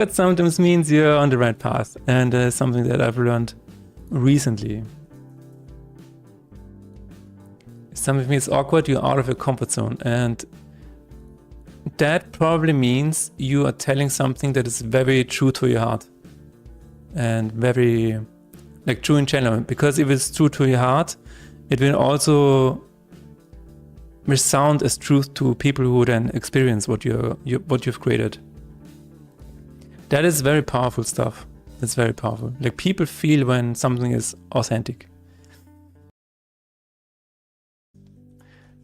That sometimes means you're on the right path, and something that I've learned recently. Something is awkward, you're out of your comfort zone, and that probably means you are telling something that is very true to your heart and very like true in general, because if it's true to your heart, it will also resound as truth to people who then experience what you've created. That is very powerful stuff. It's very powerful. Like, people feel when something is authentic.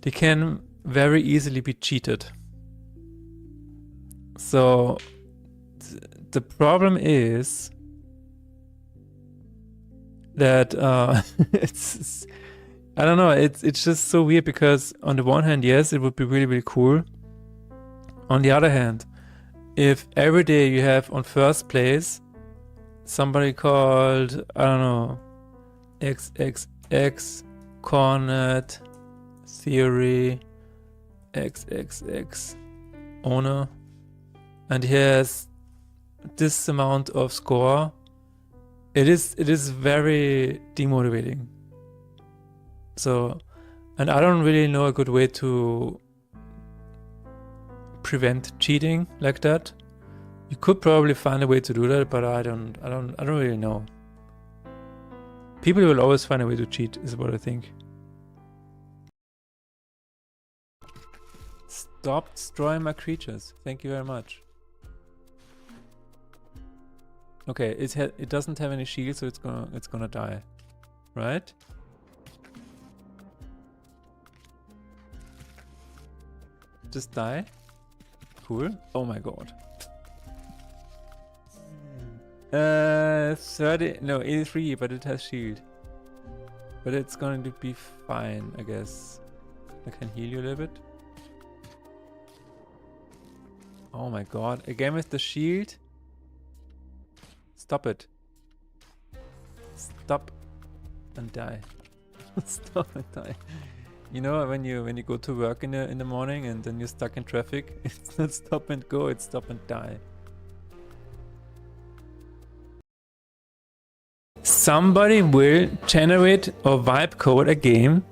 They can very easily be cheated. So the problem is that it's I don't know, it's just so weird, because on the one hand, yes, it would be really, really cool. On the other hand, if every day you have on first place somebody called, I don't know, XXX Cornet Theory XXX owner, and he has this amount of score, it is very demotivating. So, and I don't really know a good way to prevent cheating like that. You could probably find a way to do that, but I don't really know. People will always find a way to cheat, is what I think. Stop destroying my creatures. Thank you very much. Okay, it doesn't have any shield, so it's gonna die, right? Just die. Cool. Oh my god. 30, no, 83, but it has shield. But it's going to be fine, I guess. I can heal you a little bit. Oh my god, again with the shield. Stop it. Stop and die. Stop and die. You know, when you go to work in the morning and then you're stuck in traffic, it's not stop and go, it's stop and die. Somebody will generate or vibe code a game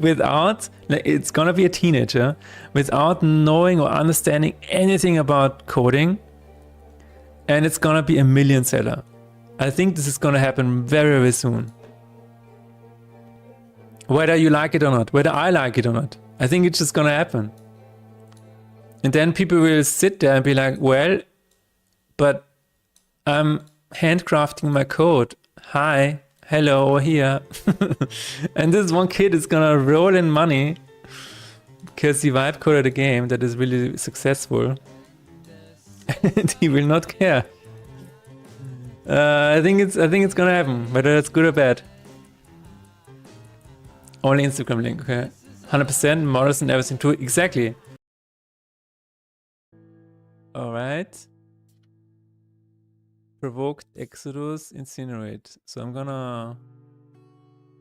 without, like, it's gonna be a teenager, without knowing or understanding anything about coding, and it's gonna be a million seller. I think this is gonna happen very, very soon. Whether you like it or not, whether I like it or not, I think it's just gonna happen. And then people will sit there and be like, well, but I'm handcrafting my code. Hi, hello, over here. And this one kid is gonna roll in money because he vibe coded a game that is really successful. And he will not care. I think it's gonna happen, whether it's good or bad. Only Instagram link, okay. 100% models and everything too. Exactly. Alright. Provoked Exodus, incinerate. So I'm gonna...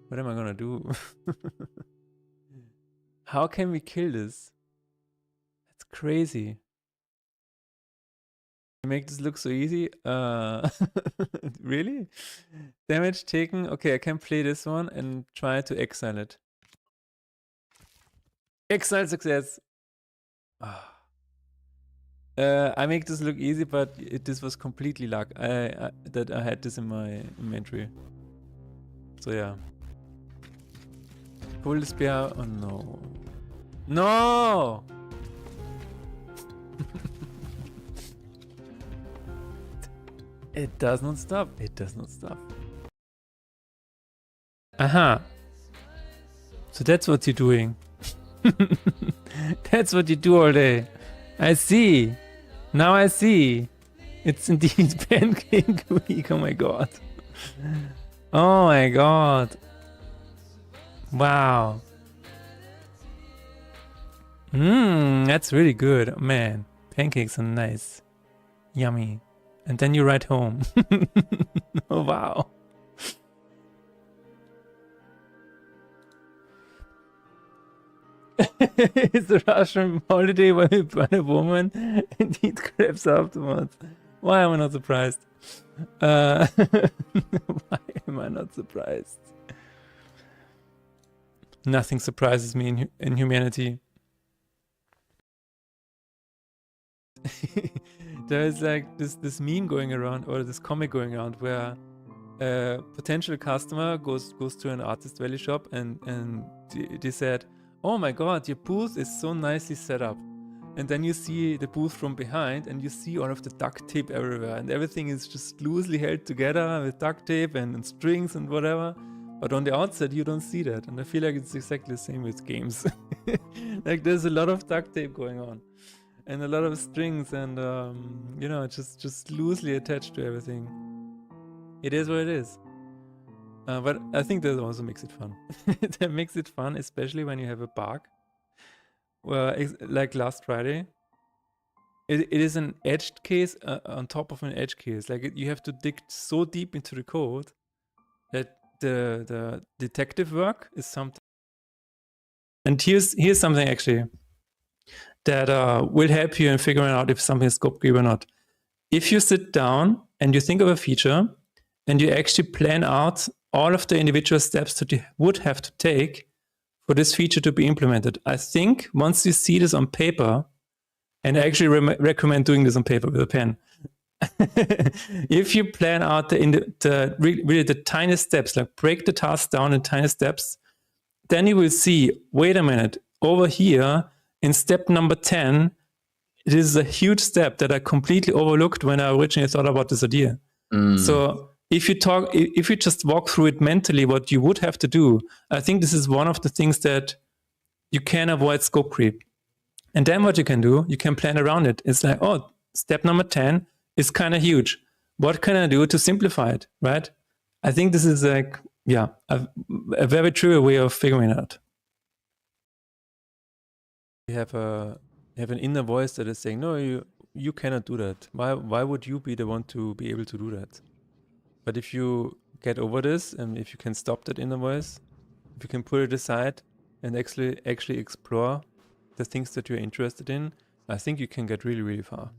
What am I gonna do? How can we kill this? That's crazy. You make this look so easy? Really? Damage taken? Okay, I can play this one and try to exile it. Exile success! I make this look easy, but this was completely luck. That I had this in my inventory. So yeah. Pull the spear. Oh no. No! It does not stop. It does not stop. Aha. So that's what you're doing. That's what you do all day. I see. Now I see. It's indeed Pancake Week. Oh my god. Oh my god. Wow. That's really good. Man, pancakes are nice. Yummy. And then you ride home. Oh wow. It's a Russian holiday where we burn a woman and eat crabs afterwards. Why am I not surprised? Why am I not surprised? Nothing surprises me in humanity. There is like this meme going around, or this comic going around, where a potential customer goes to an Artist Valley shop and they said, "Oh my god, your booth is so nicely set up." And then you see the booth from behind and you see all of the duct tape everywhere, and everything is just loosely held together with duct tape and strings and whatever. But on the outside, you don't see that. And I feel like it's exactly the same with games. Like there's a lot of duct tape going on and a lot of strings and, you know, just loosely attached to everything. It is what it is. But I think that also makes it fun. That makes it fun, especially when you have a bug. Well, like last Friday, it is an edged case on top of an edge case. Like you have to dig so deep into the code that the detective work is something. And here's something actually that will help you in figuring out if something is scope creep or not. If you sit down and you think of a feature and you actually plan out all of the individual steps that you would have to take for this feature to be implemented, I think once you see this on paper, and I actually recommend doing this on paper with a pen. If you plan out really the tiniest steps, like break the task down in tiny steps, then you will see, wait a minute, over here in step number 10, it is a huge step that I completely overlooked when I originally thought about this idea. So if you just walk through it mentally, what you would have to do, I think this is one of the things that you can avoid scope creep. And then what you can do, you can plan around it. It's like, oh, step number 10 is kind of huge. What can I do to simplify it, right? I think this is like, yeah, a very true way of figuring it out. You have an inner voice that is saying, no, you cannot do that. Why would you be the one to be able to do that? But if you get over this, and if you can stop that inner voice, if you can put it aside and actually explore the things that you're interested in, I think you can get really, really far.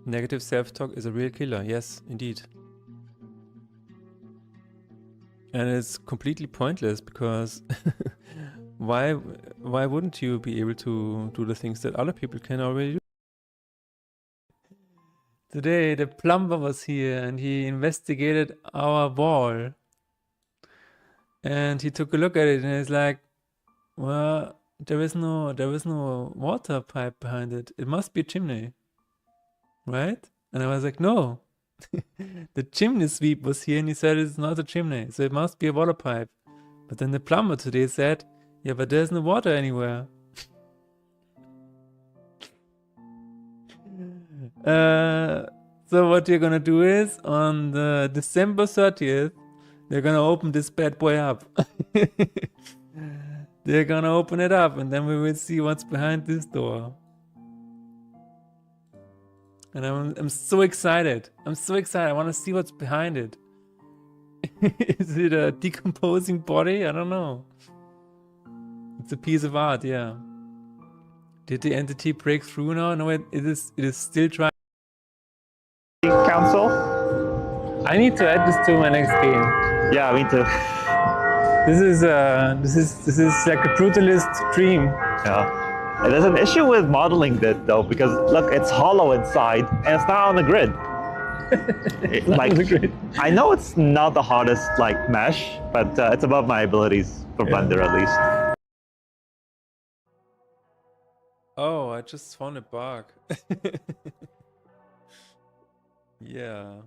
Negative self-talk is a real killer. Yes, indeed. And it's completely pointless because why wouldn't you be able to do the things that other people can already do? Today the plumber was here and he investigated our wall. And he took a look at it and he's like, well, there is no water pipe behind it. It must be a chimney. Right? And I was like, no. The chimney sweep was here and he said it's not a chimney, so it must be a water pipe. But then the plumber today said, yeah, but there's no water anywhere. So what you're gonna do is, on the December 30th, they're gonna open this bad boy up. They're gonna open it up and then we will see what's behind this door. And I'm so excited. I'm so excited. I want to see what's behind it. Is it a decomposing body? I don't know. It's a piece of art, yeah. Did the entity break through now? No, it is still trying. Council? I need to add this to my next game. Yeah, me too. This is like a brutalist dream. Yeah. And there's an issue with modeling that though, because look, it's hollow inside and it's not on the grid. I know it's not the hardest like mesh, but it's above my abilities for Blender at least. Oh, I just found a bug. Yeah.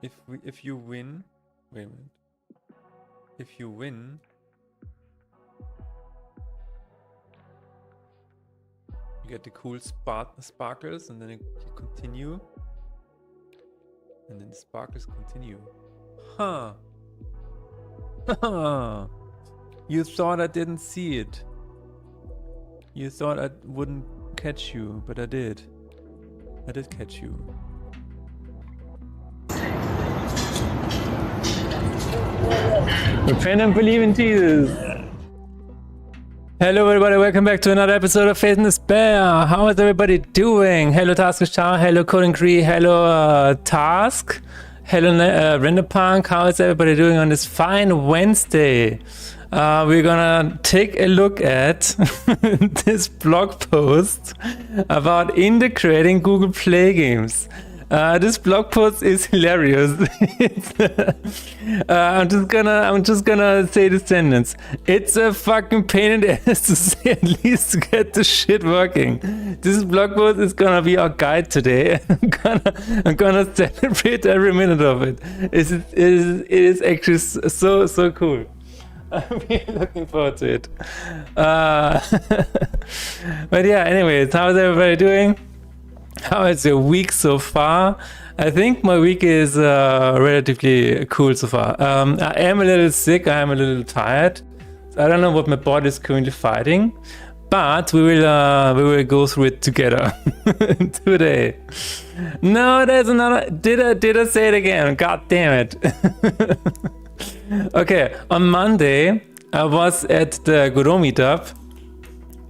If you win, wait a minute. If you win, you get the cool sparkles, and then you continue, and then the sparkles continue. Huh. You thought I didn't see it. You thought I wouldn't catch you, but I did. I did catch you. Repent and believe in Jesus. Hello everybody, welcome back to another episode of Faith and Despair. How is everybody doing? Hello Task Star, hello Coding Cree, hello Task, hello Renderpunk. How is everybody doing on this fine Wednesday? We're gonna take a look at this blog post about integrating Google Play games. This blog post is hilarious. I'm just gonna say this sentence. It's a fucking pain in the ass to say at least to get the shit working. This blog post is gonna be our guide today. I'm gonna celebrate every minute of it. It is actually so cool. I'm really looking forward to it. But yeah, anyways, how's everybody doing? How is your week so far? I think my week is relatively cool so far. I am a little sick, I am a little tired. I don't know what my body is currently fighting, but we will go through it together today. No, there's another. Did I say it again? God damn it. Okay, on Monday I was at the Godot meetup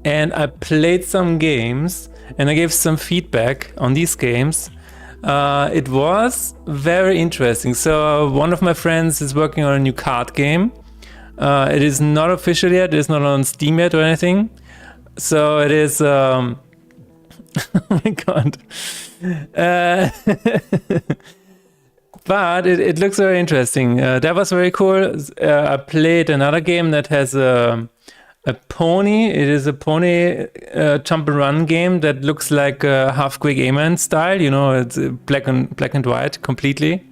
and I played some games and I gave some feedback on these games. It was very interesting. So one of my friends is working on a new card game. It is not official yet, it is not on Steam yet or anything. So it is oh my god. But it looks very interesting. That was very cool. I played another game that has a pony. It is a pony jump and run game that looks like Half-Quake Amen style. You know, it's black and white completely.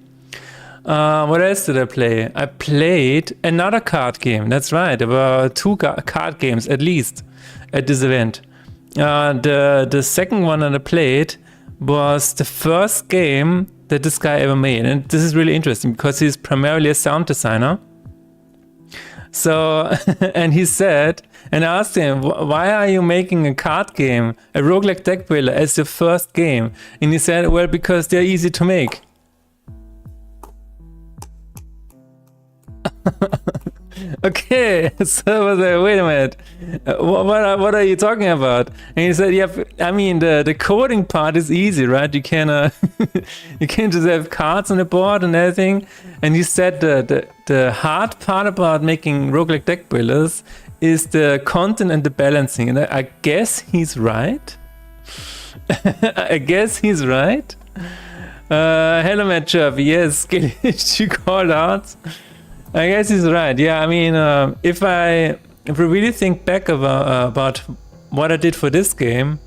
What else did I play? I played another card game. That's right. There were two card games at least at this event. The second one that I played was the first game that this guy ever made, and this is really interesting because he's primarily a sound designer. So, and he said, and I asked him, why are you making a card game, a roguelike deck builder, as your first game? And he said, well, because they're easy to make. Okay, so I was like, wait a minute, what are you talking about? And he said, yeah, I mean, the coding part is easy, right? You can you can just have cards on the board and everything. And he said the hard part about making roguelike deck builders is the content and the balancing. And I guess he's right. I guess he's right. Hello, Matt Chirp. Yes, you called out. I guess he's right. Yeah, I mean, if we really think back about what I did for this game,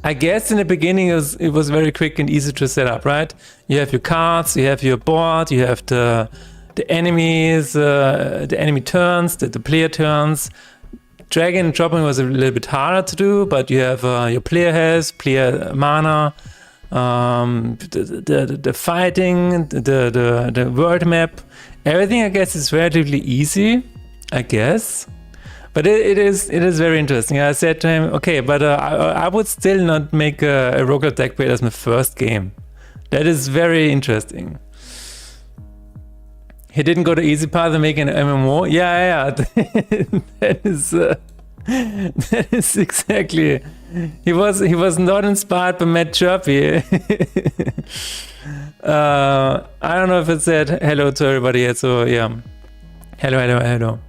I guess in the beginning it was very quick and easy to set up, right? You have your cards, you have your board, you have the enemies, the enemy turns, the player turns. Dragging and dropping was a little bit harder to do, but you have your player health, player mana, the fighting, the world map. Everything, I guess, is relatively easy, I guess, but it is very interesting. I said to him, okay, but I would still not make a roguelike deck builder as my first game. That is very interesting. He didn't go the easy path and make an MMO. Yeah. That is exactly. He was not inspired by Matt Chirpy. I don't know if it said hello to everybody yet, so yeah. Hello.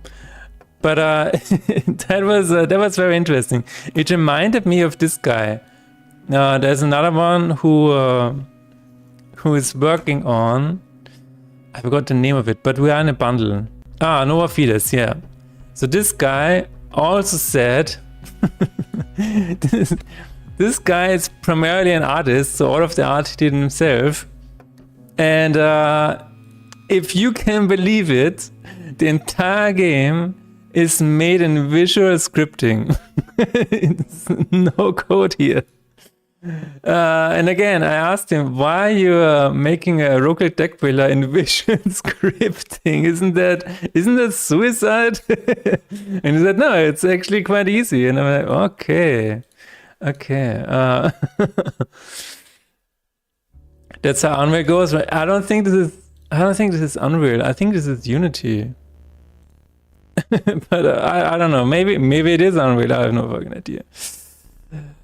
But that was very interesting. It reminded me of this guy. There's another one who is working on. I forgot the name of it, but we are in a bundle. Noah Fides, yeah. So this guy also said this guy is primarily an artist, so all of the art he did himself. And if you can believe it, the entire game is made in visual scripting. It's no code here. And again, I asked him, why you are making a roguelike deck builder in visual scripting? Isn't that suicide? And he said, no, it's actually quite easy. And I'm like, okay. That's how Unreal goes, right? I don't think this is Unreal. I think this is Unity. But I don't know. Maybe it is Unreal. I have no fucking idea.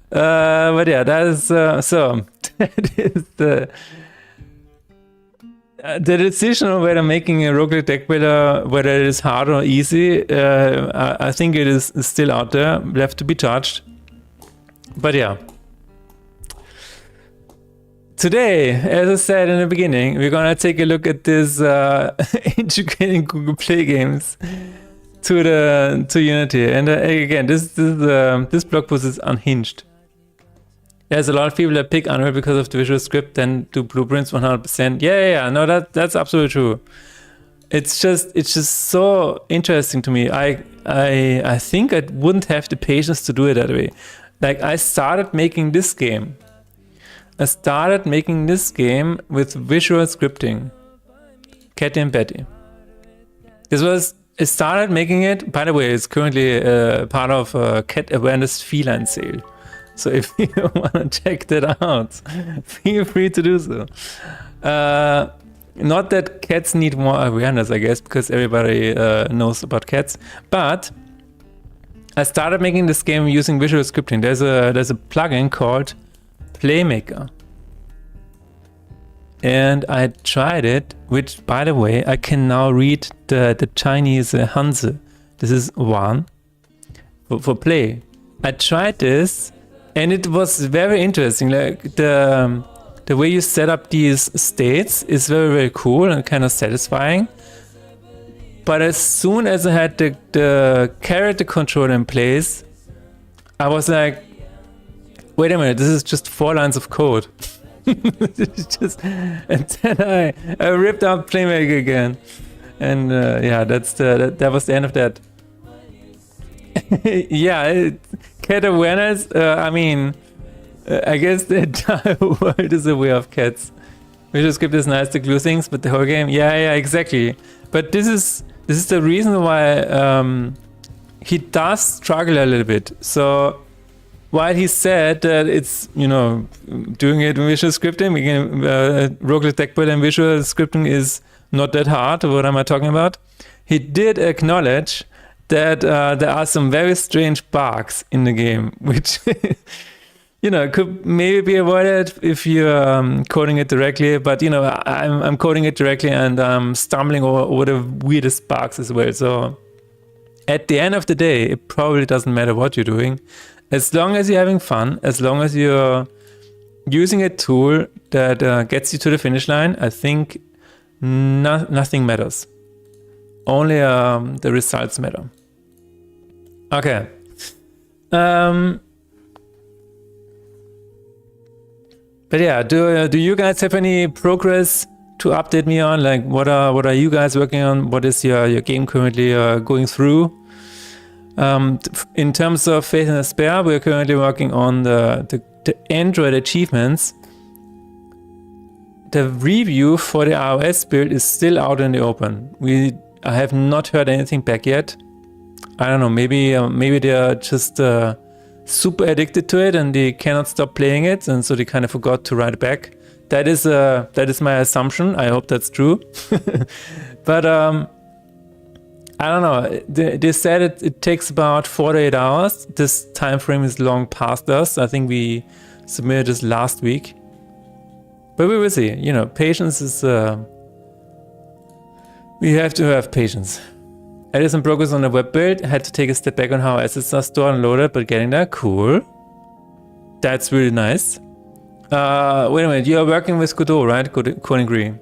But yeah, that is so. That is the decision on whether making a roguelike deck builder, whether it is hard or easy, I think it is still out there, left to be judged. But yeah. Today, as I said in the beginning, we're gonna take a look at this integrating Google Play games to Unity. And again, this blog post is unhinged. There's a lot of people that pick Unreal because of the visual script and do blueprints 100%. Yeah. No, that's absolutely true. It's just so interesting to me. I think I wouldn't have the patience to do it that way. Like, I started making this game. with visual scripting. Catty and Betty. I started making it, by the way, it's currently part of a Cat Awareness Feline sale. So if you want to check that out, feel free to do so. Not that cats need more awareness, I guess, because everybody knows about cats. But I started making this game using visual scripting. There's a plugin called Playmaker. And I tried it, which, by the way, I can now read the Chinese Hanzi. This is one for play. I tried this, and it was very interesting. Like, the way you set up these states is very, very cool and kind of satisfying. But as soon as I had the character control in place, I was like, wait a minute, this is just 4 lines of code. And then I ripped out Playmaker again. And yeah, that was the end of that. Yeah, cat awareness, I mean, I guess the entire world is aware of cats. Visual script is nice to glue things, but the whole game, yeah, exactly. But this is the reason why he does struggle a little bit. So while he said that it's, doing it in visual scripting, roguelike deck builder and visual scripting is not that hard. What am I talking about? He did acknowledge that there are some very strange bugs in the game, which could maybe be avoided if you're coding it directly. But I'm coding it directly and I'm stumbling over the weirdest bugs as well. So at the end of the day, it probably doesn't matter what you're doing, as long as you're having fun, as long as you're using a tool that gets you to the finish line. I think nothing matters. Only the results matter. Okay. But yeah, do you guys have any progress to update me on? Like, what are you guys working on? What is your game currently going through? In terms of Faith and Despair, we're currently working on the Android achievements. The review for the iOS build is still out in the open. I have not heard anything back yet. I don't know, maybe they are just super addicted to it and they cannot stop playing it, and so they kind of forgot to write back. That is my assumption. I hope that's true. But I don't know. They said it takes about 4 to 8 hours. This time frame is long past us. I think we submitted this last week. But we will see. Patience is... we have to have patience. I did some progress on the web build. I had to take a step back on how assets are stored and loaded, but getting there, cool. That's really nice. Wait a minute, you are working with Godot, right? Coding Green.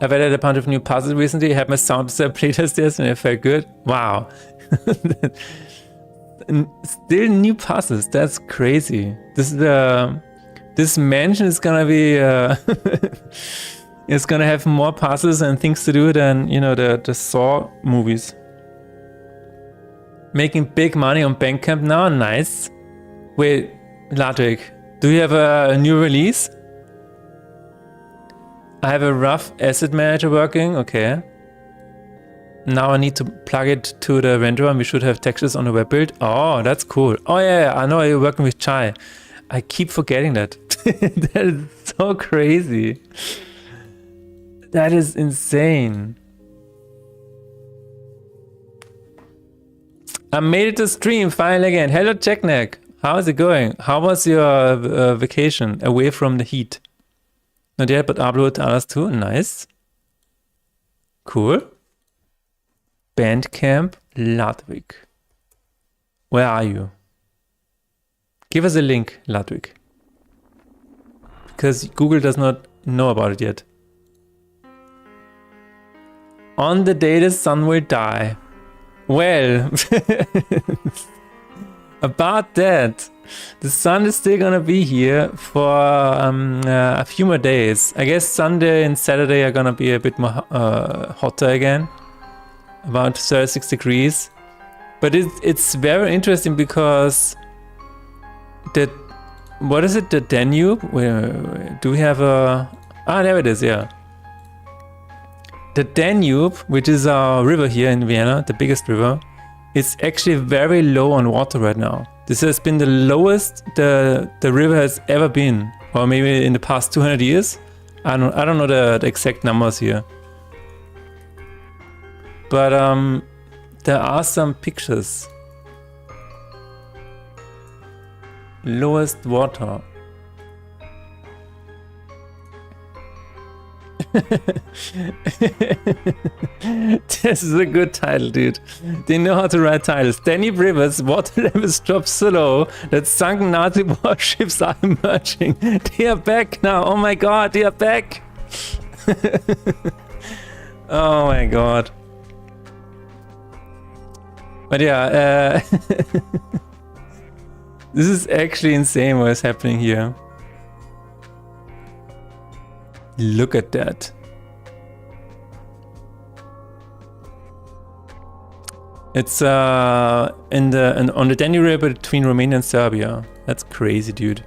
I've added a bunch of new puzzles recently. I had my sound design playtest yesterday and it felt good. Wow. Still new puzzles. That's crazy. This mansion is gonna be it's gonna have more puzzles and things to do than the Saw movies. Making big money on Bandcamp now. Nice. Wait, Ladwig, do you have a new release? I have a rough asset manager working. Okay. Now I need to plug it to the renderer and we should have textures on the web build. Oh, that's cool. Oh yeah, I know you're working with Chai. I keep forgetting that. That is so crazy. That is insane. I made it to stream finally again. Hello, Checkneck. How's it going? How was your vacation away from the heat? Not yet, but upload others too. Nice. Cool. Bandcamp Ludwig. Where are you? Give us a link, Ludwig. Because Google does not know about it yet. On the day the sun will die. Well, about that, the sun is still gonna be here for a few more days. I guess Sunday and Saturday are gonna be a bit more hotter again, about 36 degrees. But it's very interesting because what is it? The Danube? Do we have a? Ah, there it is. Yeah. The Danube, which is a river here in Vienna, the biggest river, is actually very low on water right now. This has been the lowest the river has ever been, or maybe in the past 200 years. I don't know the exact numbers here, but there are some pictures. Lowest water. This is a good title, dude. They know how to write titles. Danube River's water levels dropped so low that sunken Nazi warships are emerging. They are back now. Oh my god, they are back. Oh my god. But yeah, this is actually insane what is happening here. Look at that. It's on the Danube River between Romania and Serbia. That's crazy, dude.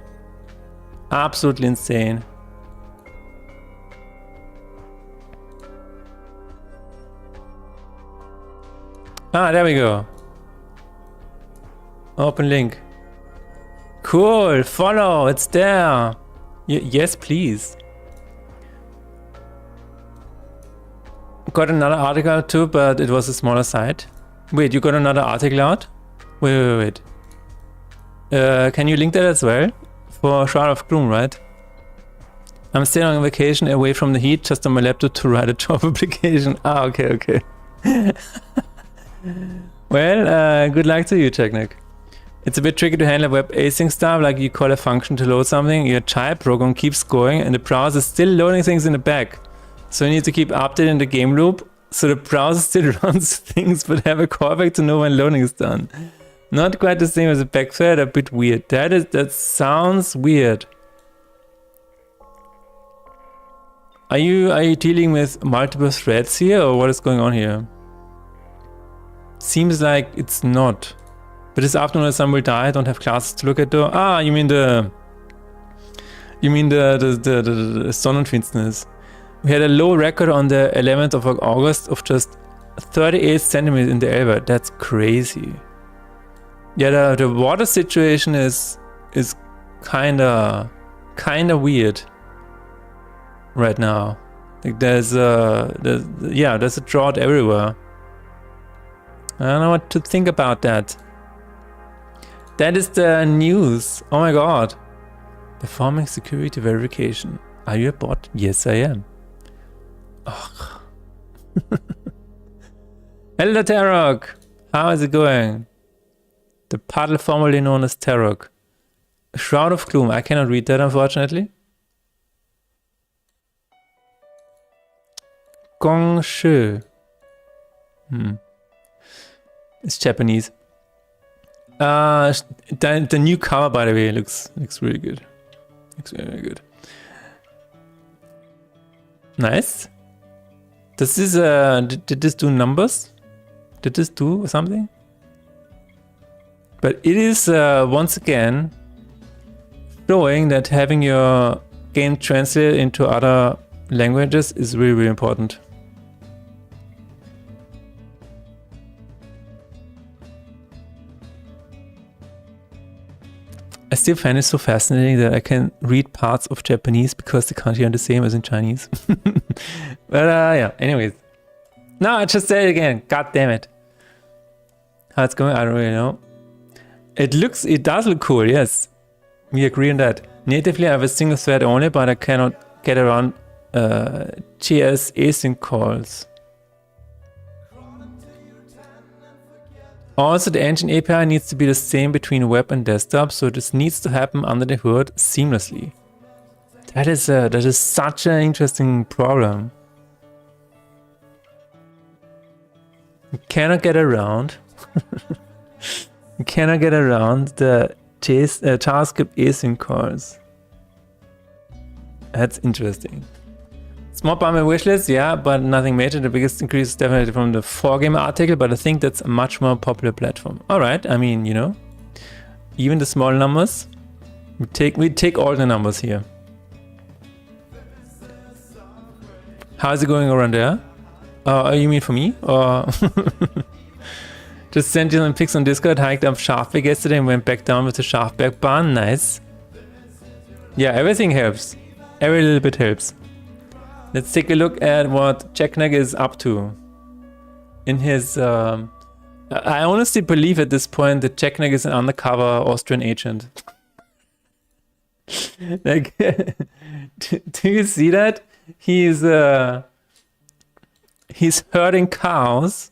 Absolutely insane. Ah, there we go. Open link. Cool, follow, it's there. Yes, please. Got another article too, but it was a smaller site. Wait, you got another article out? Wait. Can you link that as well? For Shroud of Gloom, right? I'm still on vacation away from the heat, just on my laptop to write a job application. Ah, okay. Well, good luck to you, Technic. It's a bit tricky to handle web async stuff, like you call a function to load something, your child program keeps going, and the browser is still loading things in the back. So you need to keep updating the game loop, so the browser still runs things, but have a callback to know when loading is done. Not quite the same as a backfire, a bit weird. That sounds weird. Are you dealing with multiple threads here, or what is going on here? Seems like it's not. But this afternoon the sun will die. I don't have classes to look at though. Ah, you mean the Sonnenfinsternis. We had a low record on the 11th of August of just 38 centimeters in the Elbe. That's crazy. Yeah, the water situation is kinda weird right now. Like there's a drought everywhere. I don't know what to think about that. That is the news. Oh my god. Performing security verification. Are you a bot? Yes, I am. Ugh. Hello, Tarok. How is it going? The puddle formerly known as Tarok. Shroud of Gloom. I cannot read that, unfortunately. Gongshu. It's Japanese. The new cover, by the way, looks really good. Looks very good. Nice. Does this did this do numbers? Did this do something? But it is once again showing that having your game translated into other languages is really important. I still find it so fascinating that I can read parts of Japanese because the kanji are the same as in Chinese. But yeah, anyways. No, I just said it again. God damn it. How it's going, I don't really know. It does look cool, yes. We agree on that. Natively, I have a single thread only, but I cannot get around JS async calls. Also, the engine API needs to be the same between web and desktop, so this needs to happen under the hood seamlessly. That is such an interesting problem. You cannot get around. You cannot get around the JavaScript async calls. That's interesting. Small by my wishlist, yeah, but nothing major. The biggest increase is definitely from the 4Gamer article, but I think that's a much more popular platform. All right, I mean, you know, even the small numbers, we take all the numbers here. How's it going around there? You mean for me? Or just sent you some pics on Discord, hiked up Schafberg yesterday and went back down with the Schafberg barn. Nice. Yeah, everything helps. Every little bit helps. Let's take a look at what Jackneck is up to. In his... I honestly believe at this point that Jackneck is an undercover Austrian agent. Like, do you see that? He's herding cows.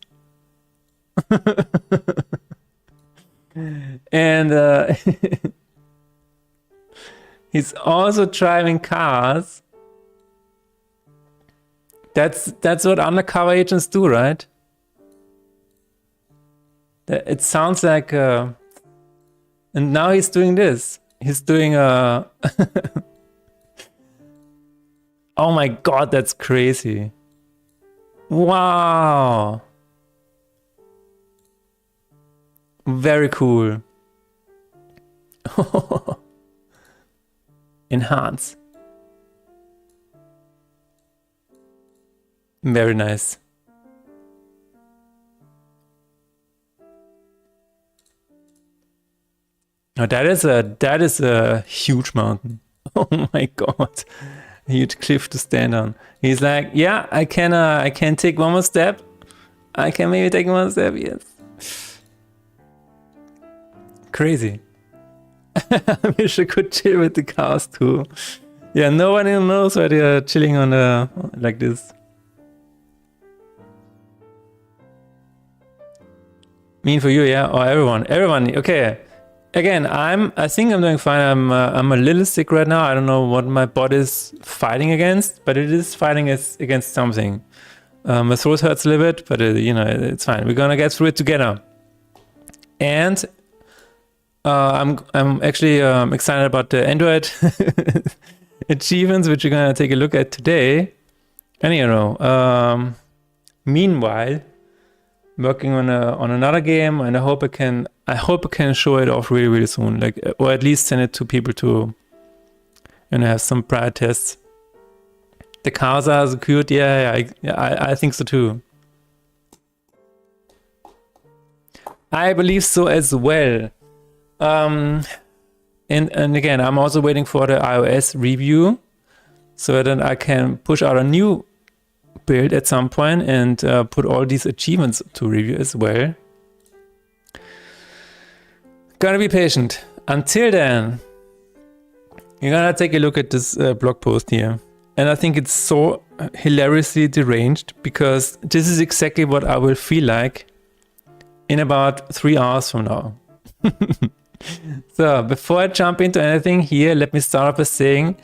And he's also driving cars. That's what undercover agents do, right? It sounds like and now he's doing this. He's doing oh my god, that's crazy. Wow. Very cool. Enhance. Very nice. Now that is a huge mountain. Oh my god. A huge cliff to stand on. He's like, yeah, I can take one more step. I can maybe take one step, yes. Crazy. I wish I could chill with the cows too. Yeah, no one even knows why they are chilling on like this. Mean for you, yeah, or everyone. Okay. Again, I think I'm doing fine. I'm a little sick right now. I don't know what my body is fighting against, but it is fighting against something. My throat hurts a little bit, but you know, it's fine. We're gonna get through it together. And I'm actually excited about the Android achievements, which we're gonna take a look at today. And you know, meanwhile, working on another game, and I hope I can show it off really soon, like, or at least send it to people to, you know, have some prior tests. The cars are so cute, yeah, I think so too. I believe so as well. And again, I'm also waiting for the iOS review so that I can push out a new build at some point and put all these achievements to review as well. Gotta be patient. Until then, you're gonna take a look at this blog post here. And I think it's so hilariously deranged because this is exactly what I will feel like in about 3 hours from now. So before I jump into anything here, let me start off by saying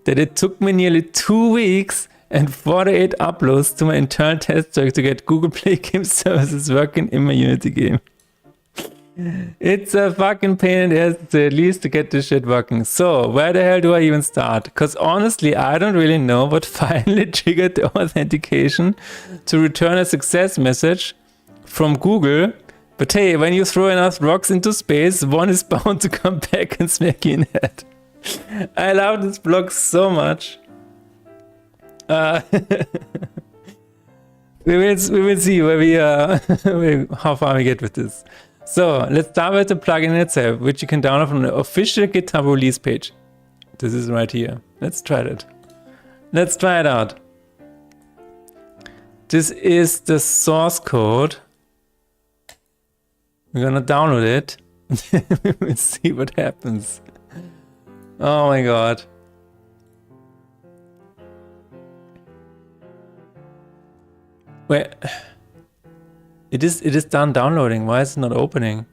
that it took me nearly 2 weeks and 48 uploads to my internal test track to get Google Play Game Services working in my Unity game. It's a fucking pain in the ass to at least to get this shit working. So where the hell do I even start? Because honestly, I don't really know what finally triggered the authentication to return a success message from Google. But hey, when you throw enough rocks into space, one is bound to come back and smack you in the head. I love this blog so much. We will see where we how far we get with this. So let's start with the plugin itself, which you can download from the official GitHub release page. This is right here. Let's try it. Let's try it out. This is the source code. We're gonna download it. We'll see what happens. Oh my god. Wait. It is done downloading. Why is it not opening?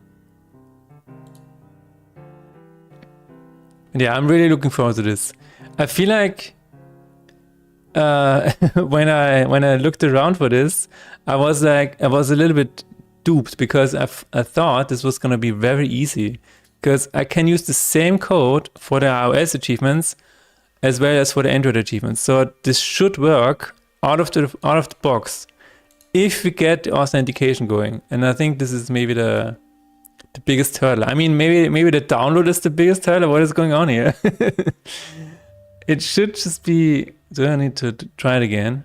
Yeah, I'm really looking forward to this. I feel like when I looked around for this, I was a little bit duped because I thought this was gonna be very easy because I can use the same code for the iOS achievements as well as for the Android achievements. So this should work out of the box if we get the authentication going. And I think this is maybe the biggest hurdle. I mean, maybe the download is the biggest hurdle. What is going on here? It should just be. Do I need to try it again?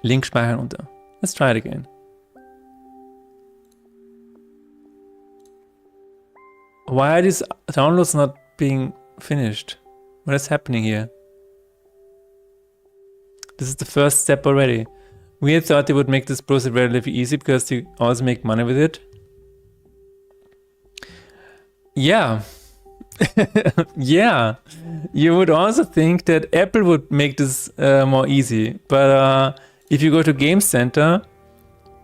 Link speichern unter. Let's try it again. Why are these downloads not being finished? What is happening here? This is the first step already. We had thought they would make this process relatively easy because they also make money with it. Yeah. Yeah. You would also think that Apple would make this more easy. But if you go to Game Center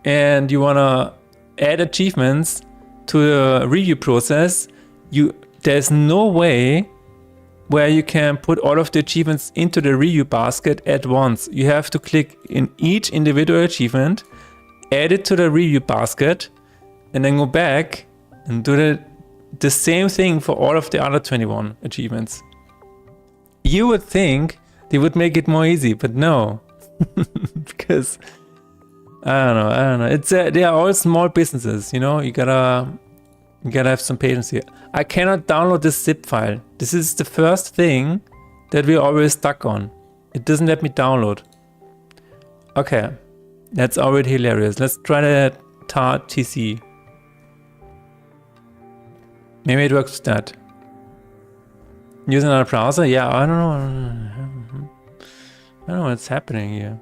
and you want to add achievements to the review process, there's no way where you can put all of the achievements into the review basket at once. You have to click in each individual achievement, add it to the review basket, and then go back and do the same thing for all of the other 21 achievements. You would think they would make it more easy, but no. Because I don't know. It's they are all small businesses, you know. You gotta have some patience here. I cannot download this zip file. This is the first thing that we're always stuck on. It doesn't let me download. Okay, that's already hilarious. Let's try the tar TC. Maybe it works with that. Use another browser? Yeah, I don't know. I don't know what's happening here.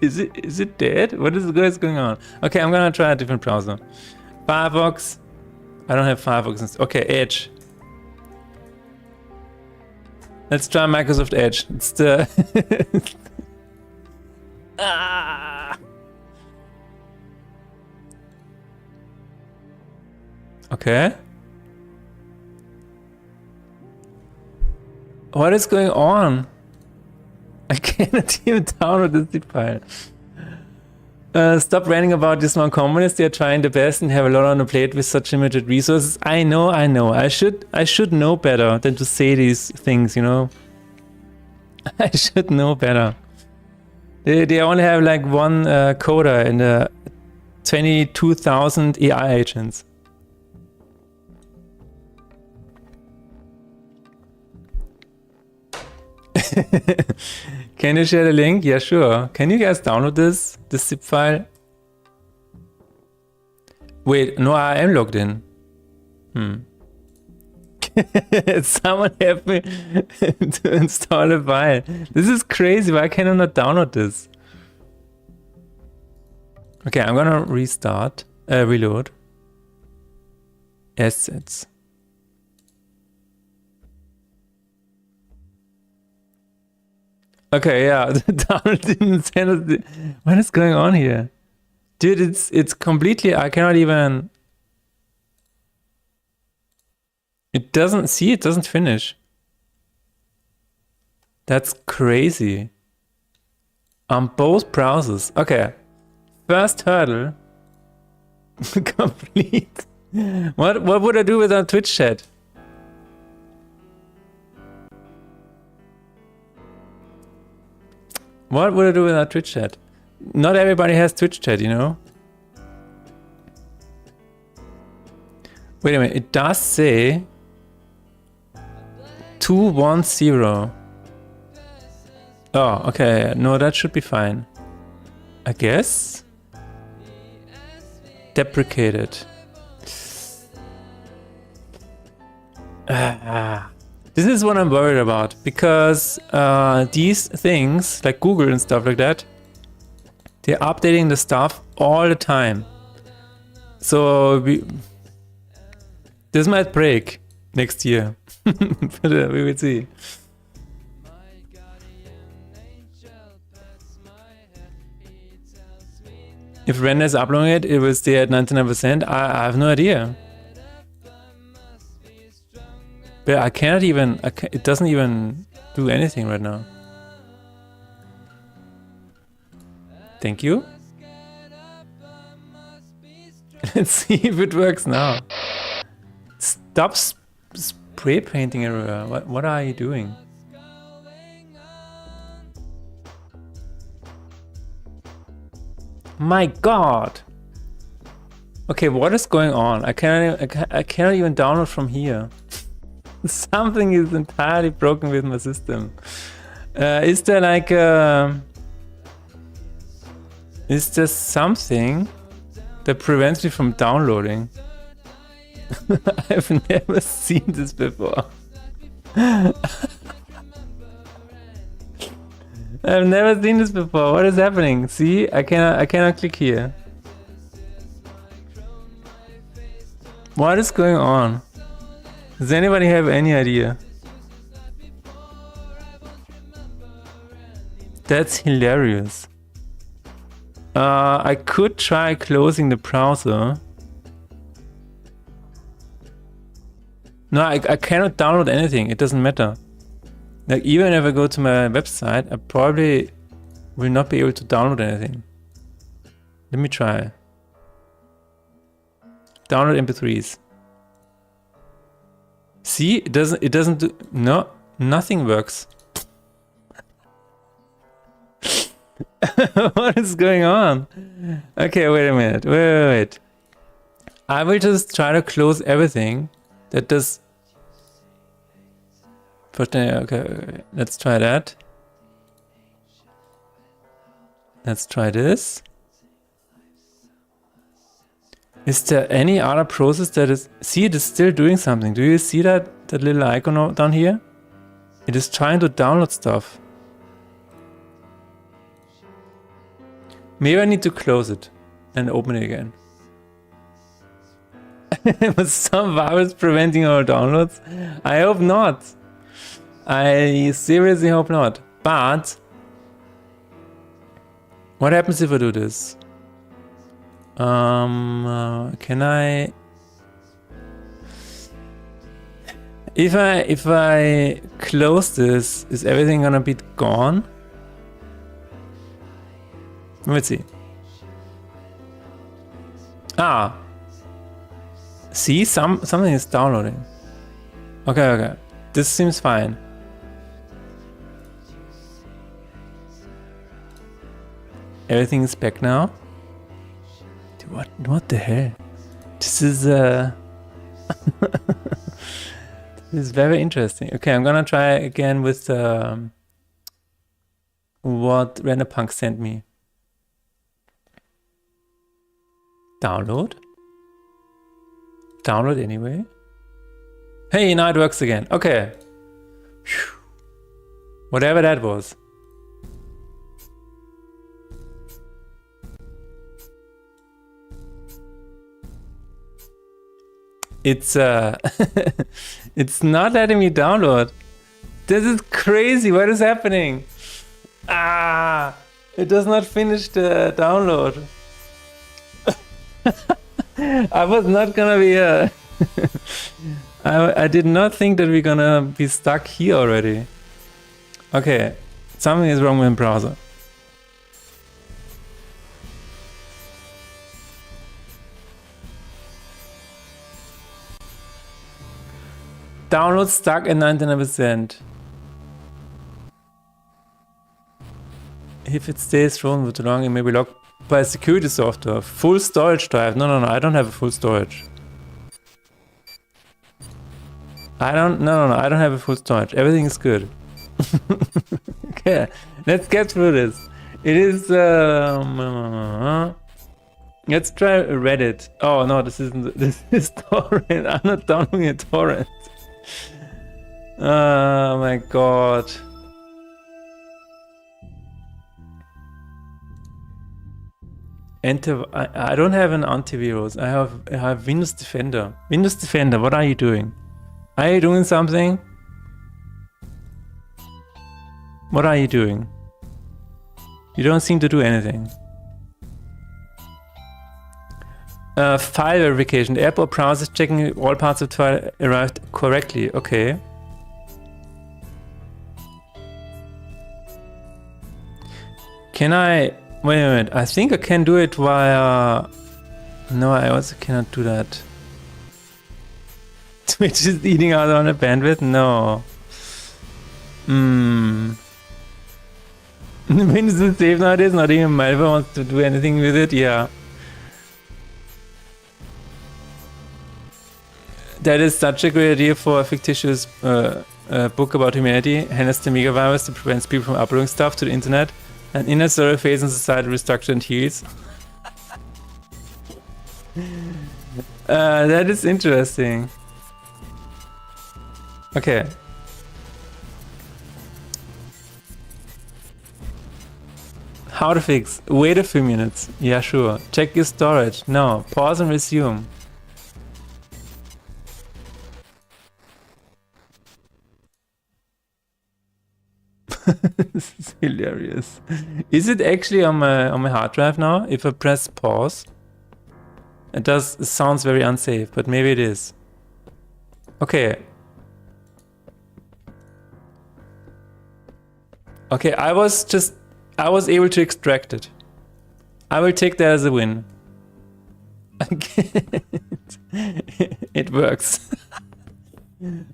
Is it dead? What is going on? Okay, I'm gonna try a different browser. Firefox. I don't have Firefox. Okay, Edge. Let's try Microsoft Edge. It's the Okay. What is going on? I cannot even download the zip file. Stop ranting about these small companies. They are trying their best and have a lot on the plate with such limited resources. I know. I should know better than to say these things, you know. I should know better. They only have like one coder in the 22,000 AI agents. Can you share the link? Yeah, sure. Can you guys download this zip file? Wait, no, I am logged in. Someone help me to install a file. This is crazy. Why can I not download this? Okay, I'm gonna restart, reload. Assets. Okay, yeah, the download didn't send us what is going on here? Dude, it's completely, I cannot even, it doesn't finish. That's crazy. On both browsers. Okay, first hurdle, complete. What would I do without Twitch chat? What would I do without Twitch chat? Not everybody has Twitch chat, you know? Wait a minute, it does say 210. Oh, okay, no, that should be fine. I guess? Deprecated. This is what I'm worried about, because these things, like Google and stuff like that, They're updating the stuff all the time. So this might break next year. But we will see. If Render is uploading it, it will stay at 99%. I have no idea. But I cannot even, it doesn't even do anything right now. Thank you. Let's see if it works now. Stop spray painting everywhere. What are you doing? My God. Okay, what is going on? I cannot even download from here. Something is entirely broken with my system. Is there like is there something that prevents me from downloading? I've never seen this before. I've never seen this before. What is happening? See, I cannot click here. What is going on? Does anybody have any idea? That's hilarious. I could try closing the browser. No, I cannot download anything. It doesn't matter. Like, even if I go to my website, I probably will not be able to download anything. Let me try. Download MP3s. See, it doesn't do, no, nothing works. What is going on? Okay, wait a minute. Wait. I will just try to close everything that does. But okay, let's try that. Let's try this. Is there any other process that is... See, it is still doing something. Do you see that little icon down here? It is trying to download stuff. Maybe I need to close it and open it again. Was some virus preventing our downloads? I hope not. I seriously hope not. But what happens if I do this? Can I? If I close this, is everything gonna be gone? Let's see. Ah. See, something is downloading. Okay. This seems fine. Everything is back now. Dude, what the hell? This is this is very interesting. Okay, I'm gonna try again with what Renderpunk sent me. Download anyway. Hey, now it works again. Okay. Whew. Whatever that was. It's it's not letting me download. This is crazy. What is happening? Ah, it does not finish the download. I was not gonna be I did not think that we're gonna be stuck here already. Okay, something is wrong with the browser. Download stuck at 99%. If it stays frozen for too long, it may be locked by security software. Full storage drive. No, I don't have a full storage. I don't have a full storage. Everything is good. Okay, let's get through this. It is let's try Reddit. Oh no, this is torrent. I'm not downloading a torrent. Oh my god. I don't have an antivirus. I have Windows Defender. Windows Defender, what are you doing? Are you doing something? What are you doing? You don't seem to do anything. File verification. The app or browser is checking all parts of the file arrived correctly. Okay. Can I... Wait a minute. I think I can do it via... No, I also cannot do that. Twitch is eating out on a bandwidth? No. Windows is safe nowadays, not even Malware wants to do anything with it, yeah. That is such a great idea for a fictitious book about humanity. Harness the megavirus to prevent people from uploading stuff to the internet. An inner story phase in society restructure and heals. That is interesting. Okay. How to fix? Wait a few minutes. Yeah, sure. Check your storage. No. Pause and resume. This is hilarious. Is it actually on my hard drive now? If I press pause, it sounds very unsafe, but maybe it is. Okay. Okay, I was able to extract it. I will take that as a win. It works.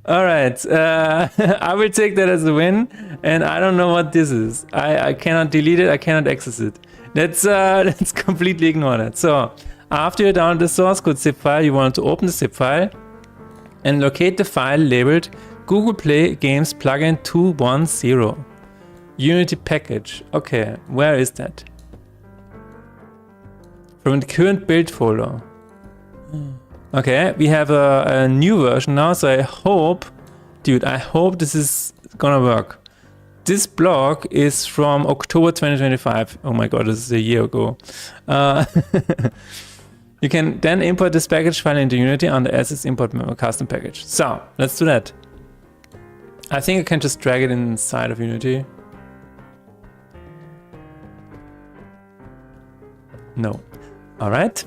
All right, I will take that as a win, and I don't know what this is. I cannot delete it. I cannot access it. Let's completely ignore that. So after you download the source code zip file, you want to open the zip file and locate the file labeled Google Play Games Plugin 210 Unity package. Okay, where is that? From the current build folder. Okay, we have a new version now, so I hope, dude, I hope this is gonna work. This blog is from October 2025. Oh my god, this is a year ago. You can then import this package file into Unity under assets import custom package. So, let's do that. I think I can just drag it inside of Unity. No. Alright.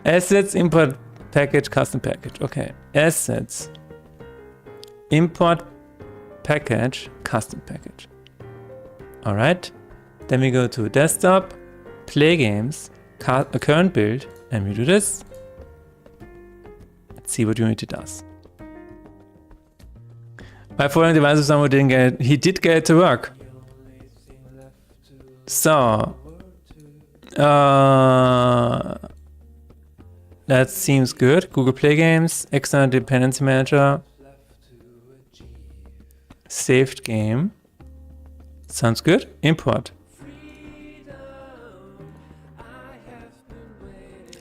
Assets, import package, custom package. Okay. Assets, import package, custom package. Alright. Then we go to desktop, play games, current build, and we do this. Let's see what Unity does. My following device of someone didn't get it. He did get it to work. So, that seems good. Google Play Games, external dependency manager, saved game. Sounds good. Import.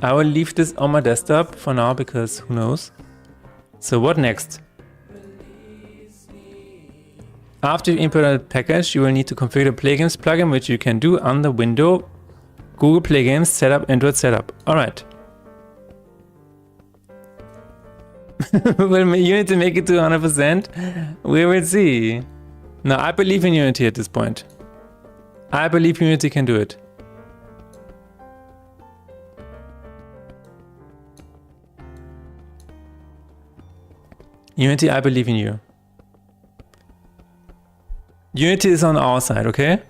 I will leave this on my desktop for now because who knows. So what next? After you import a package, you will need to configure the Play Games plugin, which you can do under Window, Google Play Games, Setup, Android Setup. Alright. Will Unity make it to 100%? We will see. No, I believe in Unity at this point. I believe Unity can do it. Unity, I believe in you. Unity is on our side, okay?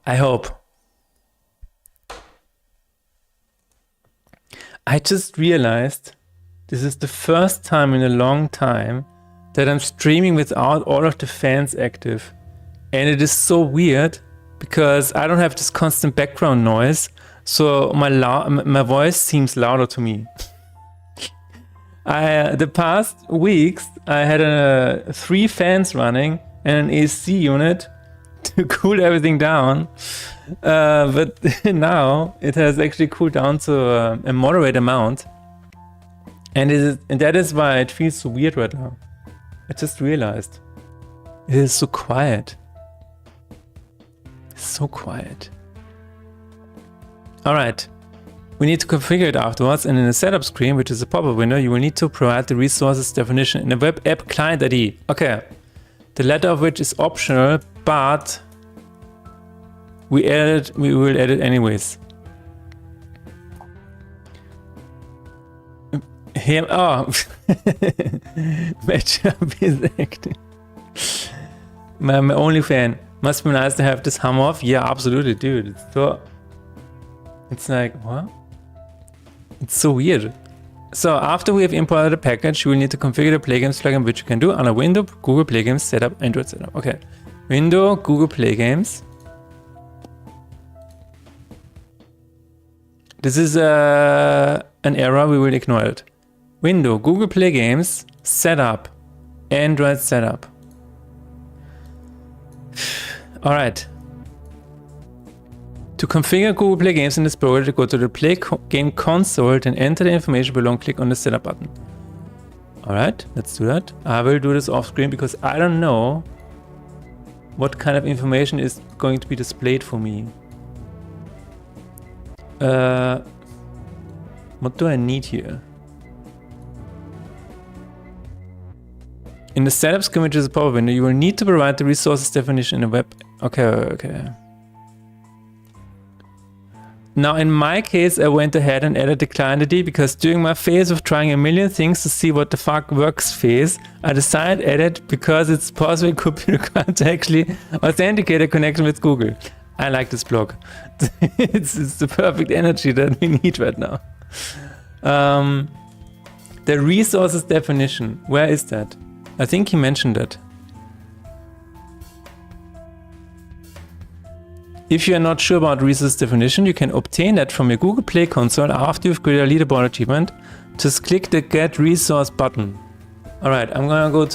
I hope. I just realized this is the first time in a long time that I'm streaming without all of the fans active. And it is so weird because I don't have this constant background noise, so my voice seems louder to me. The past weeks I had 3 fans running and an AC unit to cool everything down, but now it has actually cooled down to a moderate amount, and that is why it feels so weird right now. I just realized. It is so quiet. So quiet. All right. We need to configure it afterwards, and in the setup screen, which is a pop-up window, you will need to provide the resources definition in the web app client ID. Okay. The letter of which is optional, but we will add it anyways. Here, oh, matchup is active. My only fan. Must be nice to have this hum off. Yeah, absolutely, dude. It's like, what? It's so weird. So after we have imported the package, you will need to configure the Play Games plugin, which you can do under Window, Google Play Games, Setup, Android Setup. Okay. Window, Google Play Games. This is an error, we will ignore it. Window, Google Play Games, Setup, Android Setup. Alright. To configure Google Play Games in this program, go to the Play Game console, then enter the information below and click on the Setup button. Alright, let's do that. I will do this off screen because I don't know what kind of information is going to be displayed for me. What do I need here? In the setup screen, which is a pop-up window, you will need to provide the resources definition in the web. Okay. Now, in my case, I went ahead and added the client ID because during my phase of trying a million things to see what the fuck works phase, I decided edit because it's possible it could be required to actually authenticate a connection with Google. I like this blog. it's the perfect energy that we need right now. The resources definition, where is that? I think he mentioned it. If you are not sure about resource definition, you can obtain that from your Google Play console after you've created a leaderboard achievement. Just click the Get Resource button. Alright, I'm going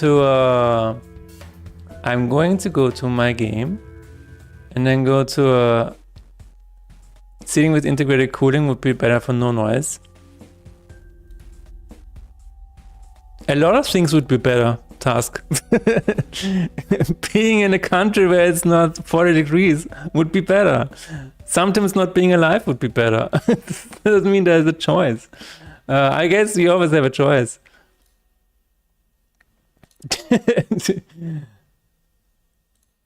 to go to my game and then go to sitting with integrated cooling would be better for no noise. A lot of things would be better. Task. Being in a country where it's not 40 degrees would be better. Sometimes not being alive would be better. Doesn't mean there's a choice. I guess we always have a choice.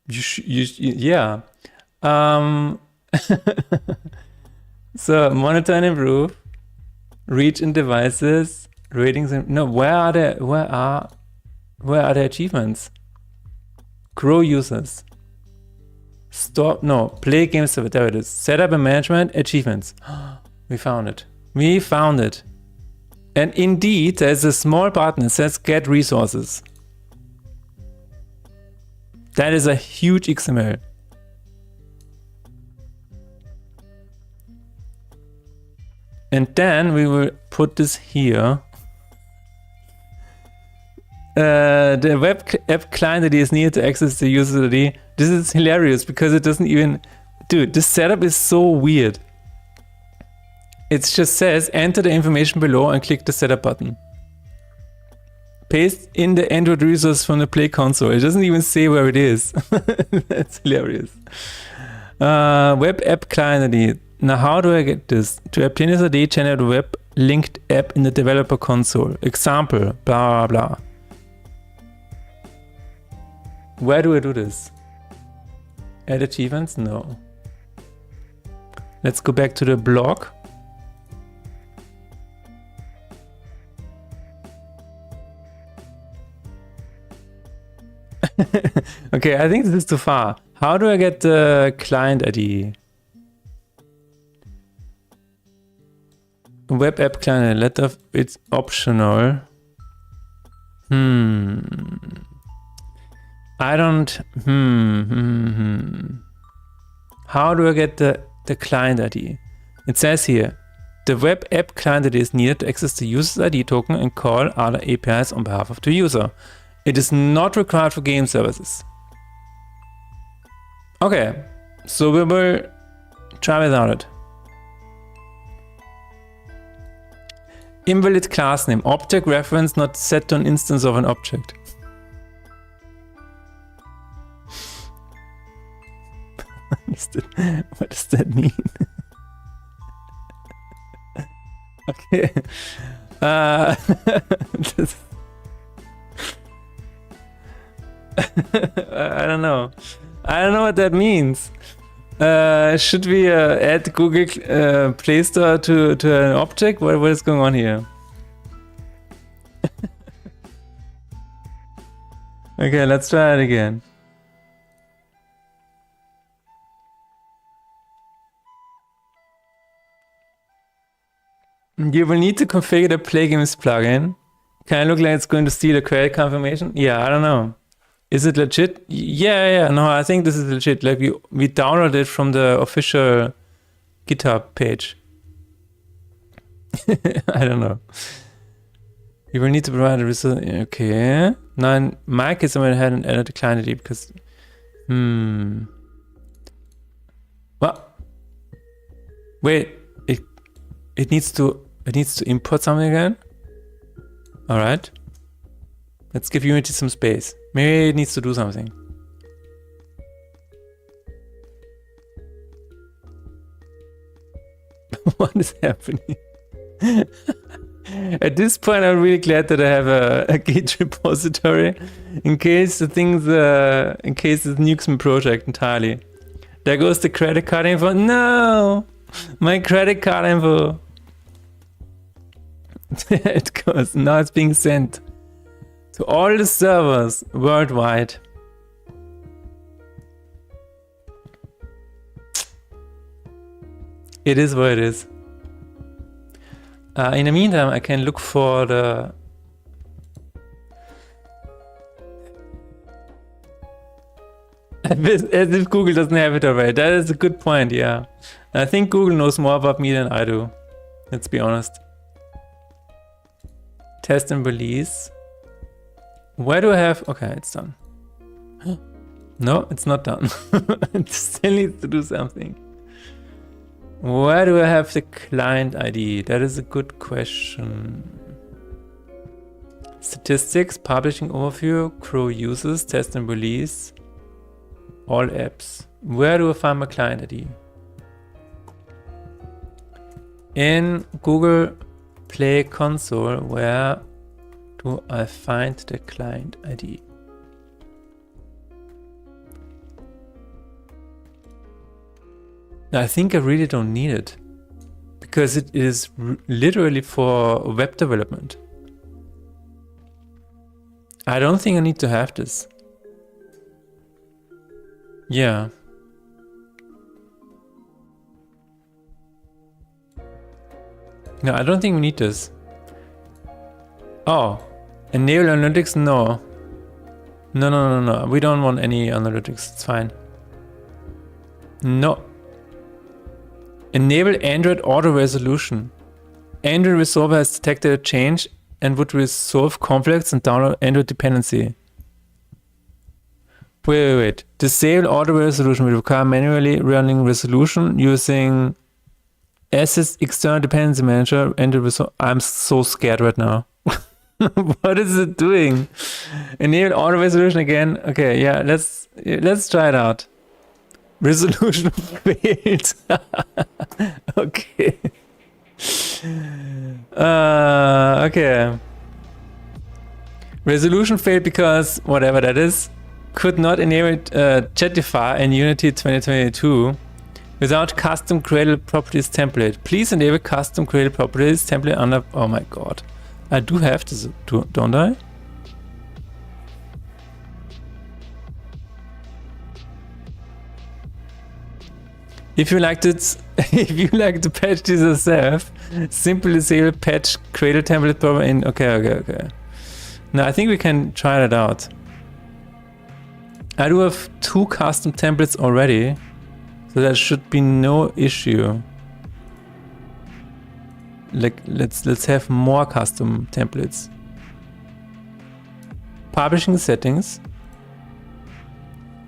Yeah. So monitor and improve. Reach in devices. Ratings. No, where are the achievements? Grow users. Stop. No. Play games. There it is. Setup and management. Achievements. We found it. We found it. And indeed, there's a small button that says Get Resources. That is a huge XML. And then we will put this here. The web app client ID is needed to access the user ID. This is hilarious because it doesn't even... Dude, this setup is so weird. It just says enter the information below and click the setup button. Paste in the Android resource from the Play console. It doesn't even say where it is. That's hilarious. Web app client ID. Now how do I get this? To obtain this ID, generate a web linked app in the developer console. Example, blah, blah, blah. Where do I do this? Add achievements? No. Let's go back to the blog. Okay, I think this is too far. How do I get the client ID? Web app client, letter of it's optional. I don't. How do I get the client ID? It says here, the web app client ID is needed to access the user's ID token and call other APIs on behalf of the user. It is not required for game services. Okay, so we will try without it. Invalid class name, object reference not set to an instance of an object. What does that mean? Okay. I don't know. I don't know what that means. Should we add Google Play Store to an object? What is going on here? Okay, let's try it again. You will need to configure the Play Games plugin. Can it look like it's going to steal a credit confirmation? Yeah, I don't know. Is it legit? Yeah. No, I think this is legit. Like we downloaded it from the official GitHub page. I don't know. You will need to provide a result. Okay. Now in my case, I went ahead and added a client ID because. What? Wait. It needs to import something again. All right. Let's give Unity some space. Maybe it needs to do something. What is happening? At this point, I'm really glad that I have a Git repository in case it nukes my project entirely. There goes the credit card info. No, my credit card info. It goes. Now it's being sent to all the servers worldwide. It is what it is. In the meantime, I can look for the... As if Google doesn't have it already. That is a good point, yeah. I think Google knows more about me than I do. Let's be honest. Test and release. Where do I have... Okay, it's done. No, it's not done. It still needs to do something. Where do I have the client ID? That is a good question. Statistics, publishing overview, Crow users, test and release, all apps. Where do I find my client ID? In Google Play Console, where do I find the client ID? I think I really don't need it because it is literally for web development. I don't think I need to have this. Yeah. No, I don't think we need this. Oh, enable analytics? No. No. We don't want any analytics. It's fine. No. Enable Android auto resolution. Android resolver has detected a change and would resolve conflicts and download Android dependency. Wait. Disable auto resolution will require manually running resolution using Assets External Dependency Manager. Android resolve. I'm so scared right now. What is it doing? Enable auto resolution again. Okay, yeah, let's try it out. Resolution failed. Okay. Okay. Resolution failed because whatever that is, could not enable Chatify in Unity 2022 without custom created properties template. Please enable custom created properties template under. Oh my god. I do have this, don't I? If you like to patch this yourself, simply disable patch created template property in. Okay. Now I think we can try that out. I do have 2 custom templates already, so that should be no issue. Like let's have more custom templates. Publishing settings.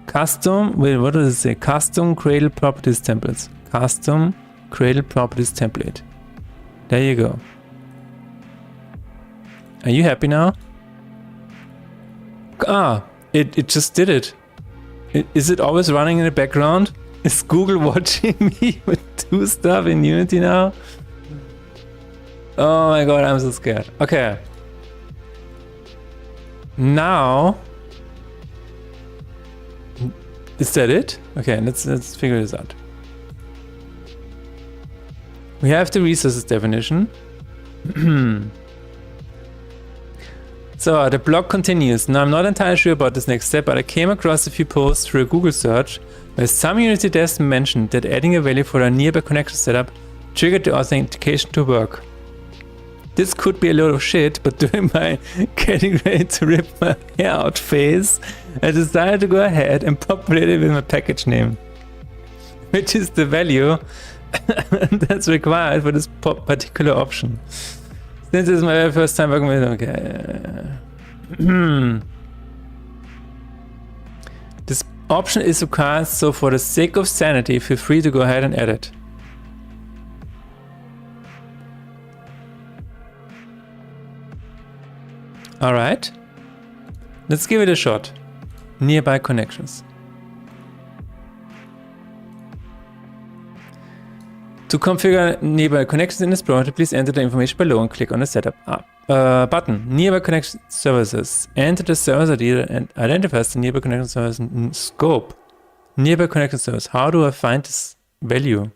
Custom, wait, what does it say? Custom Cradle Properties Templates. Custom Cradle Properties Template. There you go. Are you happy now? Ah, it just did it. Is it always running in the background? Is Google watching me with do stuff in Unity now? Oh my god, I'm so scared. Okay. Now, is that it? Okay, let's figure this out. We have the resources definition. So the blog continues. Now I'm not entirely sure about this next step, but I came across a few posts through a Google search where some Unity devs mentioned that adding a value for a nearby connection setup triggered the authentication to work. This could be a load of shit, but during my getting ready to rip my hair out phase, I decided to go ahead and populate it with my package name, which is the value that's required for this particular option. Since this is my very first time working with it, okay. This option is required, so for the sake of sanity, feel free to go ahead and add it. Alright, let's give it a shot. Nearby connections. To configure nearby connections in this project, please enter the information below and click on the setup button. Nearby connection services. Enter the service ID and identifies the nearby connection service scope. Nearby connection service. How do I find this value?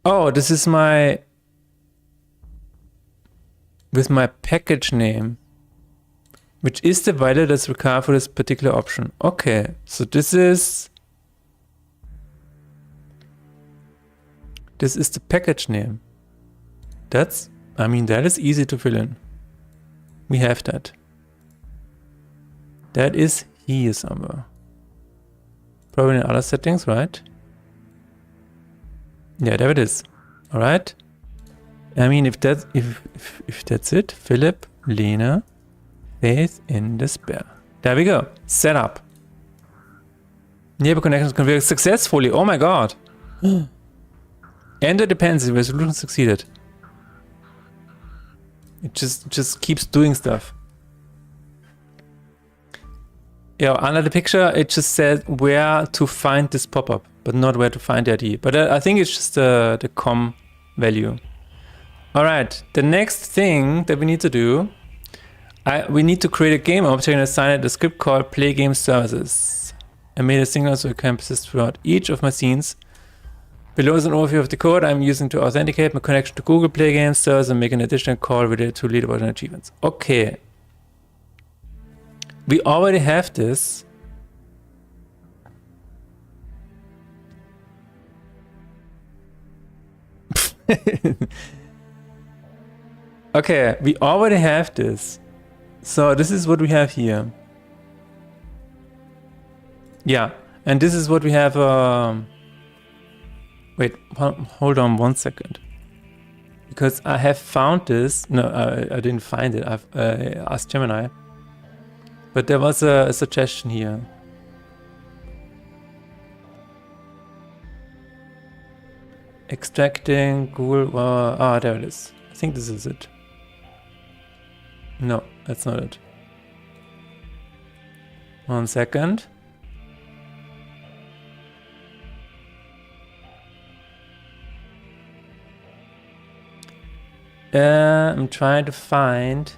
Oh, this is with my package name, which is the value that's required for this particular option. Okay, so this is the package name. That is easy to fill in. We have that. That is here somewhere. Probably in other settings, right? Yeah, there it is. All right. I mean, if that's it, Philip, Lena, Faith in Despair. There we go. Set up. Nearby connections configured successfully. Oh my god. Enter dependency. Resolution succeeded. It just keeps doing stuff. Yeah, under the picture, it just said where to find this pop-up, but not where to find the ID. But I think it's just the com value. All right, the next thing that we need to do, we need to create a game object and assign it a script called play game services. I made a signal so it can persist throughout each of my scenes. Below is an overview of the code I'm using to authenticate my connection to Google Play Game Service and make an additional call related to leaderboard and achievements. Okay. We already have this. Okay, we already have this. So this is what we have here. Yeah, and this is what we have. Wait, hold on 1 second. Because I have found this. No, I didn't find it. I've asked Gemini. But there was a suggestion here. Extracting Google. There it is. I think this is it. No, that's not it. 1 second. I'm trying to find.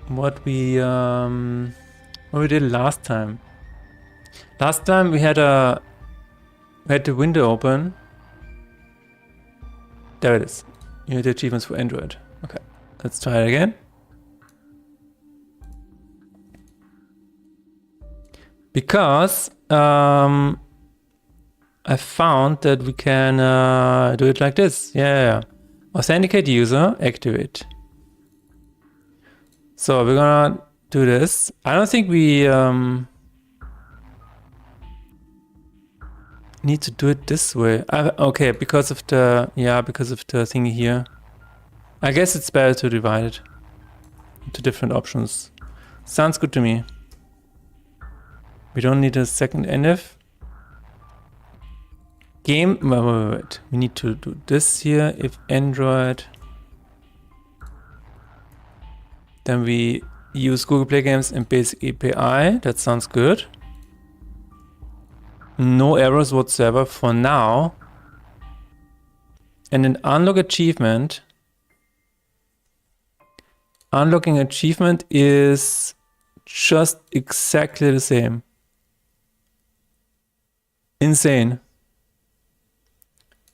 What we did last time. Last time we had the window open. There it is. Unity achievements for Android. Okay, let's try it again. Because I found that we can do it like this. Yeah. Authenticate user, activate. So we're gonna do this. I don't think we need to do it this way. Okay, because of the thing here. I guess it's better to divide it into different options. Sounds good to me. We don't need a second NF. Wait. We need to do this here. If Android, then we use Google Play Games and Basic API. That sounds good. No errors whatsoever for now. And an unlock achievement. Unlocking achievement is just exactly the same. Insane.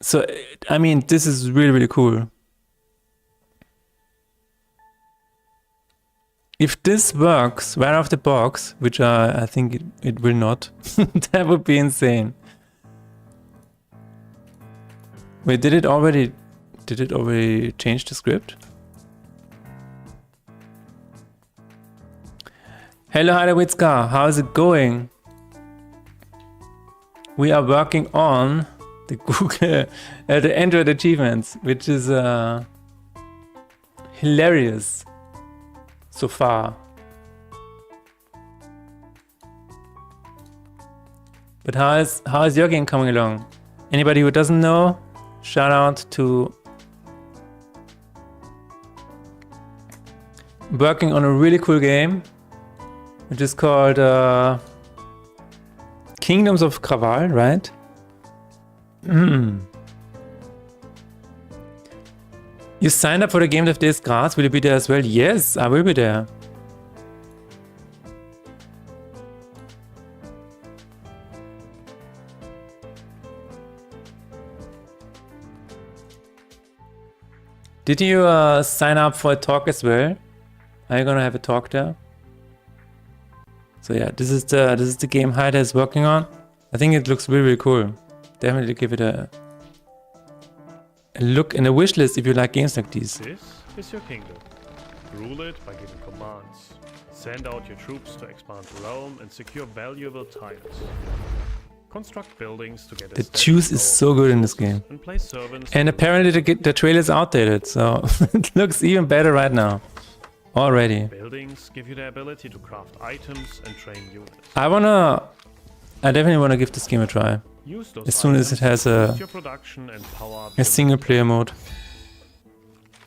So, I mean, this is really, really cool. If this works right off the box, which I think it will not, that would be insane. Wait, did it already change the script? Hello, Heidewitzka, how's it going? We are working on the Google, the Android achievements, which is hilarious so far. But how is your game coming along? Anybody who doesn't know, shout out to working on a really cool game, which is called Kingdoms of Kraval, right? You signed up for the Game Dev Days Graz. Will you be there as well? Yes, I will be there. Did you sign up for a talk as well? Are you gonna have a talk there? So yeah, this is the game Heide is working on. I think it looks really, really cool. Definitely give it a look and a wish list if you like games like these. This is your kingdom. Rule it by giving commands. Send out your troops to expand the realm and secure valuable tiles. Construct buildings to get the juice is so good in this game. And apparently the trailer is outdated, so it looks even better right now. Already. Buildings give you the ability to craft items and train units. I definitely wanna give this game a try. As soon as it has a single player mode.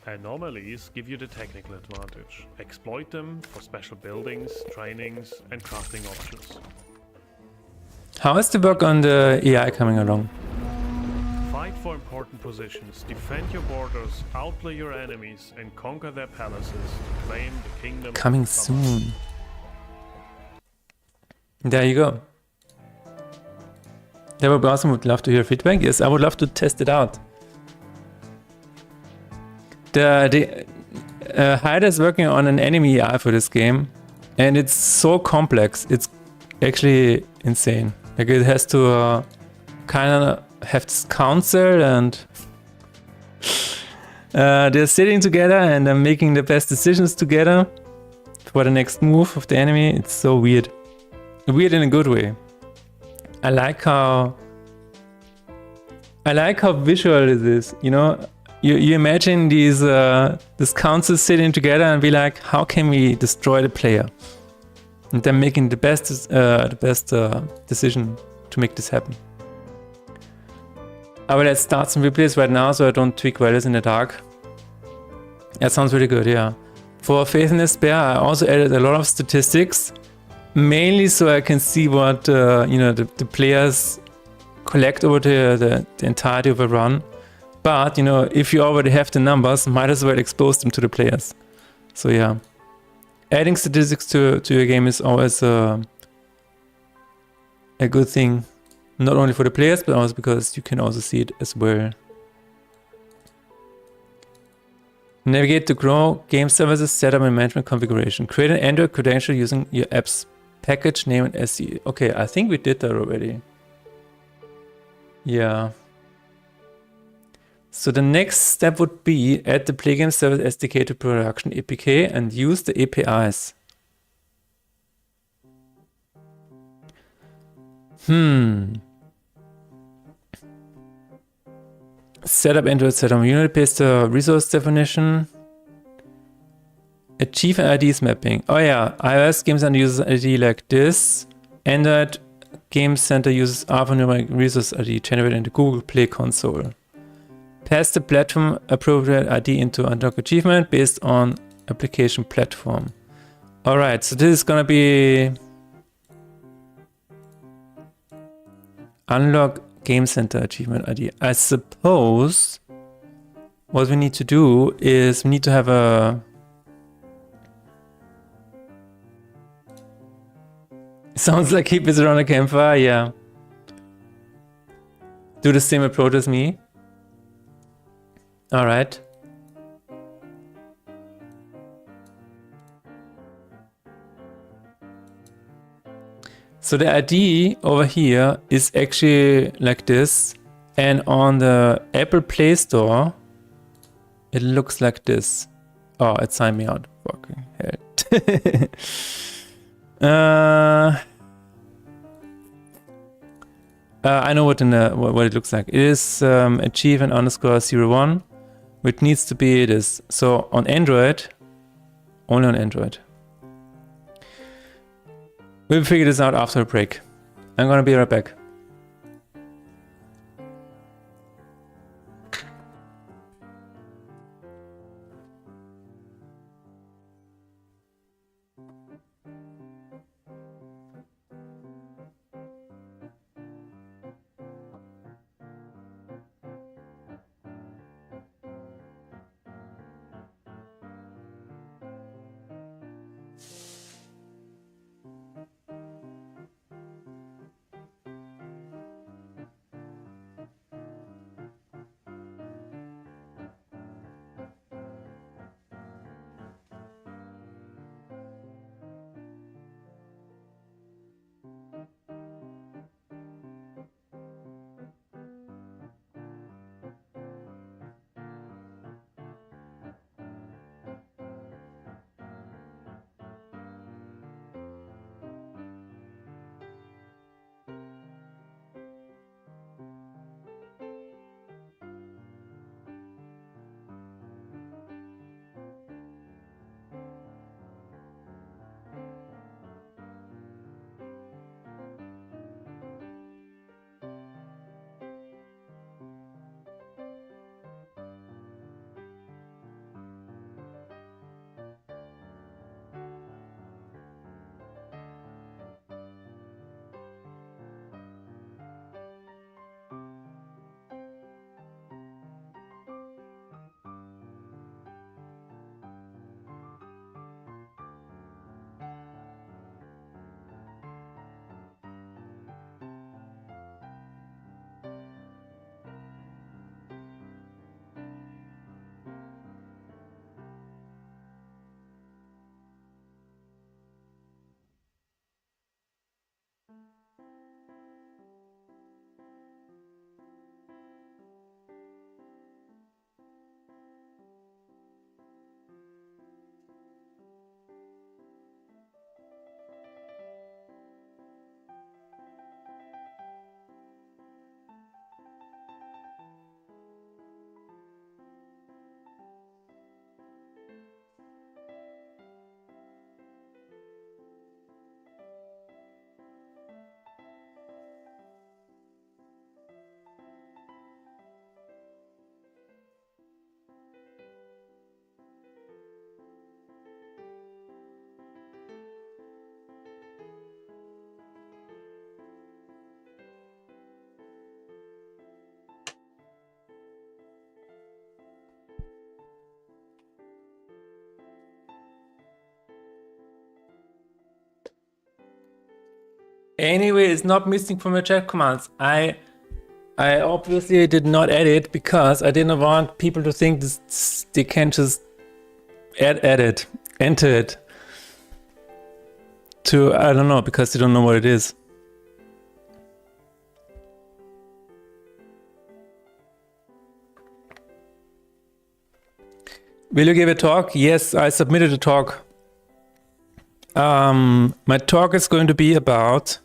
Anomalies give you the technical advantage. Exploit them for special buildings, trainings, and crafting options. How is the work on the AI coming along? Fight for important positions, defend your borders, outplay your enemies, and conquer their palaces to claim the kingdom. Coming soon. There you go. That would be awesome. Would love to hear feedback. Yes, I would love to test it out. Heide is working on an enemy AI for this game, and it's so complex. It's actually insane. Like it has to kind of have this council, and they're sitting together and they're making the best decisions together for the next move of the enemy. It's so weird. Weird in a good way. I like how visual it is. You know, you imagine these this council sitting together and be like, how can we destroy the player? And then making the best decision to make this happen. I will let's start some replays right now so I don't tweak values in the dark. That sounds really good, yeah. For Faith in Despair, I also added a lot of statistics, mainly so I can see what the players collect over the entirety of a run. But if you already have the numbers, might as well expose them to the players. So yeah, adding statistics to your game is always a good thing, not only for the players, but also because you can also see it as well. Navigate to grow game services, setup and management configuration. Create an Android credential using your app's package name and SE. Okay, I think we did that already. Yeah. So the next step would be add the Play Game Service SDK to production APK and use the APIs. Setup Android setup unit paste the resource definition. Achieve IDs mapping. Oh yeah, iOS games and user ID like this. Android Game Center uses alphanumeric resource ID generated in the Google Play console. Pass the platform appropriate ID into unlock achievement based on application platform. Alright, so this is gonna be unlock Game Center achievement ID. I suppose what we need to do is we need to have a... Sounds like keep it around a campfire, yeah. Do the same approach as me. Alright. So the ID over here is actually like this, and on the Apple Play Store it looks like this. Oh, it signed me out. Fucking hell. I know what it looks like. It is achievement _01, which needs to be this. So on Android, only on Android. We'll figure this out after a break. I'm gonna be right back. Anyway, it's not missing from the chat commands. I obviously did not edit because I didn't want people to think this, they can just enter it to, I don't know, because they don't know what it is. Will you give a talk? Yes, I submitted a talk. My talk is going to be about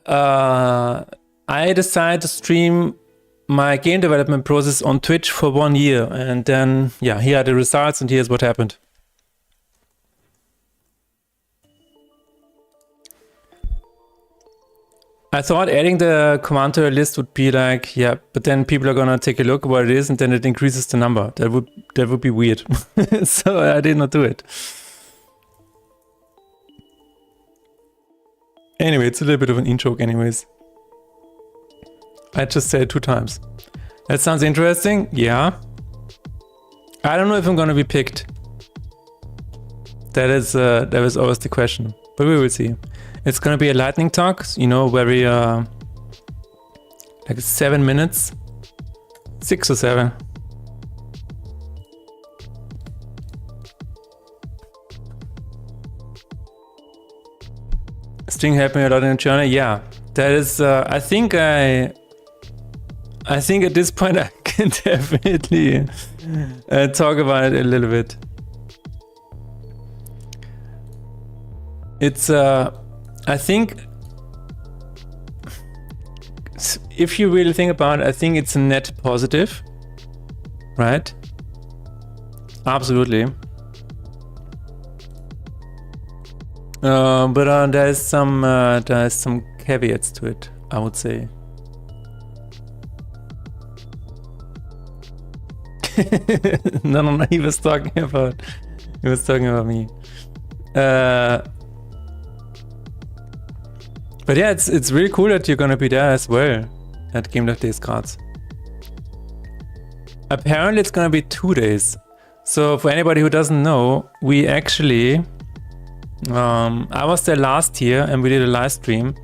I decided to stream my game development process on Twitch for 1 year, and then yeah, here are the results and here's what happened. I thought adding the command to a list would be like, yeah, but then people are gonna take a look at what it is and then it increases the number. That would be weird. So I did not do it. Anyway, it's a little bit of an in-joke anyways. I just said it 2 times. That sounds interesting. Yeah. I don't know if I'm gonna be picked. That is always the question, but we will see. It's gonna be a lightning talk, you know, very like 7 minutes, 6 or 7. String helped me a lot in the journey. Yeah, that is. I think at this point I can definitely talk about it a little bit. It's. I think if you really think about it, I think it's a net positive, right? Absolutely. But there's some caveats to it, I would say. No, he was talking about me. But yeah, it's really cool that you're gonna be there as well at gamedev Days Graz. Apparently it's gonna be 2 days. So for anybody who doesn't know, we actually I was there last year and we did a live stream.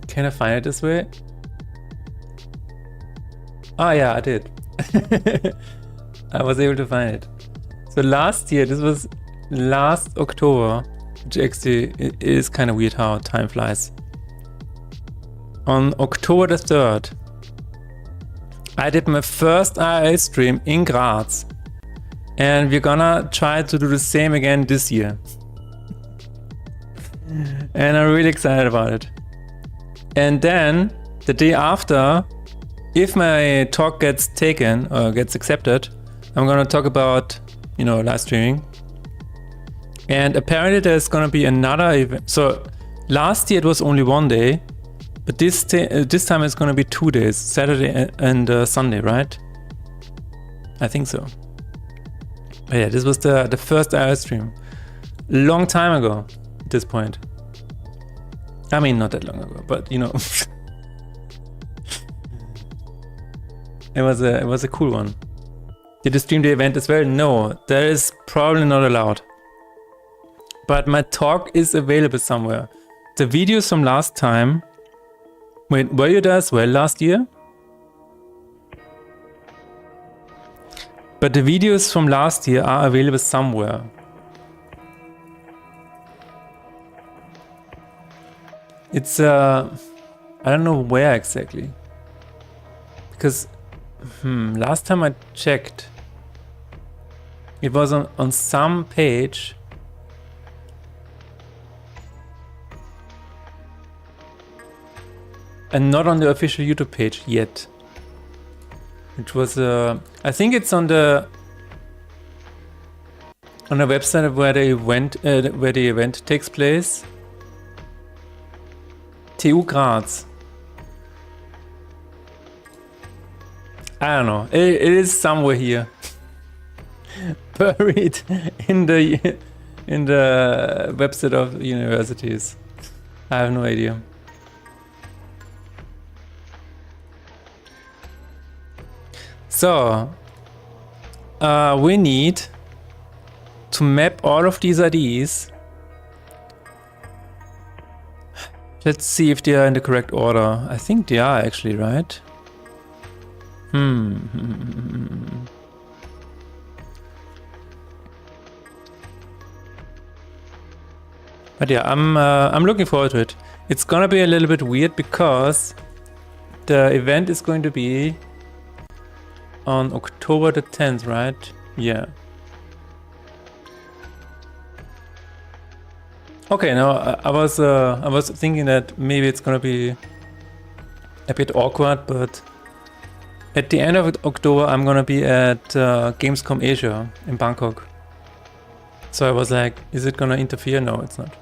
Can I find it this way? Oh yeah, I did. I was able to find it. So last year, this was last October, which actually it is kind of weird how time flies. On October the 3rd, I did my first IRL stream in Graz, and we're gonna try to do the same again this year. And I'm really excited about it. And then the day after, if my talk gets taken or gets accepted, I'm gonna talk about, you know, live streaming. And apparently there's gonna be another event. So last year it was only 1 day, but this time it's gonna be 2 days, Saturday and Sunday, right? I think so. But yeah, this was the first IRL stream. Long time ago at this point. I mean, not that long ago, but you know. It was a cool one. Did you stream the event as well? No, that is probably not allowed. But my talk is available somewhere. The videos from last time. Wait, were you there as well last year? But the videos from last year are available somewhere. It's I don't know where exactly. Because last time I checked, it was on some page. And not on the official YouTube page yet. It was I think it's on the website where the event takes place. TU Graz. I don't know. It is somewhere here, buried in the website of universities. I have no idea. So we need to map all of these IDs. Let's see if they are in the correct order. I think they are actually, right? But yeah, I'm looking forward to it. It's gonna be a little bit weird because the event is going to be on October the 10th, right? Yeah. Okay, now I was thinking that maybe it's gonna be a bit awkward, but at the end of October I'm gonna be at Gamescom Asia in Bangkok. So I was like, is it gonna interfere? No, it's not.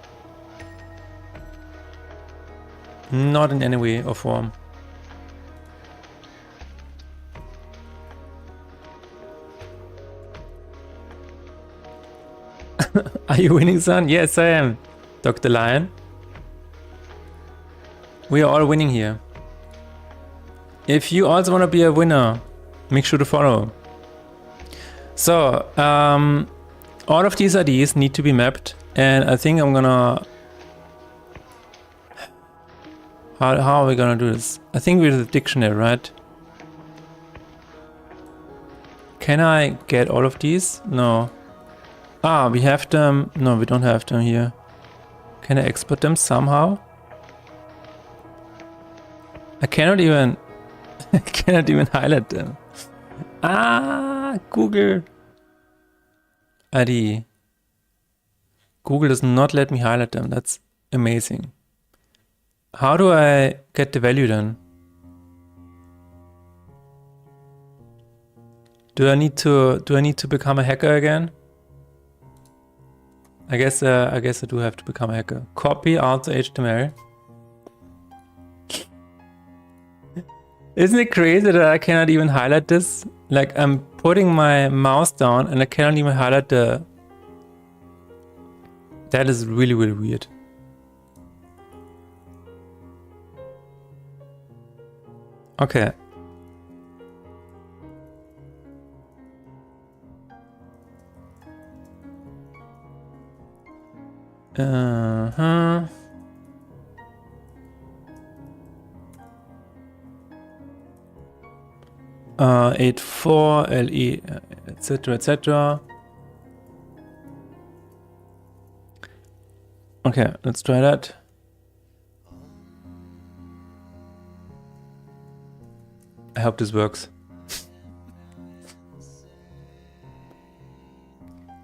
Not in any way or form. Are you winning, son? Yes, I am, Dr. Lion. We are all winning here. If you also want to be a winner, make sure to follow. So, all of these IDs need to be mapped, and I think I'm gonna... How are we gonna do this? I think with the dictionary, right? Can I get all of these? No. Ah, we have them. No, we don't have them here. Can I export them somehow? I cannot even... I cannot even highlight them. Ah, Google. ID. Google does not let me highlight them. That's amazing. How do I get the value then? Do I need to become a hacker again? I guess I do have to become a hacker. Copy alt to HTML. Isn't it crazy that I cannot even highlight this? Like, I'm putting my mouse down and I cannot even highlight the... That is really, really weird. Okay. Uh-huh. .84 LE, etc., etc. Okay, let's try that. I hope this works.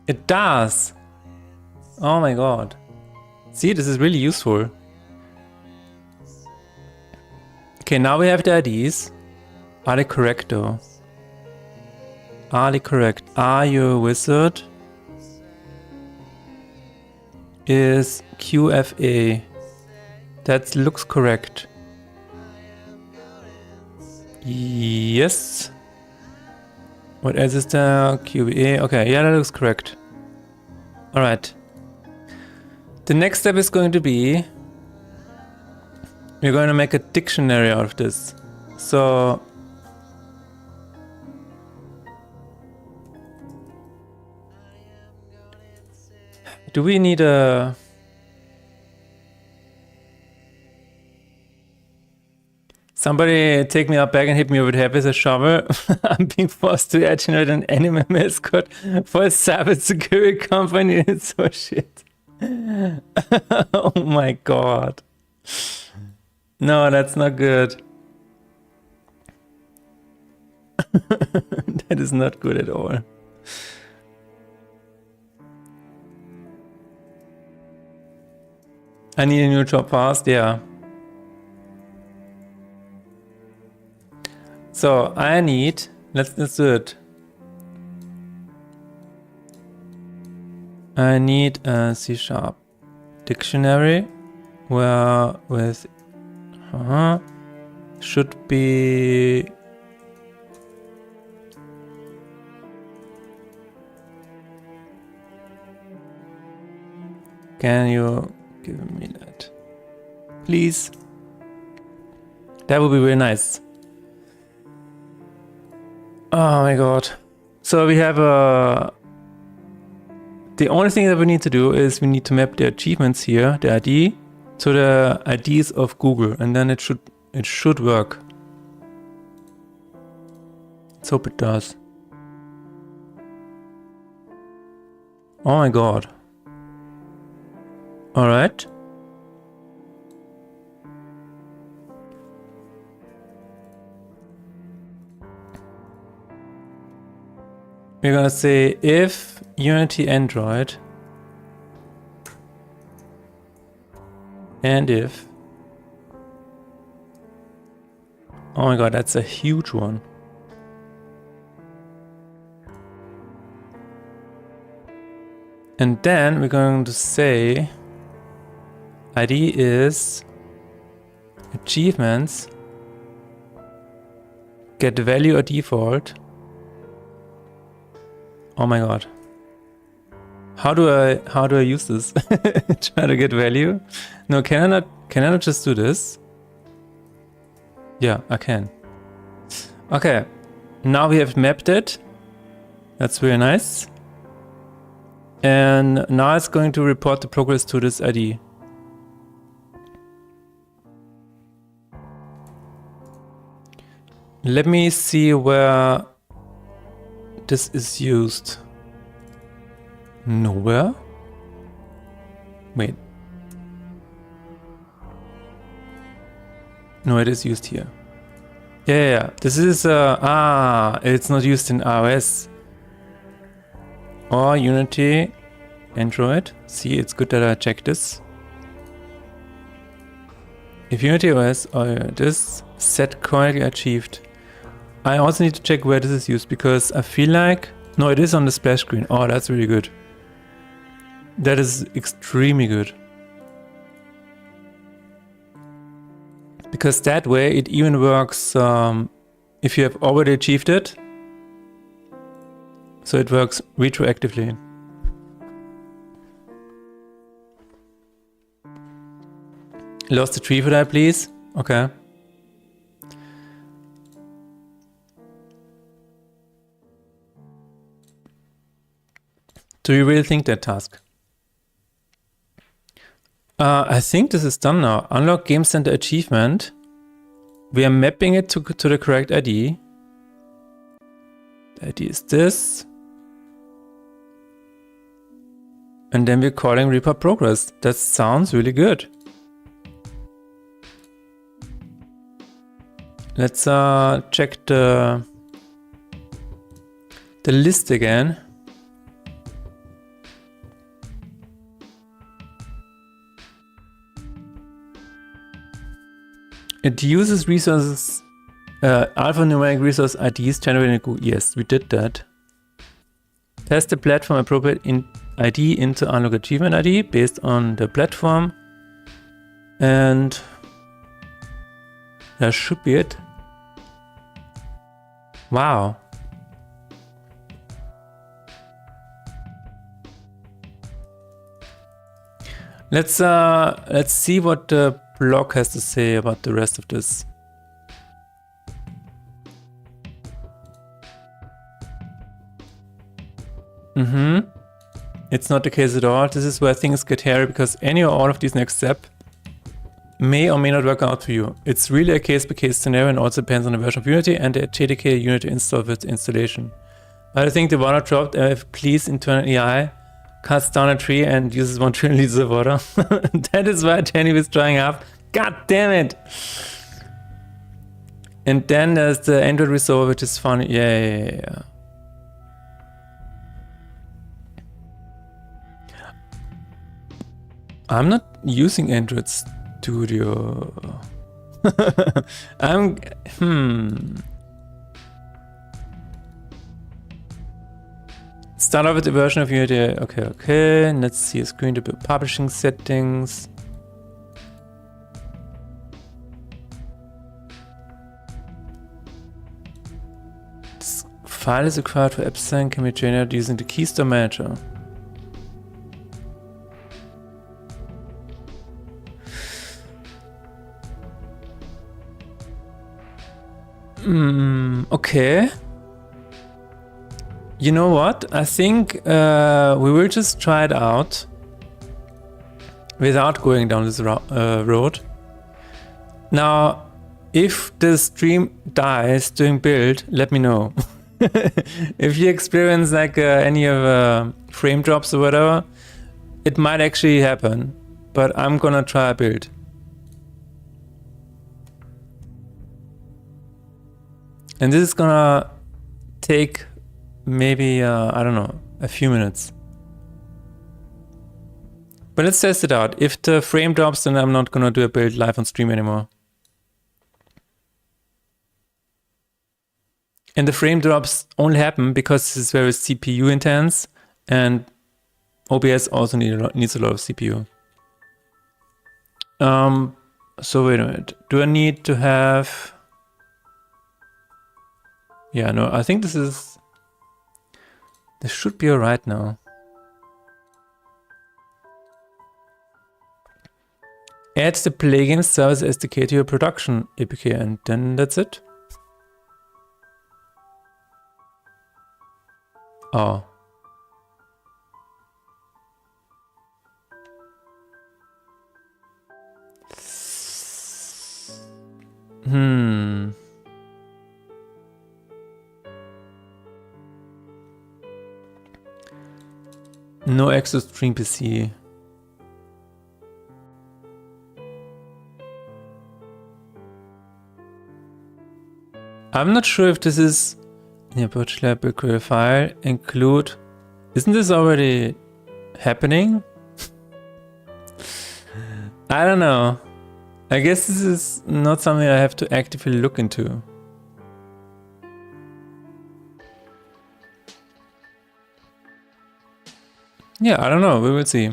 It does! Oh my god. See, this is really useful. Okay, now we have the IDs. Are they correct though? Are they correct? Are you a wizard? Is QFA. That looks correct. Yes. What else is there? QBA. Okay, yeah, that looks correct. Alright. The next step is going to be... We're going to make a dictionary out of this. So... Do we need a... Somebody take me up back and hit me over the head with a shovel. I'm being forced to generate an anime mascot for a cybersecurity company. It's so shit. Oh my god. No, that's not good. That is not good at all. I need a new job fast, yeah. So I need, let's do it. I need a C# dictionary where with should be can you give me that please? That would be really nice. Oh my god. So we have a... The only thing that we need to do is we need to map the achievements here, the ID, to the IDs of Google, and then it should work. Let's hope it does. Oh my god. Alright. We're gonna say if Unity Android and if... Oh my god, that's a huge one. And then we're going to say ID is achievements, get value or default. Oh my god. How do I use this? Try to get value? No, can I not just do this? Yeah, I can. Okay. Now we have mapped it. That's very nice. And now it's going to report the progress to this ID. Let me see where this is used. Nowhere? Wait. No, it is used here. Yeah. This is, it's not used in iOS. Or Unity, Android. See, it's good that I checked this. If Unity OS or this set correctly achieved. I also need to check where this is used because I feel like... No, it is on the splash screen. Oh, that's really good. That is extremely good. Because that way it even works if you have already achieved it. So it works retroactively. Lost the tree for that, please? Okay. Do you really think that task? I think this is done now. Unlock Game Center achievement. We are mapping it to the correct ID. The ID is this. And then we're calling report progress. That sounds really good. Let's check the list again. It uses resources, alphanumeric resource IDs generated in Google. Yes, we did that. Test the platform appropriate ID into unlock achievement ID based on the platform. And that should be it. Wow. Let's see what the blog has to say about the rest of this. It's not the case at all. This is where things get hairy because any or all of these next steps may or may not work out for you. It's really a case-by-case scenario and also depends on the version of Unity and the JDK Unity install with installation. But I think the water dropped. Please internal AI cuts down a tree and uses 1 trillion liters of water. That is why Danny was drying up. God damn it! And then there's the Android resolver, which is funny. Yeah. I'm not using Android Studio. Start off with the version of Unity. Okay. Let's see a screen to publishing settings. This file is required for app sync, can be generated using the Keystore Manager. Okay. You know what? I think we will just try it out without going down this road. Now, if the stream dies during build, let me know. If you experience like any of frame drops or whatever, it might actually happen, but I'm gonna try a build. And this is gonna take maybe, I don't know, a few minutes. But let's test it out. If the frame drops, then I'm not gonna do a build live on stream anymore. And the frame drops only happen because this is very CPU intense and OBS also needs a lot of CPU. So wait a minute. Do I need to have... Yeah, no, I think this should be alright now. Add the Play Games Service SDK to your production APK, and then that's it. Oh. No access stream PC. I'm not sure if this is in particular BigQuery file include. Isn't this already happening? I don't know. I guess this is not something I have to actively look into. Yeah, I don't know. We will see.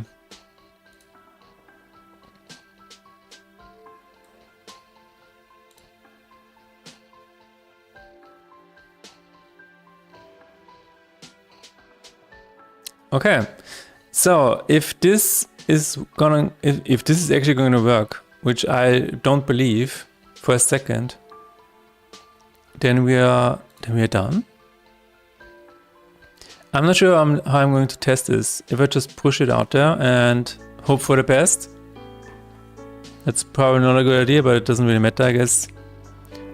Okay, so if this is if this is actually going to work, which I don't believe for a second, then we are done. I'm not sure how I'm going to test this. If I just push it out there and hope for the best, that's probably not a good idea, but it doesn't really matter, I guess.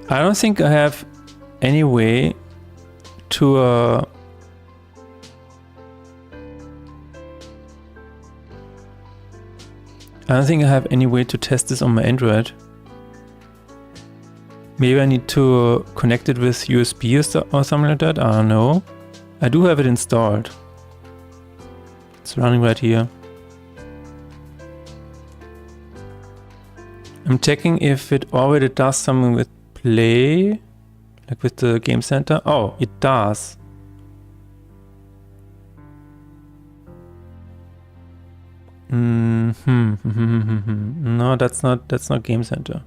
I don't think I have any way to I don't think I have any way to test this on my Android. Maybe I need to connect it with USB or something like that. I don't know. I do have it installed. It's running right here. I'm checking if it already does something with Play, like with the Game Center. Oh, it does. No, that's not Game Center.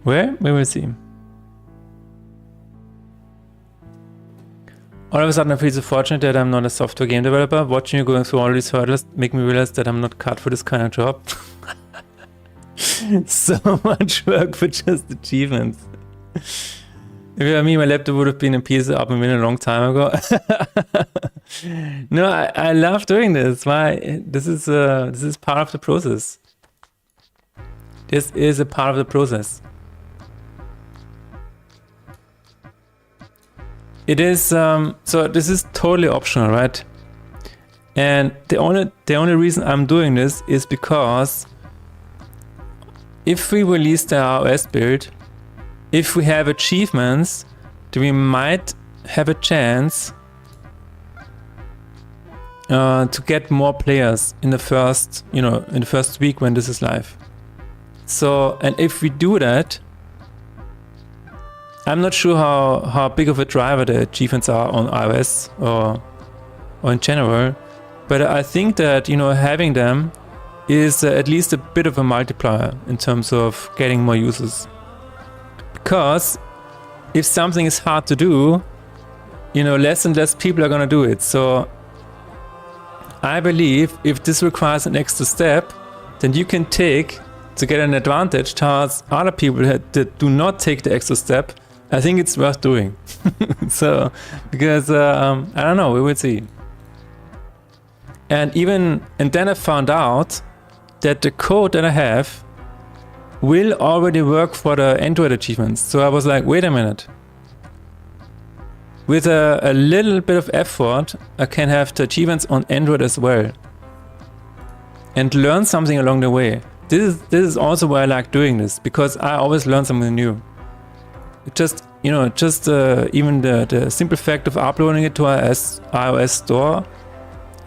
Where? We will see. All of a sudden I feel so fortunate that I'm not a software game developer. Watching you going through all these hurdles make me realize that I'm not cut for this kind of job. So much work for just achievements. If you were me, my laptop would have been a piece up and a long time ago. No, I love doing this. Why? This is part of the process. This is a part of the process. It is so this is totally optional, right? And the only reason I'm doing this is because if we release the iOS build, if we have achievements, then we might have a chance to get more players in the first, in the first week when this is live. So, and if we do that, I'm not sure how big of a driver the achievements are on iOS or in general, but I think that, having them is at least a bit of a multiplier in terms of getting more users. Because if something is hard to do, less and less people are gonna do it. So I believe if this requires an extra step, then you can take to get an advantage towards other people that do not take the extra step. I think it's worth doing. So, because I don't know, we will see. And then I found out that the code that I have will already work for the Android achievements. So I was like, wait a minute. With a little bit of effort, I can have the achievements on Android as well. And learn something along the way. This is also why I like doing this, because I always learn something new. Just, even the simple fact of uploading it to iOS store.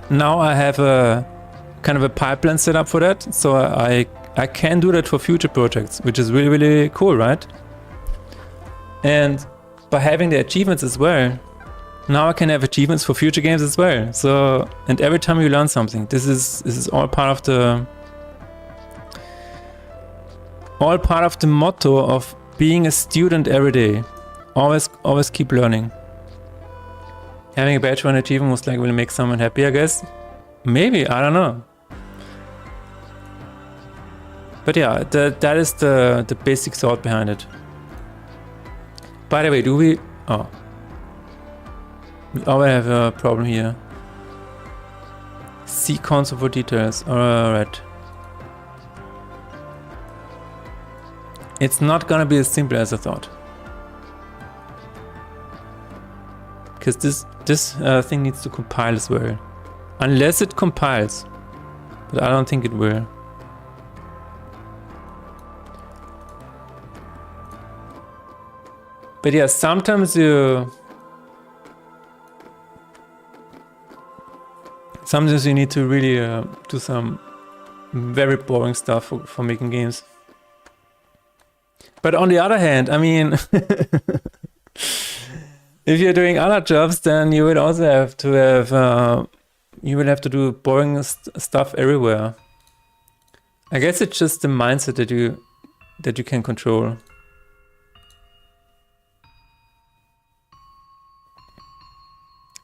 Now I have a kind of a pipeline set up for that. So I can do that for future projects, which is really, really cool, right? And by having the achievements as well, Now I can have achievements for future games as well. So, and every time you learn something, this is all part of the motto of being a student every day. Always keep learning. Having a badge for an achievement most likely will make someone happy, I guess. Maybe, I don't know. But yeah, that is the basic thought behind it. By the way, do we... Oh. We already have a problem here. See console for details. Alright. It's not gonna be as simple as I thought. Because this thing needs to compile as well. Unless it compiles. But I don't think it will. But yeah, sometimes you need to really do some very boring stuff for making games. But on the other hand, I mean, if you're doing other jobs, then you will also have to have you will have to do boring stuff everywhere. I guess it's just the mindset that you can control.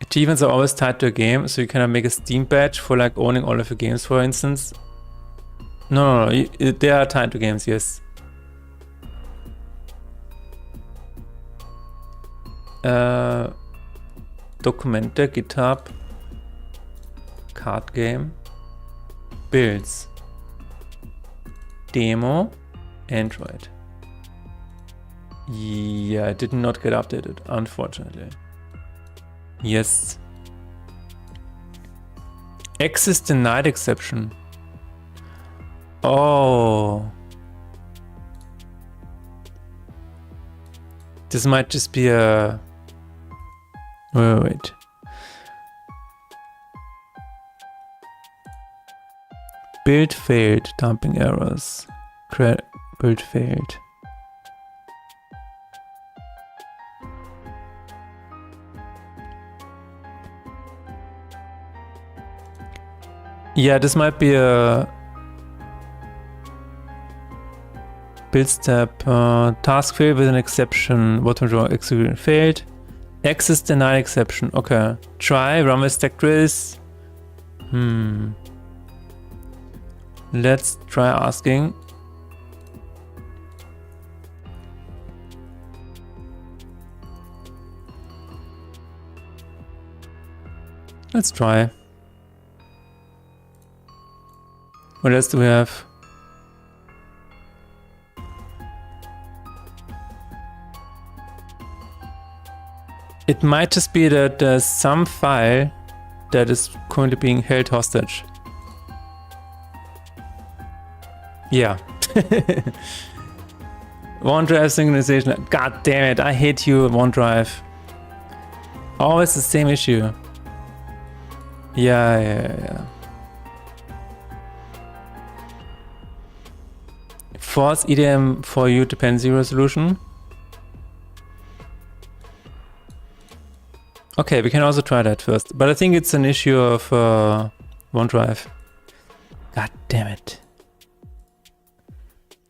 Achievements are always tied to a game, so you cannot make a Steam badge for like owning all of your games, for instance. No, they are tied to games, yes. Dokumente, GitHub, card game, builds, demo, Android. Yeah, it did not get updated, unfortunately. Yes. Access denied exception. Oh. This might just be a... Wait. Build failed. Dumping errors. Build failed. Yeah, this might be a build step. Task failed with an exception. What control execution failed. Access denied exception. Okay. Try run with stack trace. Let's try asking. Let's try. What else do we have? It might just be that there's some file that is currently being held hostage. Yeah. OneDrive synchronization. God damn it, I hate you, OneDrive. Always the same issue. Yeah. Force EDM for you dependency resolution. Okay, we can also try that first, but I think it's an issue of OneDrive. God damn it.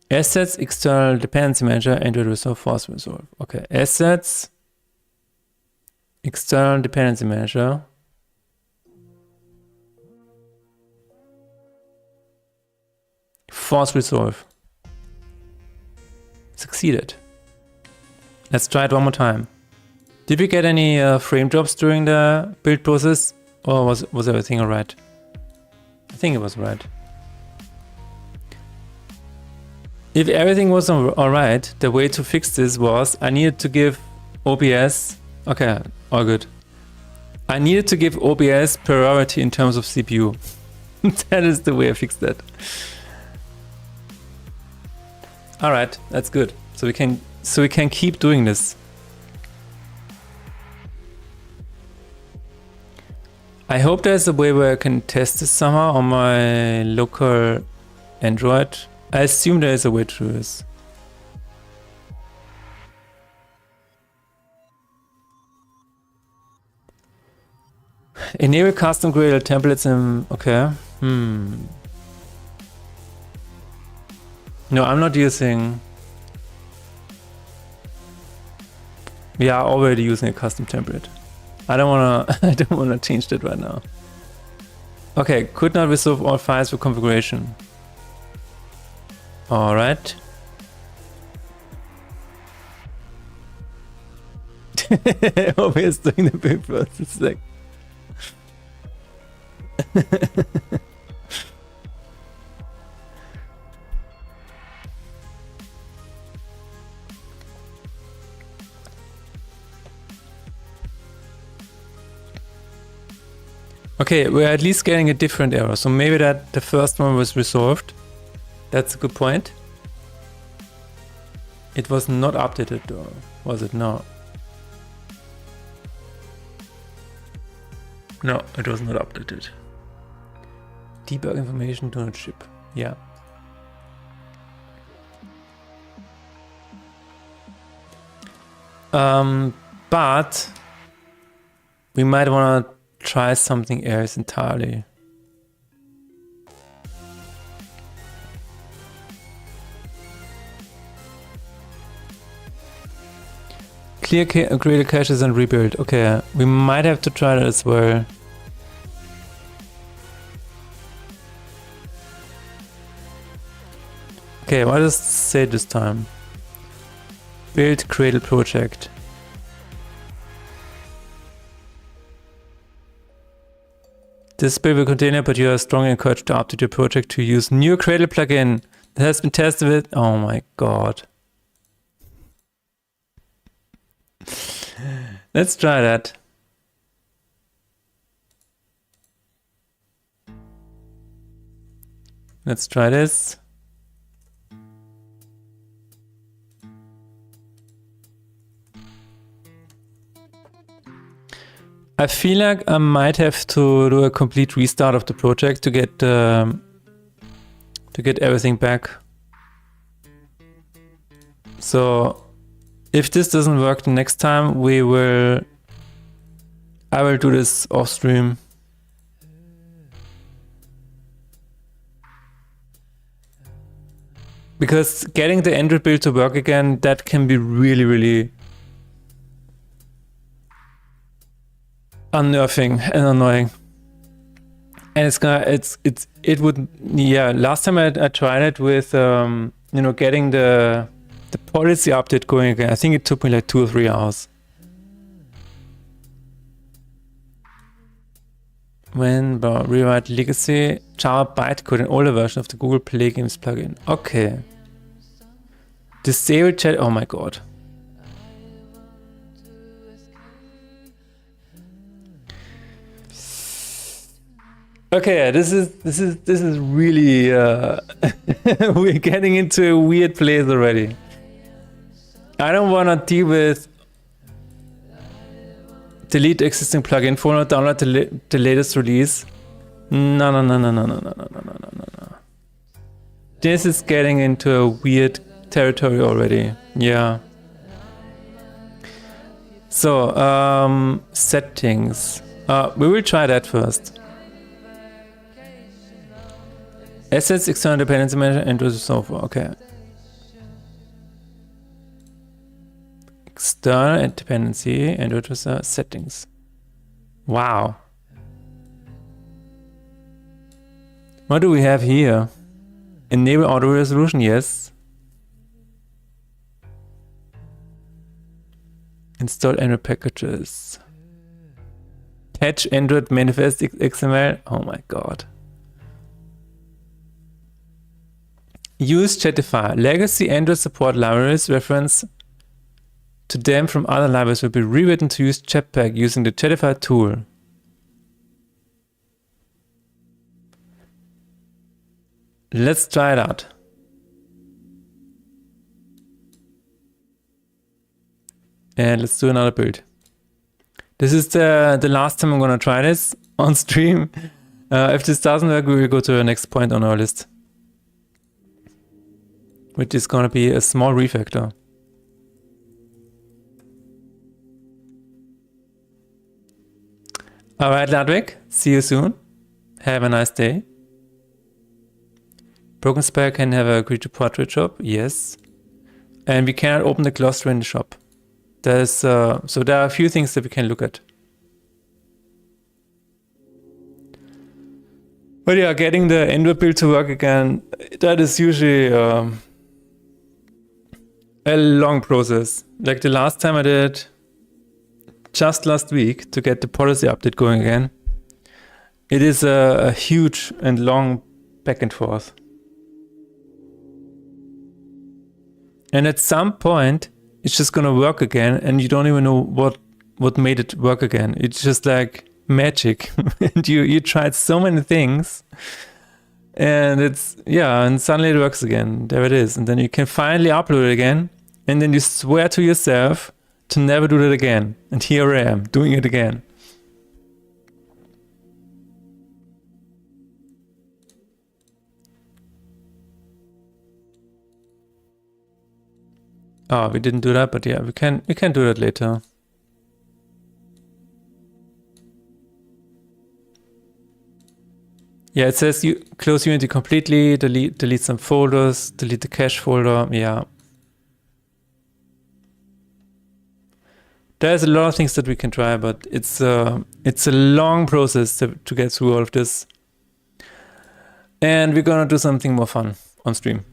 Assets, external dependency manager, Android resolve, force resolve. Okay, assets, external dependency manager. Force resolve. Succeeded. Let's try it one more time. Did we get any frame drops during the build process, or was everything alright? I think it was right. If everything was alright, the way to fix this was I needed to give OBS... Okay, all good. I needed to give OBS priority in terms of CPU. That is the way I fixed that. Alright, that's good. So we can keep doing this. I hope there's a way where I can test this somehow on my local Android. I assume there is a way to do this. Enable custom Gradle templates in... Okay. No, I'm not using... We are already using a custom template. I don't wanna change that right now. Okay, could not resolve all files for configuration. Alright. Always doing the build process. Like okay, we're at least getting a different error. So maybe that the first one was resolved. That's a good point. It was not updated though, was it? No. No, it was not updated. Debug information do not ship. Yeah. But we might want to try something else entirely. Clear Gradle caches and rebuild. Okay, we might have to try that as well. Okay, what does it say this time? Build Gradle project. This build will contain it, but you are strongly encouraged to update your project to use new Gradle plugin that has been tested with... Oh my god. Let's try that. Let's try this. I feel like I might have to do a complete restart of the project to get everything back. So if this doesn't work the next time, I will do this off stream. Because getting the Android build to work again, that can be really, really unnerving and annoying. And it would, yeah, last time I tried it with, you know, getting the policy update going again. I think it took me like 2 or 3 hours. When rewrite legacy Java bytecode an older version of the Google Play Games plugin. Okay. Disable chat. Oh my god. Okay, this is really we're getting into a weird place already. I don't want to deal with delete existing plugin folder, download the latest release. No. This is getting into a weird territory already. Yeah. So, settings. We will try that first. Assets, external dependency manager, Android software. Okay. External dependency, Android settings. Wow. What do we have here? Enable auto resolution, yes. Install Android packages. Patch Android manifest XML. Oh my god. Use Chatify. Legacy Android support libraries reference to them from other libraries will be rewritten to use Jetpack using the Chatify tool. Let's try it out. And let's do another build. This is the last time I'm gonna try this on stream. If this doesn't work, we will go to the next point on our list, which is gonna be a small refactor. All right, Ludwig, see you soon. Have a nice day. Broken Spire can have a creature portrait shop, yes. And we cannot open the cluster in the shop. There's so there are a few things that we can look at. But yeah, getting the Endward build to work again, that is usually a long process. Like the last time I did, just last week, to get the policy update going again. It is a huge and long back and forth. And at some point, it's just gonna work again, and you don't even know what made it work again. It's just like magic. And you tried so many things, and and suddenly it works again. There it is. And then you can finally upload it again, and then you swear to yourself to never do that again. And here I am, doing it again. Oh, we didn't do that, but yeah, we can do that later. Yeah, it says you close Unity completely, delete some folders, delete the cache folder. Yeah. There's a lot of things that we can try, but it's a long process to get through all of this. And we're gonna do something more fun on stream.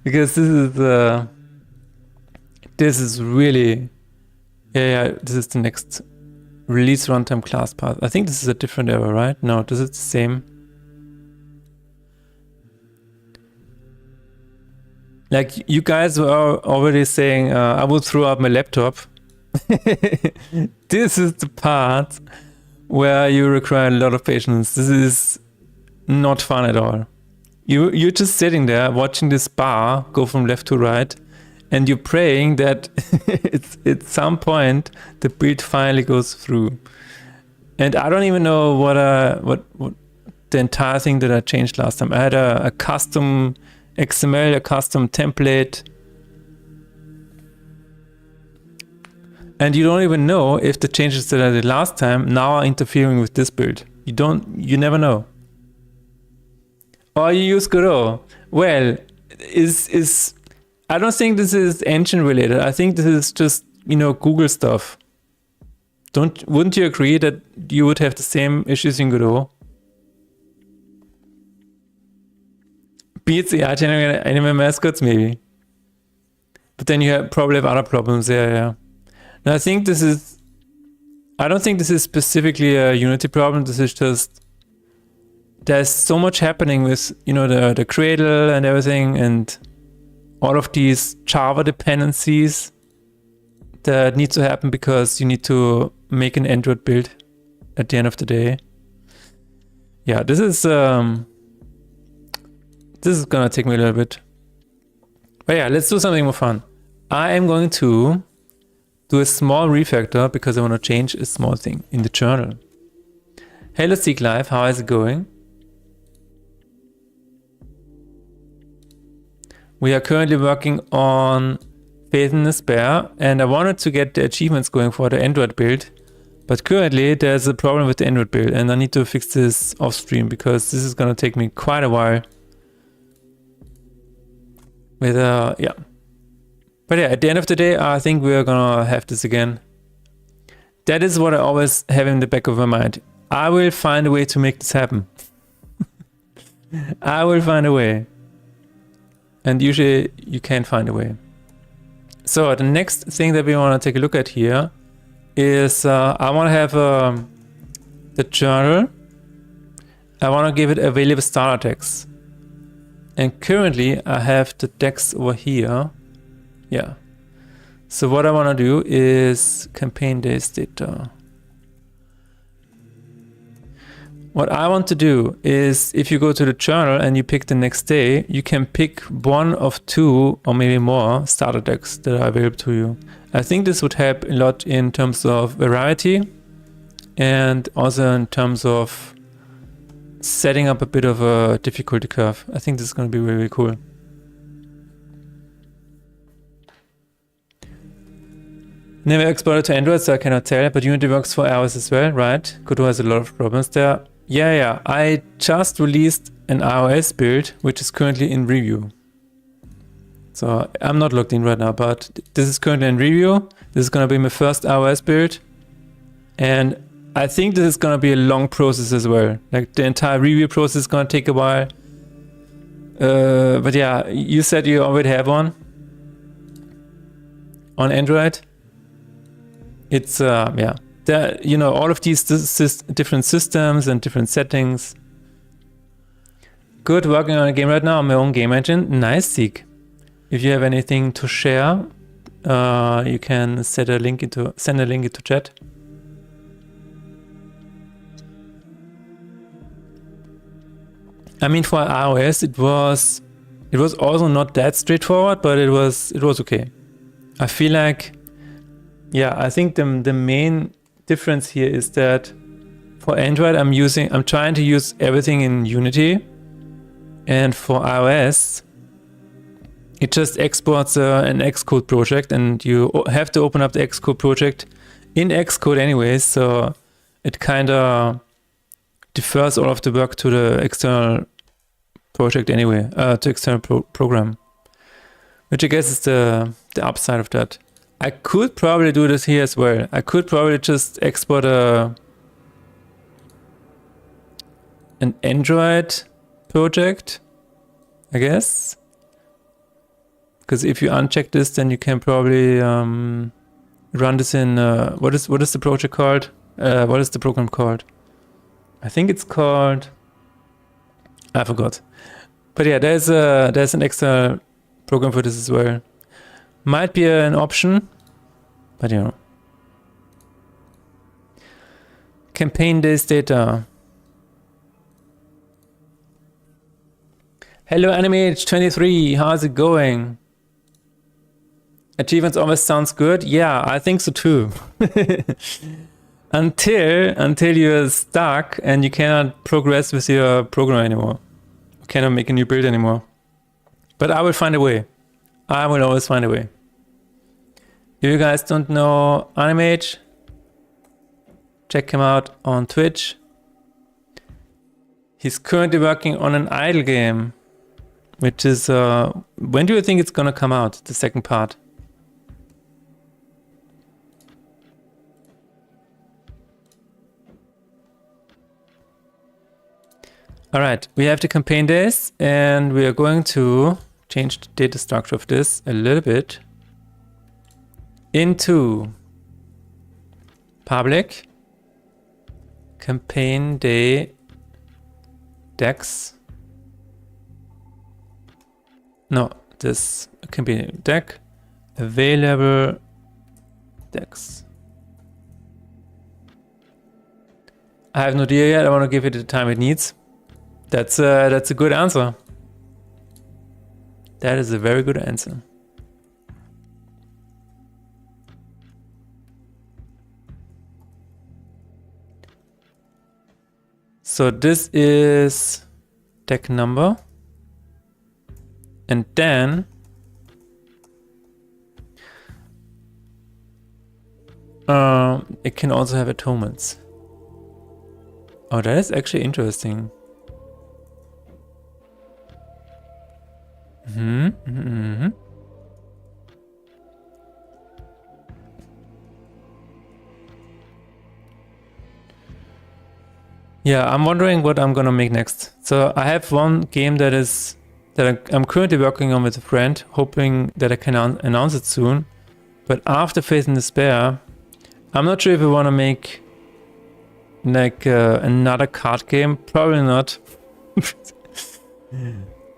Because this is really, this is the next release runtime class path. I think this is a different error, right? No, this is the same. Like you guys were already saying, I will throw out my laptop. This is the part where you require a lot of patience. This is not fun at all. You're just sitting there watching this bar go from left to right, and you're praying that at some point the build finally goes through. And I don't even know what the entire thing that I changed last time. I had a custom XML, a custom template, and you don't even know if the changes that I did last time now are interfering with this build. You never know. Or you use Godot. Well, I don't think this is engine related. I think this is just, Google stuff. Wouldn't you agree that you would have the same issues in Godot? Beats, yeah, generating anime mascots, maybe. But then you probably have other problems. Yeah. Now, I don't think this is specifically a Unity problem. This is just, there's so much happening with, the Cradle and everything, and all of these Java dependencies that need to happen because you need to make an Android build at the end of the day. Yeah, this is gonna take me a little bit. But yeah, let's do something more fun. I am going to do a small refactor because I want to change a small thing in the journal. Hello Seek Live, how is it going? We are currently working on Faith in Despair, and I wanted to get the achievements going for the Android build, but currently there's a problem with the Android build, and I need to fix this off stream because this is gonna take me quite a while. But yeah, at the end of the day, I think we're gonna have this again. That is what I always have in the back of my mind. I will find a way to make this happen. I will find a way. And usually you can find a way. So the next thing that we want to take a look at here is I want to have the journal. I want to give it available starter text. And currently I have the text over here. Yeah. So what I want to do is campaign days data. What I want to do is, if you go to the journal and you pick the next day, you can pick one of two or maybe more starter decks that are available to you. I think this would help a lot in terms of variety and also in terms of setting up a bit of a difficulty curve. I think this is going to be really cool. Never exported to Android, so I cannot tell, but Unity works for iOS as well, right? Godot has a lot of problems there. Yeah, I just released an iOS build, which is currently in review. So I'm not logged in right now, but this is currently in review. This is gonna be my first iOS build. And I think this is gonna be a long process as well. Like the entire review process is gonna take a while. But yeah, you said you already have one on Android. It's yeah, there, you know, all of these different systems and different settings. Good, working on a game right now on my own game engine. Nice, Seek. If you have anything to share, you can send a link into chat. I mean, for iOS, it was also not that straightforward, but it was okay. I feel like, yeah, I think the main difference here is that for Android, I'm trying to use everything in Unity, and for iOS, it just exports an Xcode project, and you have to open up the Xcode project in Xcode anyways, so it kind of defers all of the work to the external project anyway, to external program, which I guess is the upside of that. I could probably do this here as well. I could probably just export an Android project, I guess. Because if you uncheck this, then you can probably run this in what is the project called? What is the program called? I think it's called, I forgot. But yeah, there's an extra program for this as well. Might be an option, but you know. Campaign days data. Hello AnimeAge23, how's it going? Achievements always sounds good. Yeah, I think so too. until you're stuck and you cannot progress with your program anymore. You cannot make a new build anymore. But I will find a way. I will always find a way. If you guys don't know AnimeAge, check him out on Twitch. He's currently working on an idle game, which is, when do you think it's gonna come out, the second part? All right, we have the campaign days, and we are going to change the data structure of this a little bit into public campaign day decks. No, this campaign deck available decks. I have no idea yet. I want to give it the time it needs. That's a good answer. That is a very good answer. So this is deck number. And then it can also have atonements. Oh, that is actually interesting. Yeah, I'm wondering what I'm gonna make next. So I have one game that I'm currently working on with a friend, hoping that I can announce it soon. But after Faith in Despair, I'm not sure if I want to make like another card game. Probably not.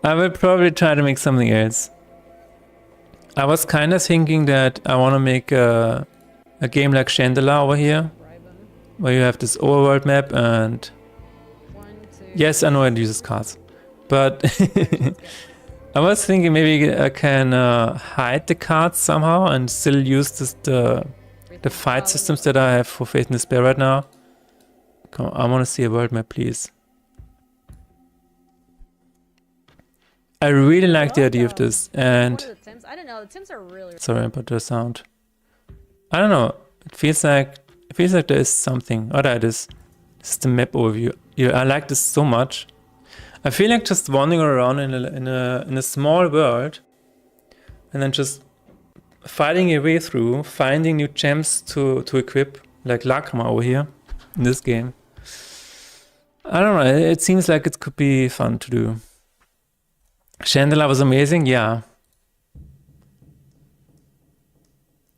I will probably try to make something else. I was kind of thinking that I want to make a game like Chandelier over here, where you have this overworld map and... Yes, I know it uses cards. But I was thinking maybe I can hide the cards somehow and still use the fight systems that I have for Faith in Despair right now. Come on, I want to see a world map, please. I really like the idea of this, and I don't know, the Tims are really... Sorry about the sound. I don't know. It feels like there is something. Oh, there it is. This is the map overview. Yeah, I like this so much. I feel like just wandering around in a small world, and then just fighting your way through, finding new gems to equip, like Lacrima over here in this game. I don't know. It seems like it could be fun to do. Chandelier was amazing, yeah.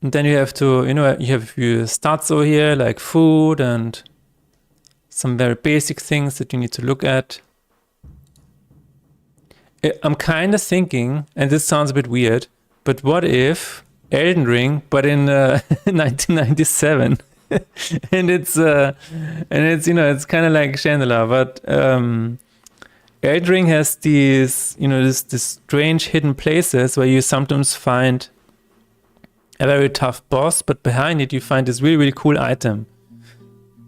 And then you have to, you know, you have your stats over here, like food and some very basic things that you need to look at. I'm kind of thinking, and this sounds a bit weird, but what Elden Ring, but in 1997, and it's you know, it's kind of like Chandelier, but Elden Ring has these, you know, this strange hidden places where you sometimes find a very tough boss, but behind it you find this really cool item,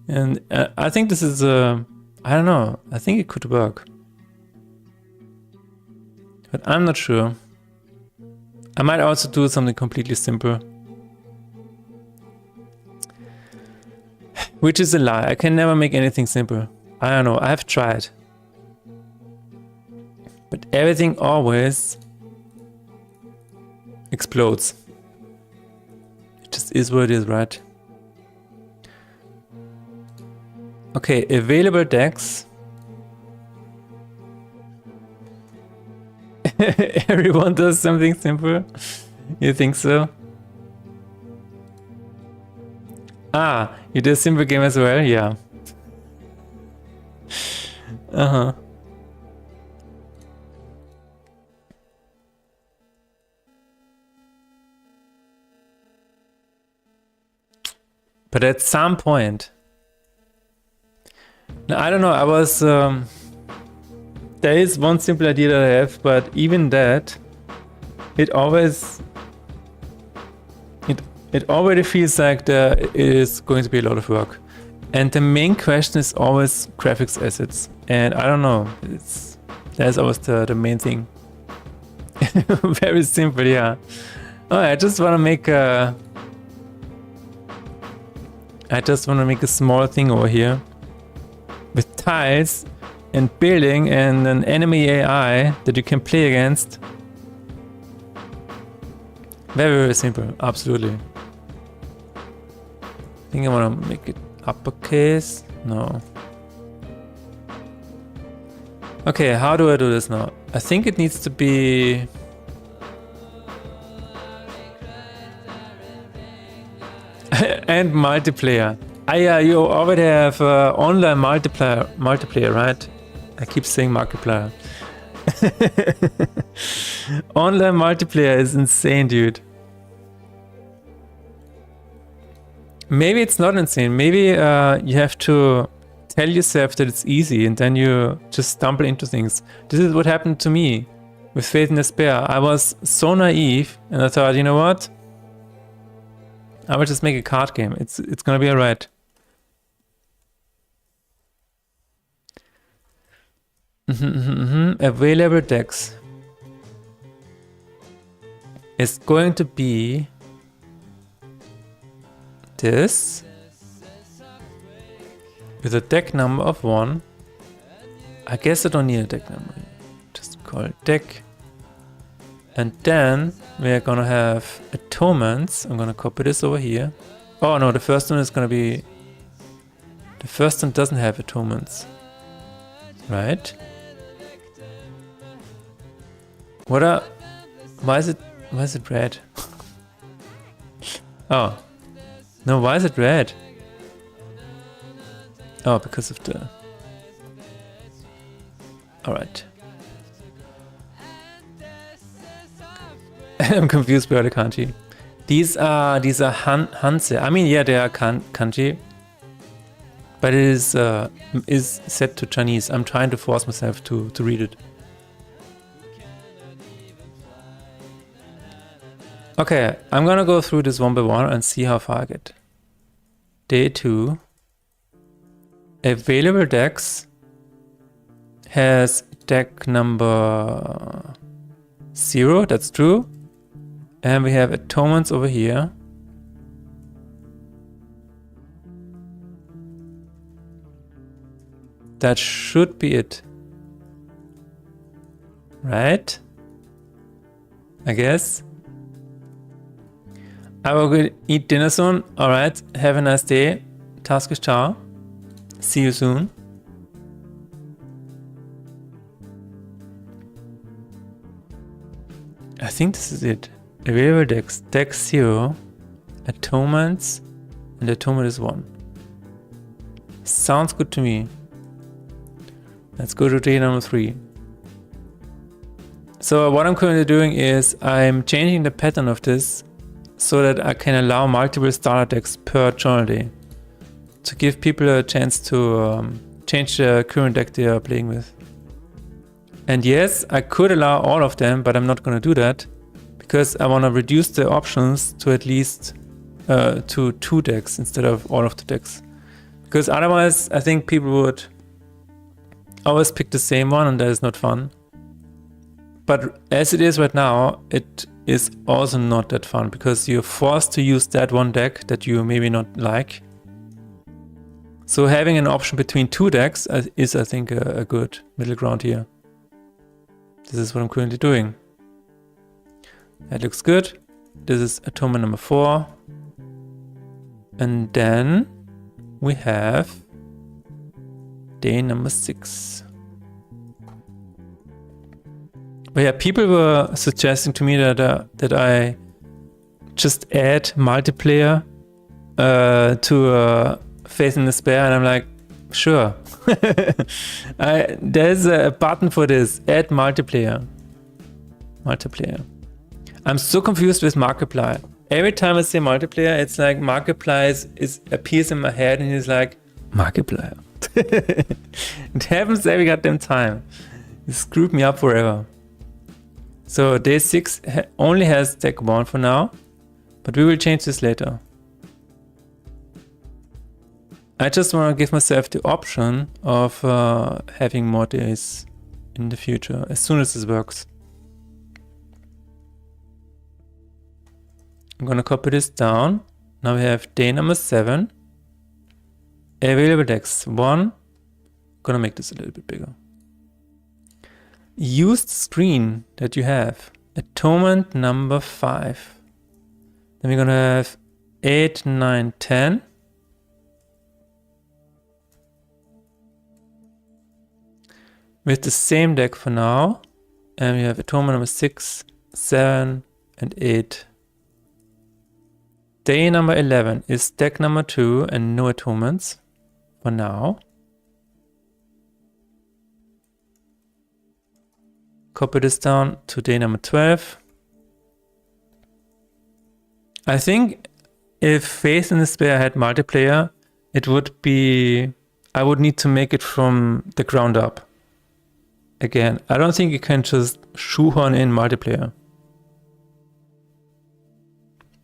and I think this is I don't know, I think it could work, but I'm not sure. I might also do something completely simple, which is a lie. I can never make anything simple. I don't know, I've tried, but everything always explodes. It just is what it is, right? Okay, available decks. Everyone does something simple. You think so? Ah, you do a simple game as well? Yeah. Uh-huh. But at some point, now, I don't know, I was, there is one simple idea that I have, but even that, it always, it already feels like there is going to be a lot of work. And the main question is always graphics assets. And I don't know, that's always the main thing. Very simple, yeah. Oh, I just want to make a small thing over here with tiles and building and an enemy AI that you can play against. Very simple, absolutely. I think I want to make it uppercase. No. Okay, how do I do this now? I think it needs to be... and multiplayer. Yeah, you already have online multiplayer, right? I keep saying Markiplier. Online multiplayer is insane, dude. Maybe it's not insane. Maybe you have to tell yourself that it's easy and then you just stumble into things. This is what happened to me with Faith and Despair. I was so naive and I thought, you know what? I will just make a card game. It's gonna be alright. Available decks is going to be this with a deck number of 1. I guess I don't need a deck number. Just call it deck. And then we're gonna have atonements. I'm gonna copy this over here. Oh no, the first one is gonna be... The first one doesn't have atonements. Right? Why is it red? Oh. No, why is it red? Oh, because of the... Alright. I'm confused by the kanji. These are Hanse. I mean, yeah, they are kanji, but it is set to Chinese. I'm trying to force myself to read it. Okay, I'm gonna go through this one by one and see how far I get. Day 2. Available decks has deck number 0. That's true. And we have atonements over here. That should be it. Right? I guess. I will go eat dinner soon. Alright, have a nice day. Task is ciao. See you soon. I think this is it. Available decks. Deck 0. Atonements. And atonement is 1. Sounds good to me. Let's go to day number 3. So what I'm currently doing is I'm changing the pattern of this so that I can allow multiple starter decks per journal day to give people a chance to change the current deck they are playing with. And yes, I could allow all of them, but I'm not going to do that because I want to reduce the options to at least to 2 decks instead of all of the decks. Because otherwise, I think people would always pick the same one and that is not fun. But as it is right now, it is also not that fun because you're forced to use that one deck that you maybe not like. So having an option between 2 decks is, I think, a good middle ground here. This is what I'm currently doing. That looks good. This is atonement number 4. And then we have day number 6. But yeah, people were suggesting to me that I just add multiplayer to Faith in Despair, and I'm like, sure. There's a button for this, add multiplayer. Multiplayer. I'm so confused with Markiplier. Every time I say multiplayer, it's like Markiplier appears in my head and he's like, Markiplier. It happens every goddamn time. It screwed me up forever. So day 6 only has deck 1 for now, but we will change this later. I just want to give myself the option of having more days in the future, as soon as this works. I'm gonna copy this down. Now we have day number 7. Available decks 1. Gonna make this a little bit bigger. Use the screen that you have. Atonement number 5. Then we're gonna have 8, 9, 10. With the same deck for now. And we have atonement number 6, 7, and 8. Day number 11 is deck number 2 and no atonements for now. Copy this down to day number 12. I think if Faith in Despair had multiplayer, it would be... I would need to make it from the ground up. Again, I don't think you can just shoehorn in multiplayer.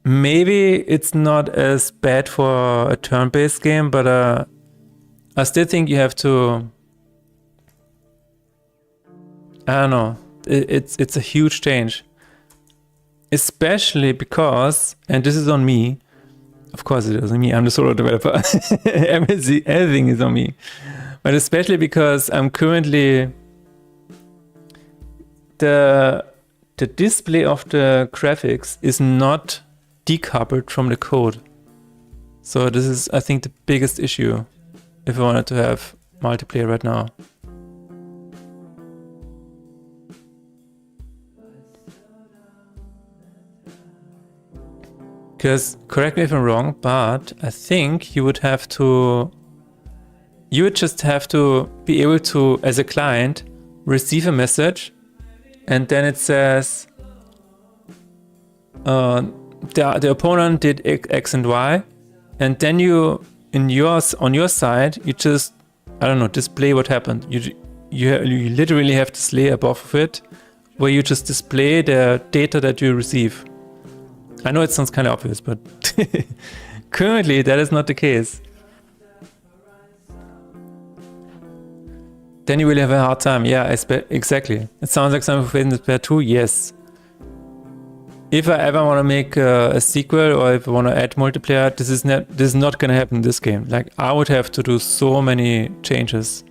Maybe it's not as bad for a turn-based game, but I still think you have to... I don't know. It's a huge change. Especially because, and this is on me, of course it is on me, I'm the solo developer. Everything is on me. But especially because I'm currently... The display of the graphics is not decoupled from the code. So this is, I think, the biggest issue if I wanted to have multiplayer right now. Because, correct me if I'm wrong, but I think you would have to... You would just have to be able to, as a client, receive a message and then it says the opponent did X and Y, and then you on your side you just, I don't know, display what happened. You literally have this layer above of it where you just display the data that you receive. I know it sounds kind of obvious, but currently that is not the case. Then you will have a hard time. Yeah, exactly. It sounds like something for Faith in Despair 2. Yes. If I ever want to make a sequel or if I want to add multiplayer, this is not going to happen in this game. Like, I would have to do so many changes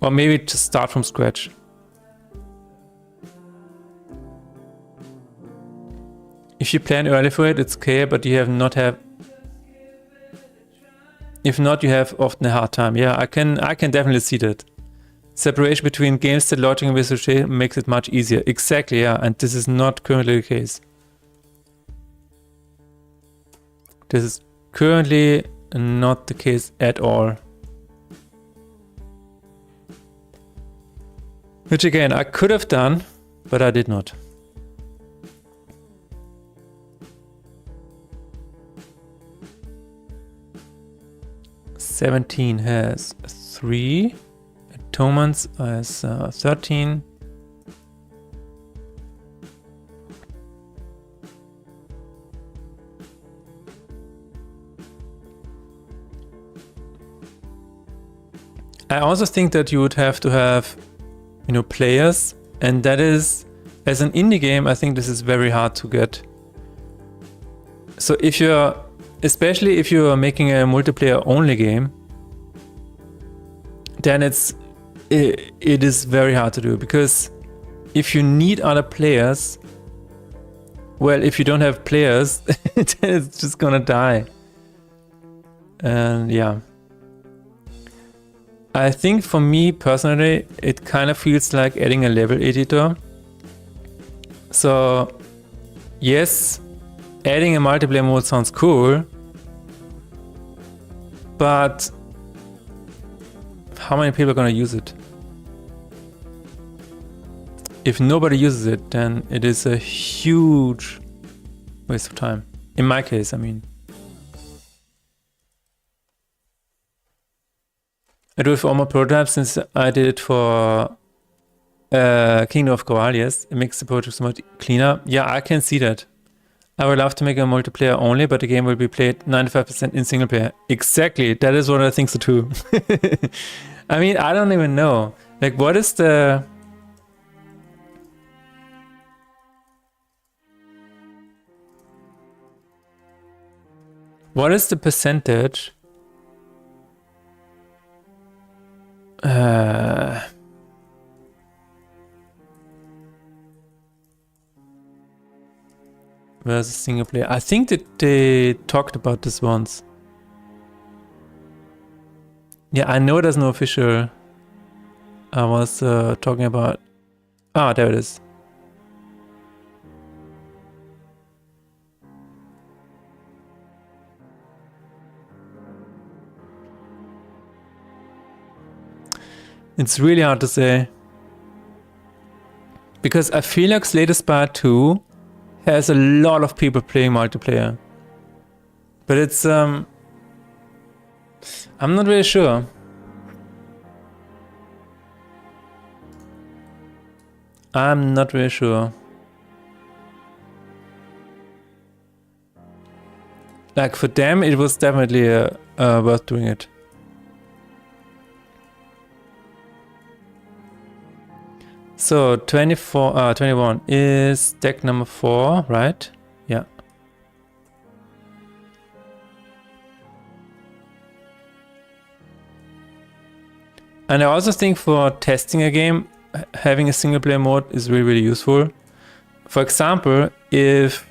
Or maybe just start from scratch. If you plan early for it, it's okay, but you if not, you have often a hard time. Yeah, I can definitely see that. Separation between game state logic and visualization makes it much easier. Exactly, yeah, and this is not currently the case. This is currently not the case at all. Which again, I could have done, but I did not. "17 has 3. Atonements has 13. I also think that you would have to have, you know, players, and that is, as an indie game, I think this is very hard to get. So if you're, especially if you are making a multiplayer only game, then it is very hard to do, because if you need other players, well, if you don't have players, then it's just gonna die. And yeah. I think for me personally, it kind of feels like adding a level editor. So yes, adding a multiplayer mode sounds cool, but how many people are gonna use it? If nobody uses it, then it is a huge waste of time. In my case, I mean. I do it for all my prototypes since I did it for Kingdom of Corral, yes. It makes the prototypes much cleaner. Yeah, I can see that. I would love to make a multiplayer only, but the game will be played 95% in single player. Exactly, that is what I think so too. I mean, I don't even know. Like, what is the... What is the percentage? Versus single player. I think that they talked about this once. Yeah, I know there's no official. I was talking about. Ah, there it is. It's really hard to say. Because I feel like Slay the Spire 2 has a lot of people playing multiplayer. But it's I'm not really sure. I'm not really sure. Like, for them, it was definitely worth doing it. So 21 is deck number 4, right? Yeah. And I also think for testing a game, having a single player mode is really, really useful. For example, if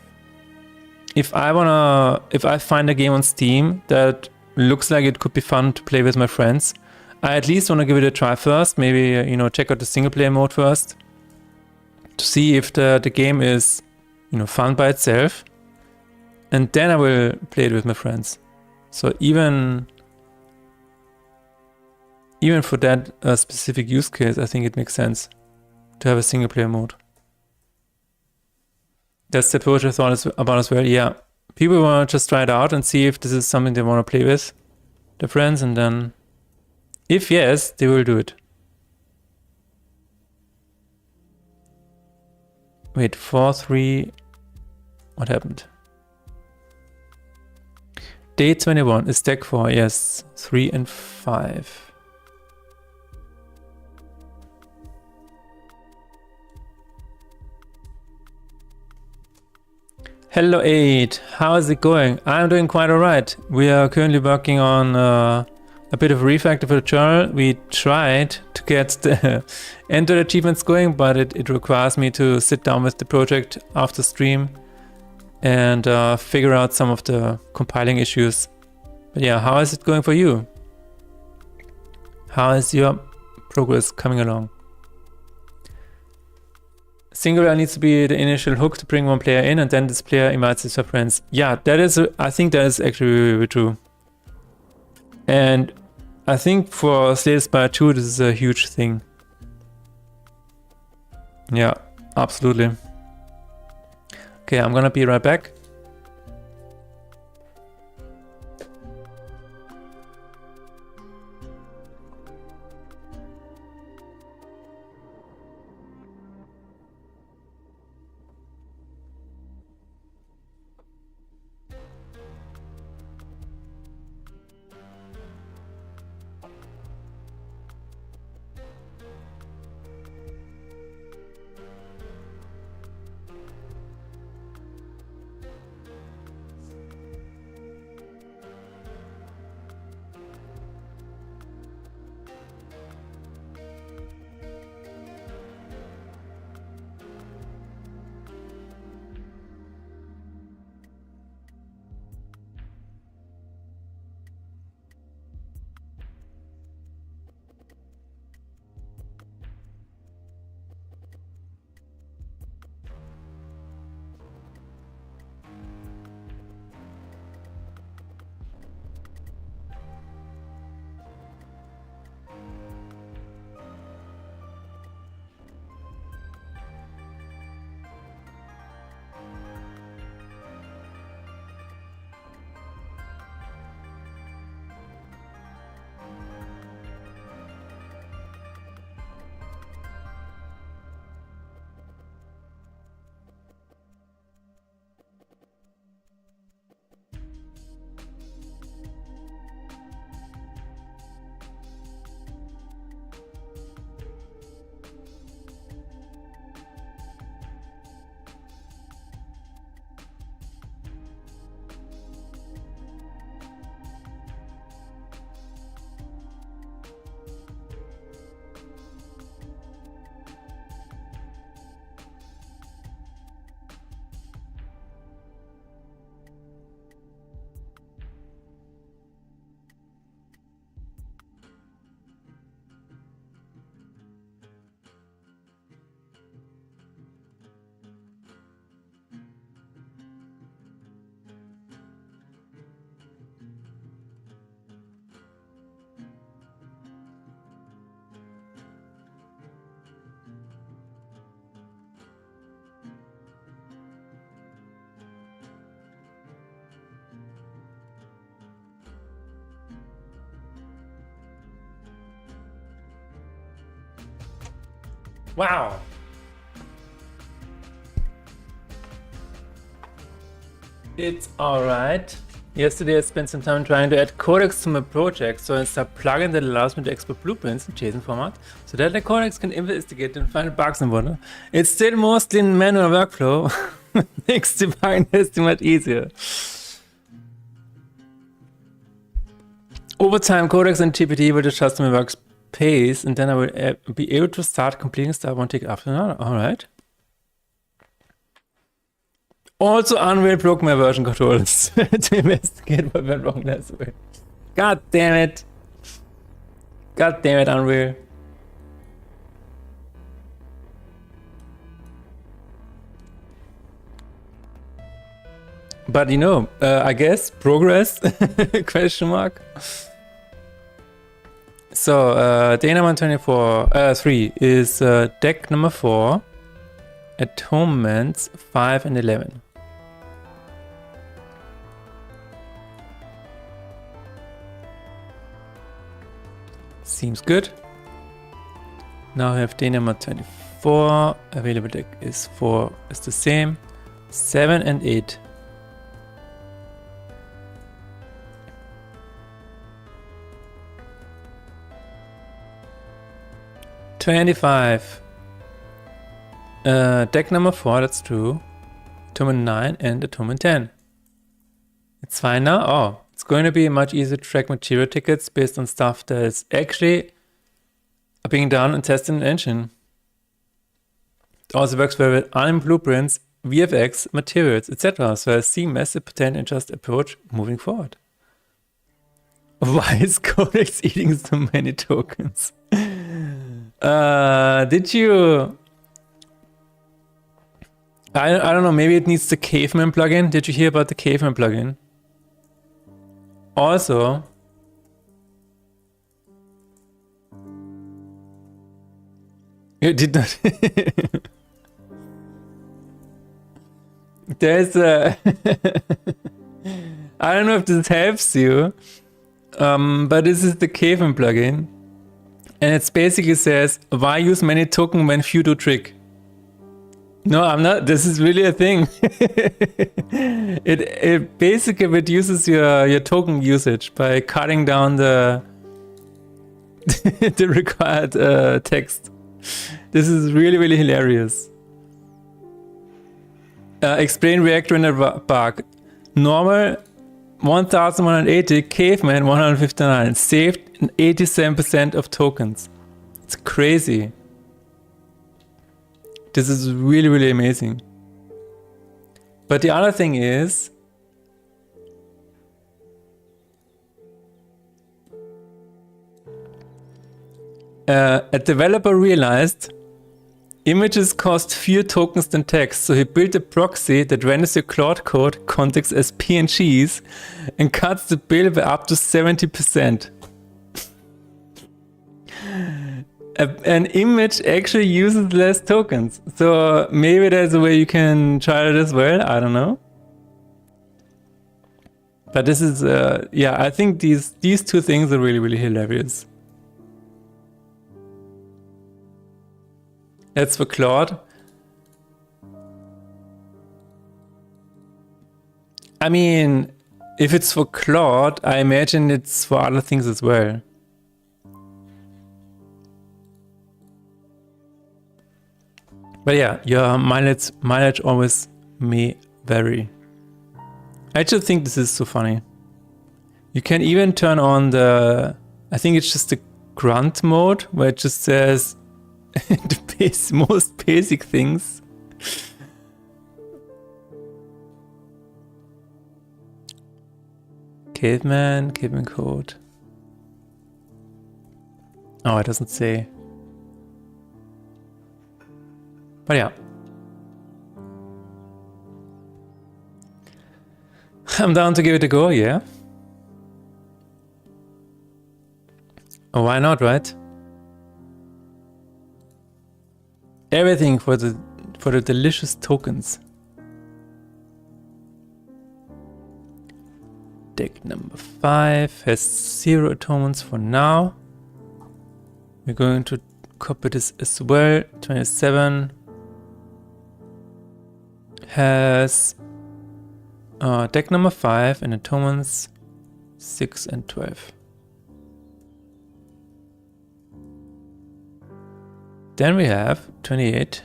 I find a game on Steam that looks like it could be fun to play with my friends, I at least want to give it a try first. Maybe, you know, check out the single player mode first to see if the game is, you know, fun by itself, and then I will play it with my friends. So even for that specific use case, I think it makes sense to have a single player mode. That's the approach I thought about as well. Yeah, people want to just try it out and see if this is something they want to play with their friends, and then if yes, they will do it. Wait, 4-3. What happened? Day 21 is deck 4. Yes, 3 and 5. Hello 8, how is it going? I'm doing quite alright. We are currently working on a bit of refactor for the journal. We tried to get the Android achievements going, but it requires me to sit down with the project after stream and figure out some of the compiling issues. But yeah, how is it going for you? How is your progress coming along? Singular needs to be the initial hook to bring one player in, and then this player invites his friends. Yeah, that is, I think that is actually really, really true. And I think for Slay Spire 2, this is a huge thing. Yeah, absolutely. Okay, I'm gonna be right back. Wow. It's alright. Yesterday I spent some time trying to add codecs to my project, so I installed a plugin that allows me to export blueprints in JSON format, so that the codecs can investigate and find bugs and whatnot. It's still mostly in manual workflow, makes debugging testing much easier. Over time, codecs and GPT will adjust my work pace, and then I will be able to start completing stuff one tick after another. Alright. Also, Unreal broke my version controls to investigate what went wrong last week. God damn it. God damn it, Unreal. But you know, I guess progress? Question mark. So, day number 3 is deck number 4, atonements 5 and 11. Seems good. Now we have day number 24. Available deck is the same. 7 and 8. Deck number 4, that's true. Atonement 9 and Atonement 10. It's fine now? Oh, it's going to be much easier to track material tickets based on stuff that is actually being done and tested in the engine. It also works well with anime blueprints, VFX, materials, etc. So I see massive potential in just approach moving forward. Why is Codex eating so many tokens? Did you... I don't know, maybe it needs the Caveman plugin. Did you hear about the Caveman plugin? Also, you did not. There's a. I don't know if this helps you, but this is the Caveman plugin, and it basically says, "Why use many token when few do trick?" No, I'm not. This is really a thing. it basically reduces your token usage by cutting down the the required text. This is really hilarious. Explain reactor in a bug. Normal 1180, Caveman 159. Saved 87% of tokens. It's crazy. This is really amazing. But the other thing is, a developer realized images cost fewer tokens than text, so he built a proxy that renders your Claude code context as PNGs and cuts the bill by up to 70%. An image actually uses less tokens, so maybe there's a way you can try it as well. I don't know, but this is yeah, I think these two things are really hilarious. That's for Claude. I mean, if it's for Claude, I imagine it's for other things as well. But yeah, your mileage always may vary. I just think this is so funny. You can even turn on the, I think it's just the grunt mode, where it just says the most basic things. Caveman code. Oh, it doesn't say. But yeah. I'm down to give it a go, yeah. Oh, why not, right? Everything for the delicious tokens. Deck number 5 has 0 atonements for now. We're going to copy this as well. 27 has deck number 5 and atonements 6 and 12. Then we have 28,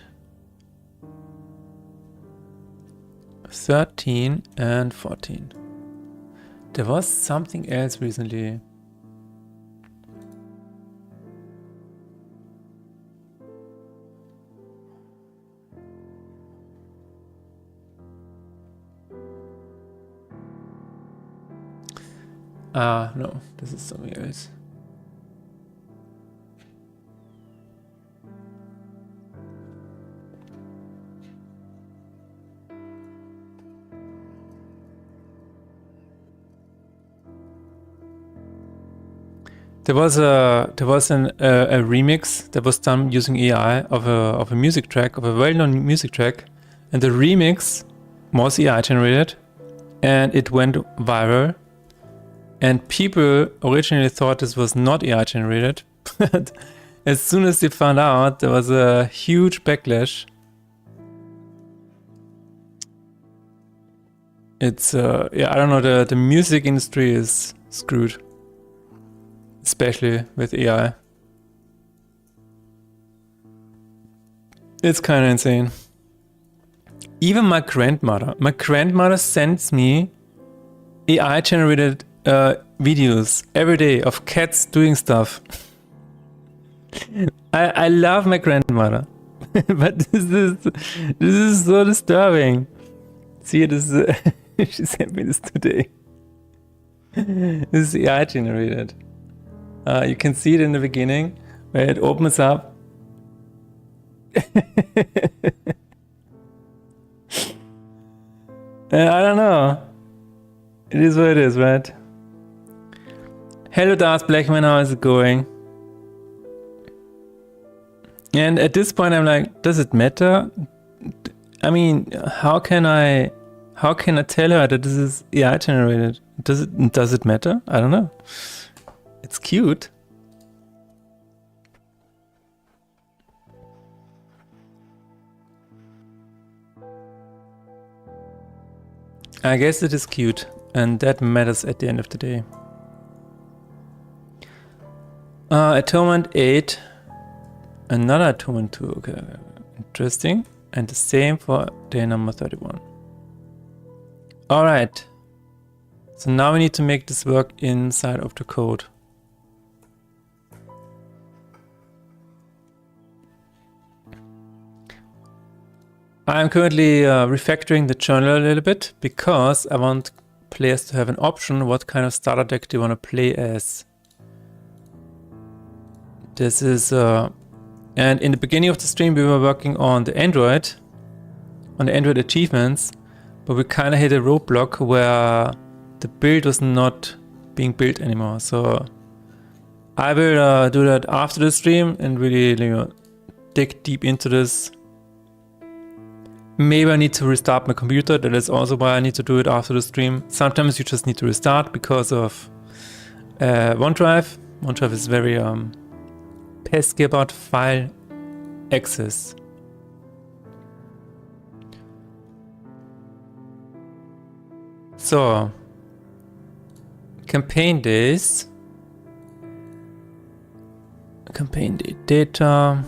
13 and 14. There was something else recently. No, this is something else. There was a remix that was done using AI of a music track, of a well-known music track, and the remix was AI generated, and it went viral. And people originally thought this was not AI generated, but as soon as they found out, there was a huge backlash. It's yeah, I don't know, the music industry is screwed. Especially with AI. It's kind of insane. Even my grandmother sends me AI generated videos every day of cats doing stuff. I love my grandmother, but this is so disturbing. See, this is, she sent me this today. This is AI generated. You can see it in the beginning where it opens up. I don't know. It is what it is, right? Hello, Darth Blackman, how is it going? And at this point, I'm like, does it matter? I mean, how can I tell her that this is AI generated? Does it matter? I don't know. It's cute. I guess it is cute, and that matters at the end of the day. Atonement 8. Another atonement 2. Okay, interesting. And the same for day number 31. Alright. So now we need to make this work inside of the code. I'm currently refactoring the journal a little bit because I want players to have an option what kind of starter deck they want to play as. This is and in the beginning of the stream we were working on the Android achievements, but we kind of hit a roadblock where the build was not being built anymore. So I will do that after the stream and really, you know, dig deep into this. Maybe I need to restart my computer. That is also why I need to do it after the stream. Sometimes you just need to restart because of OneDrive. OneDrive is very pesky about file access. So, campaign days. Campaign day data.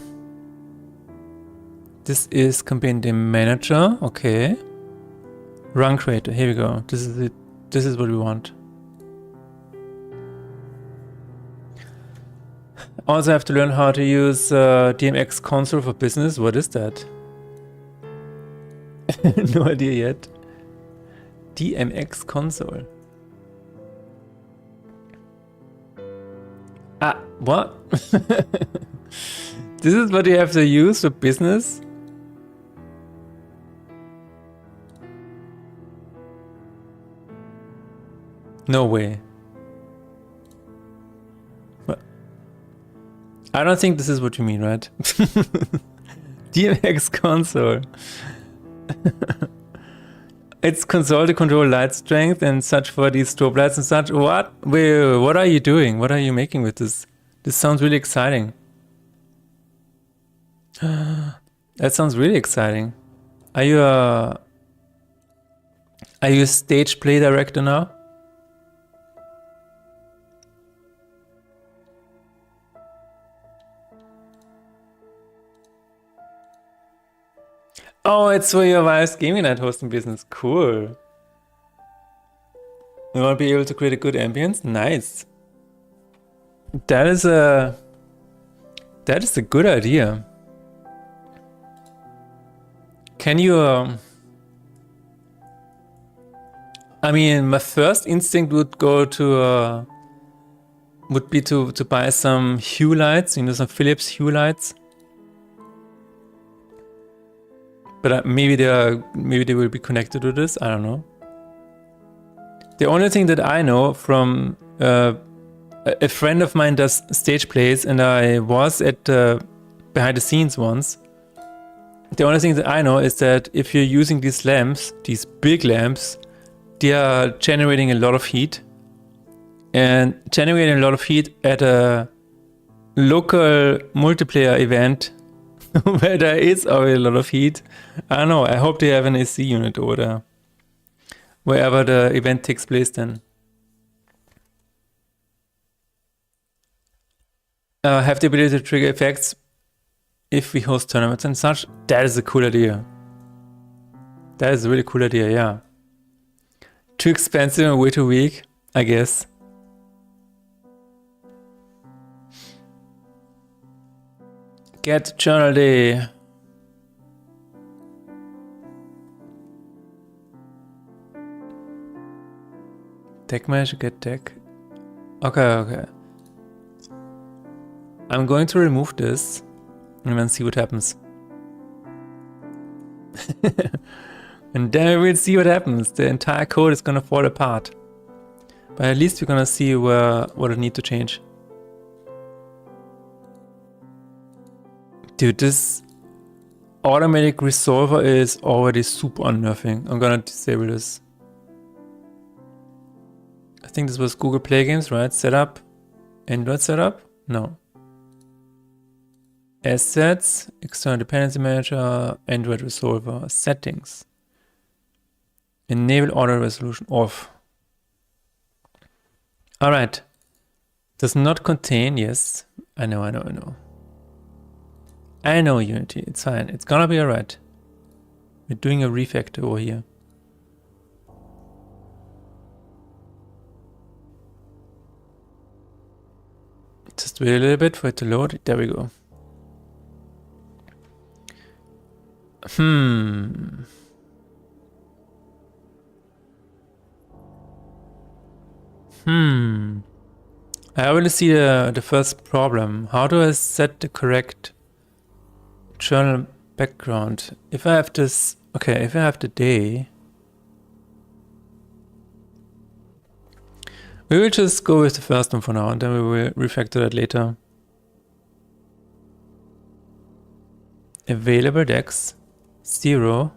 This is campaign day manager. Okay. Run creator. Here we go. This is it. This is what we want. Also have to learn how to use DMX console for business. What is that? No idea yet. DMX console. Ah, what? This is what you have to use for business? No way. What? I don't think this is what you mean, right? DMX console. It's console to control light strength and such for these strobe lights and such. What? Wait, what are you doing? What are you making with this? This sounds really exciting. That sounds really exciting. Are you a stage play director now? Oh, it's for your wife's gaming night hosting business. Cool. You want to be able to create a good ambience? Nice. That is a good idea. Can you I mean, my first instinct would go to would be to buy some hue lights, you know, some Philips hue lights. But maybe they will be connected to this. I don't know. The only thing that I know from a friend of mine does stage plays, and I was at behind the scenes once. The only thing that I know is that if you're using these lamps, these big lamps, they are generating a lot of heat. And generating a lot of heat at a local multiplayer event where there is already a lot of heat. I don't know, I hope they have an AC unit over there. Wherever the event takes place then. Have the ability to trigger effects if we host tournaments and such. That is a cool idea. That is a really cool idea, yeah. Too expensive and way too weak, I guess. Get journal day. Deck measure, get deck. Okay. I'm going to remove this and then see what happens. And then we'll see what happens. The entire code is gonna fall apart. But at least we're gonna see what I need to change. Dude, this automatic resolver is already super unnerving. I'm gonna disable this. I think this was Google Play Games, right? Setup. Android setup? No. Assets, external dependency manager, Android resolver, settings. Enable auto resolution off. Alright. Does not contain, yes. I know. I know Unity, it's fine. It's gonna be alright. We're doing a refactor over here. Just wait a little bit for it to load. There we go. I already see the first problem. How do I set the correct journal background? If I have this, okay, if I have the day, we will just go with the first one for now and then we will refactor that later. Available decks, 0,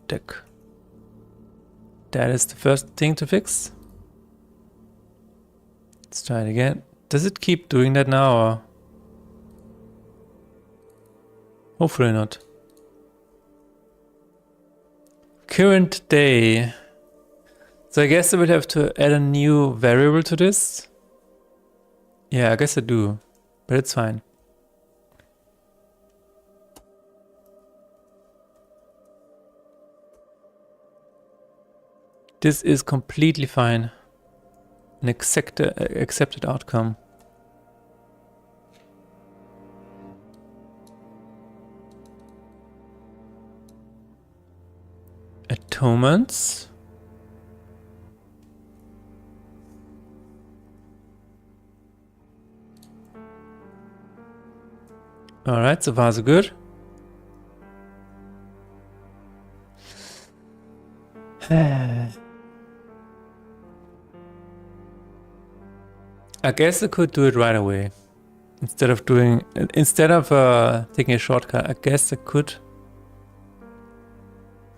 deck. That is the first thing to fix. Let's try it again. Does it keep doing that now or? Hopefully not. Current day. So I guess I would have to add a new variable to this. Yeah, I guess I do, but it's fine. This is completely fine. An accepted outcome. Atonements. Alright, so far so good. I guess I could do it right away. Instead of taking a shortcut, I guess I could.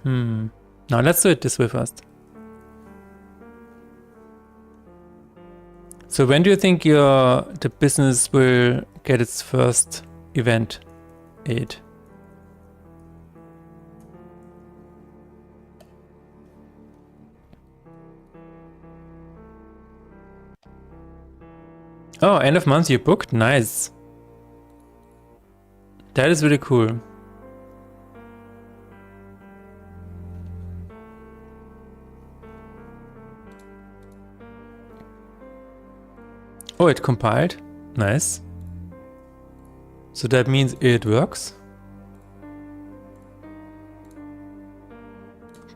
Now let's do it this way first. So when do you think the business will get its first event aid? Oh, end of month you booked? Nice. That is really cool. Oh, it compiled. Nice. So that means it works.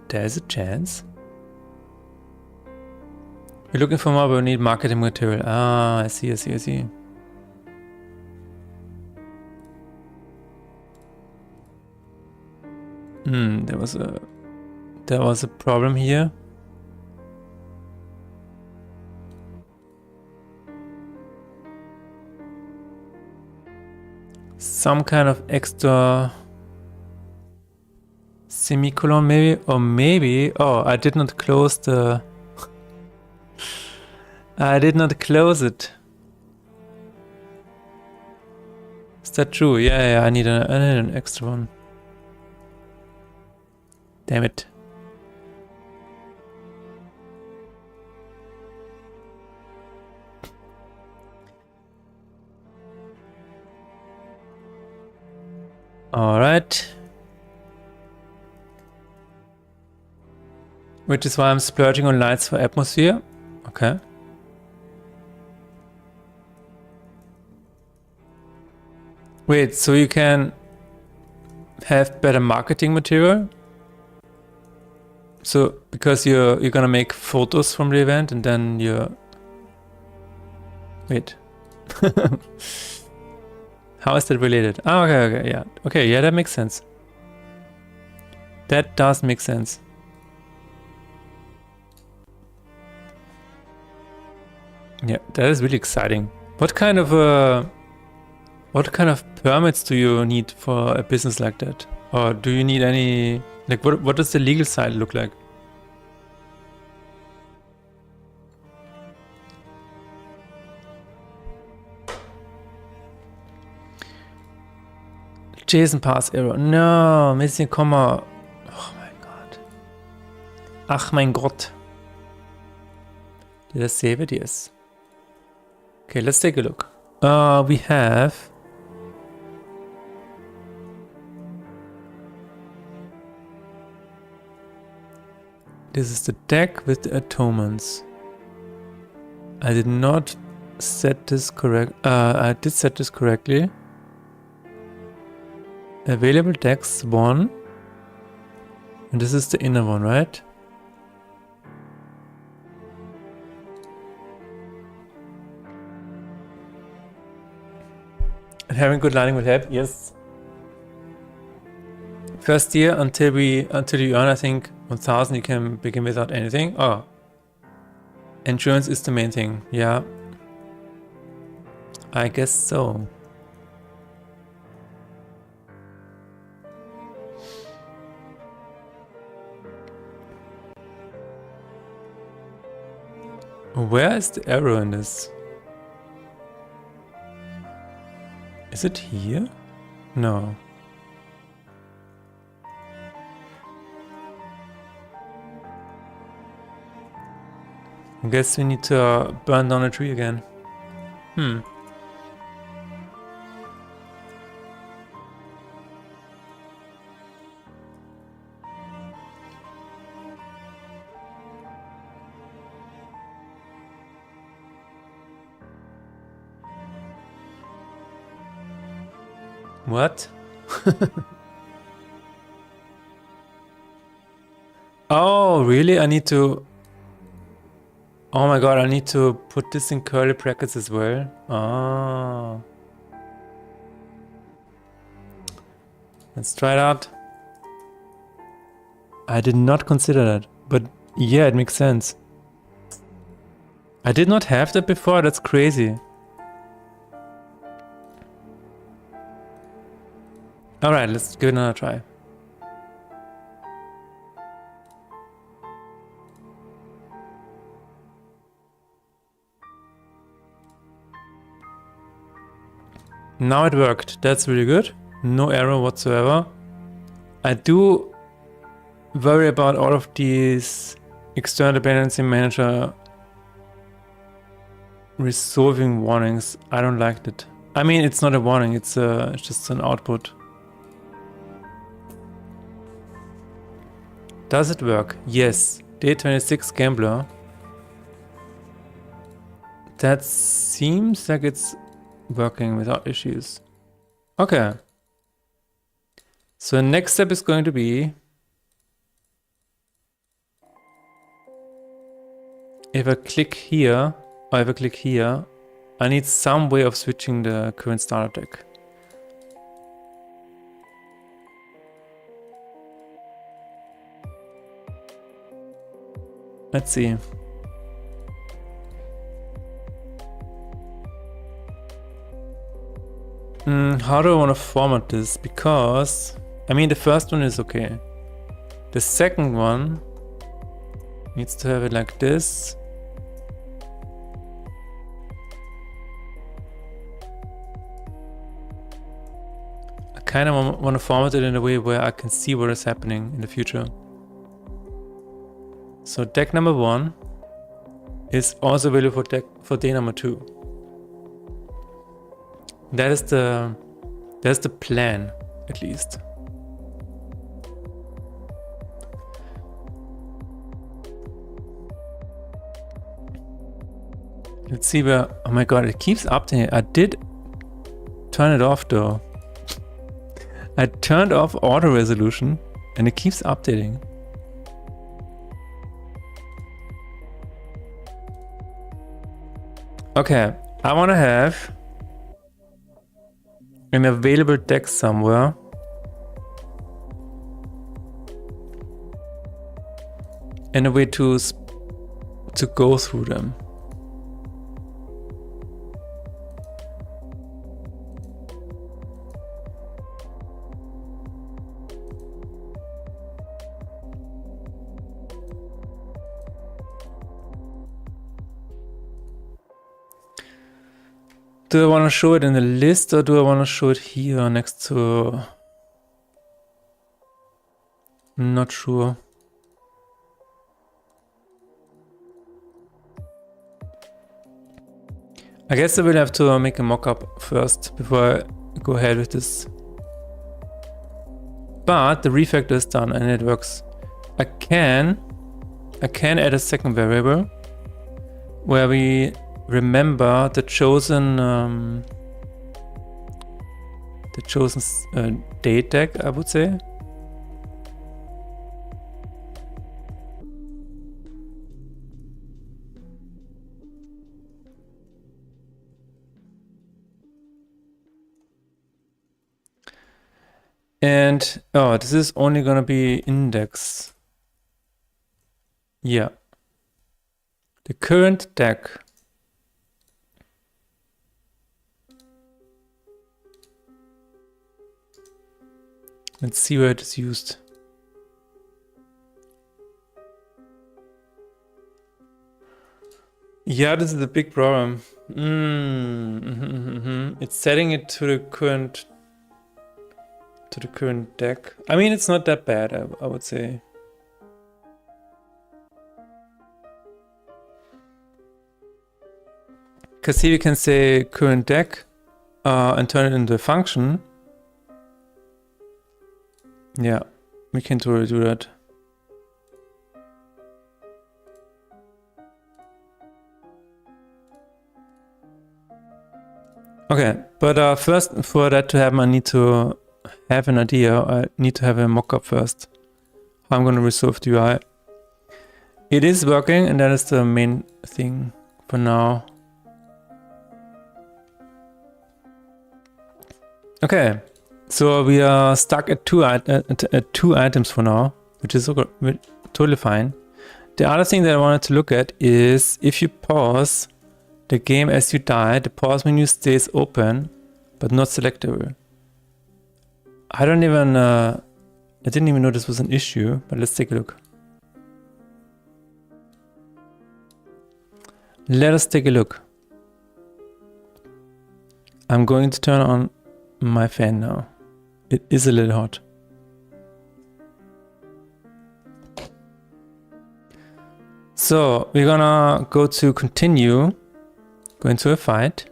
There's a chance. We're looking for more, but we need marketing material. Ah, I see. There was a problem here. Some kind of extra semicolon maybe, or maybe, oh, I did not close the I did not close it. Is that true? Yeah, I need an extra one. Damn it. All right. Which is why I'm splurging on lights for atmosphere. Okay. Wait, so you can have better marketing material? So because you're gonna make photos from the event and then you're... Wait. How is that related? Oh, okay, yeah. Okay, yeah, that makes sense. That does make sense. Yeah, that is really exciting. What kind of permits do you need for a business like that? Or do you need any, like, what does the legal side look like? JSON pass error. No, missing comma. Oh my god. Ach mein Gott. Did I save it? Yes. Okay, let's take a look. We have... This is the deck with the atonements. I did not set this correct. I did set this correctly. Available decks 1. And this is the inner one, right? Having good lighting will help, yes. First year until you earn, I think, 1000, you can begin without anything. Oh. Insurance is the main thing, yeah. I guess so. Where is the arrow in this? Is it here? No. I guess we need to burn down a tree again. What? Oh, really? I need to... Oh my god, I need to put this in curly brackets as well. Oh. Let's try it out. I did not consider that, but yeah, it makes sense. I did not have that before, that's crazy. Alright, let's give it another try. Now it worked. That's really good. No error whatsoever. I do worry about all of these external dependency manager resolving warnings. I don't like it. I mean, it's not a warning, it's just an output. Does it work? Yes. Day 26 Gambler. That seems like it's working without issues. Okay. So the next step is going to be, if I click here, or if I click here, I need some way of switching the current starter deck. Let's see. How do I want to format this? Because, I mean, the first one is okay. The second one needs to have it like this. I kind of want to format it in a way where I can see what is happening in the future. So deck number 1 is also available for day number 2. That's the plan, at least. Let's see where... Oh my god, it keeps updating. I did turn it off though. I turned off auto resolution and it keeps updating. Okay, I want to have an available deck somewhere. And a way to go through them. Do I want to show it in the list or do I want to show it here next to... Not sure. I guess I will have to make a mock-up first before I go ahead with this. But the refactor is done and it works. I can add a second variable where we remember the chosen date deck, I would say. And, oh, this is only gonna be index. Yeah. The current deck. Let's see where it is used. Yeah, this is a big problem. It's setting it to the current deck. I mean, it's not that bad, I would say. Because here we can say current deck and turn it into a function. Yeah, we can totally do that. Okay, but first, for that to happen, I need to have an idea. I need to have a mockup first. How I'm going to resolve the UI. It is working, and that is the main thing for now. Okay, so we are stuck at two items for now, which is totally fine. The other thing that I wanted to look at is if you pause the game as you die, the pause menu stays open, but not selectable. I didn't even know this was an issue, but let's take a look. Let us take a look. I'm going to turn on my fan now. It is a little hot. So we're gonna go to continue, go into a fight,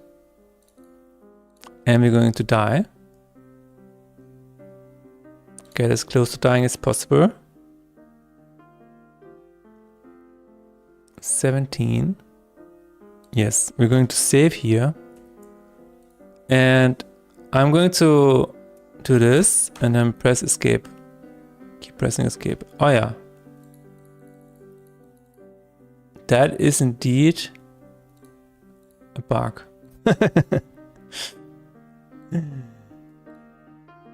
and we're going to die. Get as close to dying as possible. 17. Yes, we're going to save here. And I'm going to do this and then press escape. Keep pressing escape. Oh yeah. That is indeed a bug.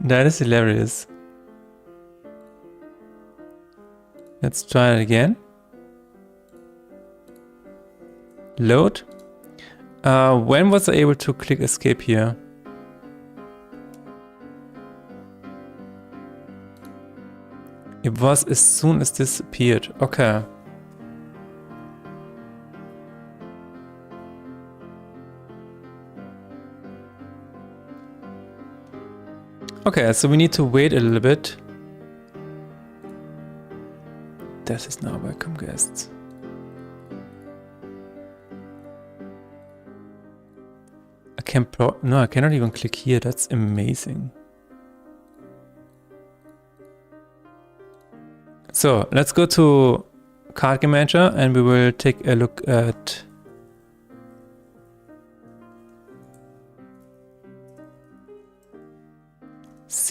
That is hilarious. Let's try it again. Load. When was I able to click escape here? It was as soon as this appeared. Okay. Okay, so we need to wait a little bit. That is now welcome guests. I cannot even click here. That's amazing. So let's go to Card Game Manager and we will take a look at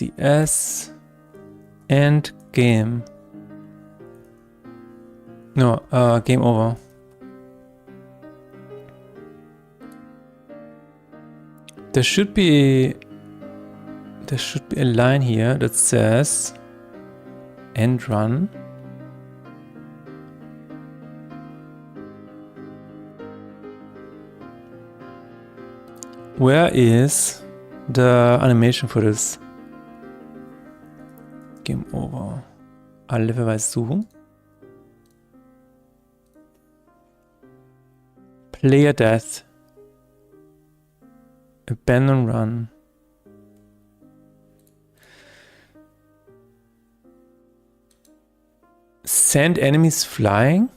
CS and game. No, game over. There should be a line here that says end run. Where is the animation for this? Game over. Alle Verweise suchen. Player death. Abandon run. Send enemies flying?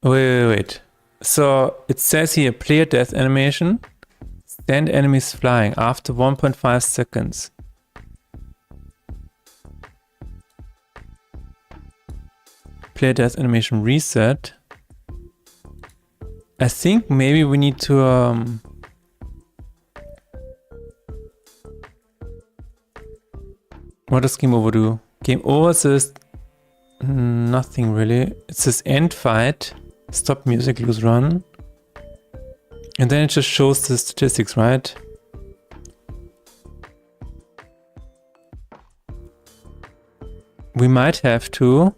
Wait. So it says here player death animation. Send enemies flying after 1.5 seconds. Player death animation reset. I think maybe we need to what does game over do? Game over says nothing really. It says end fight, stop music, lose run. And then it just shows the statistics, right? We might have to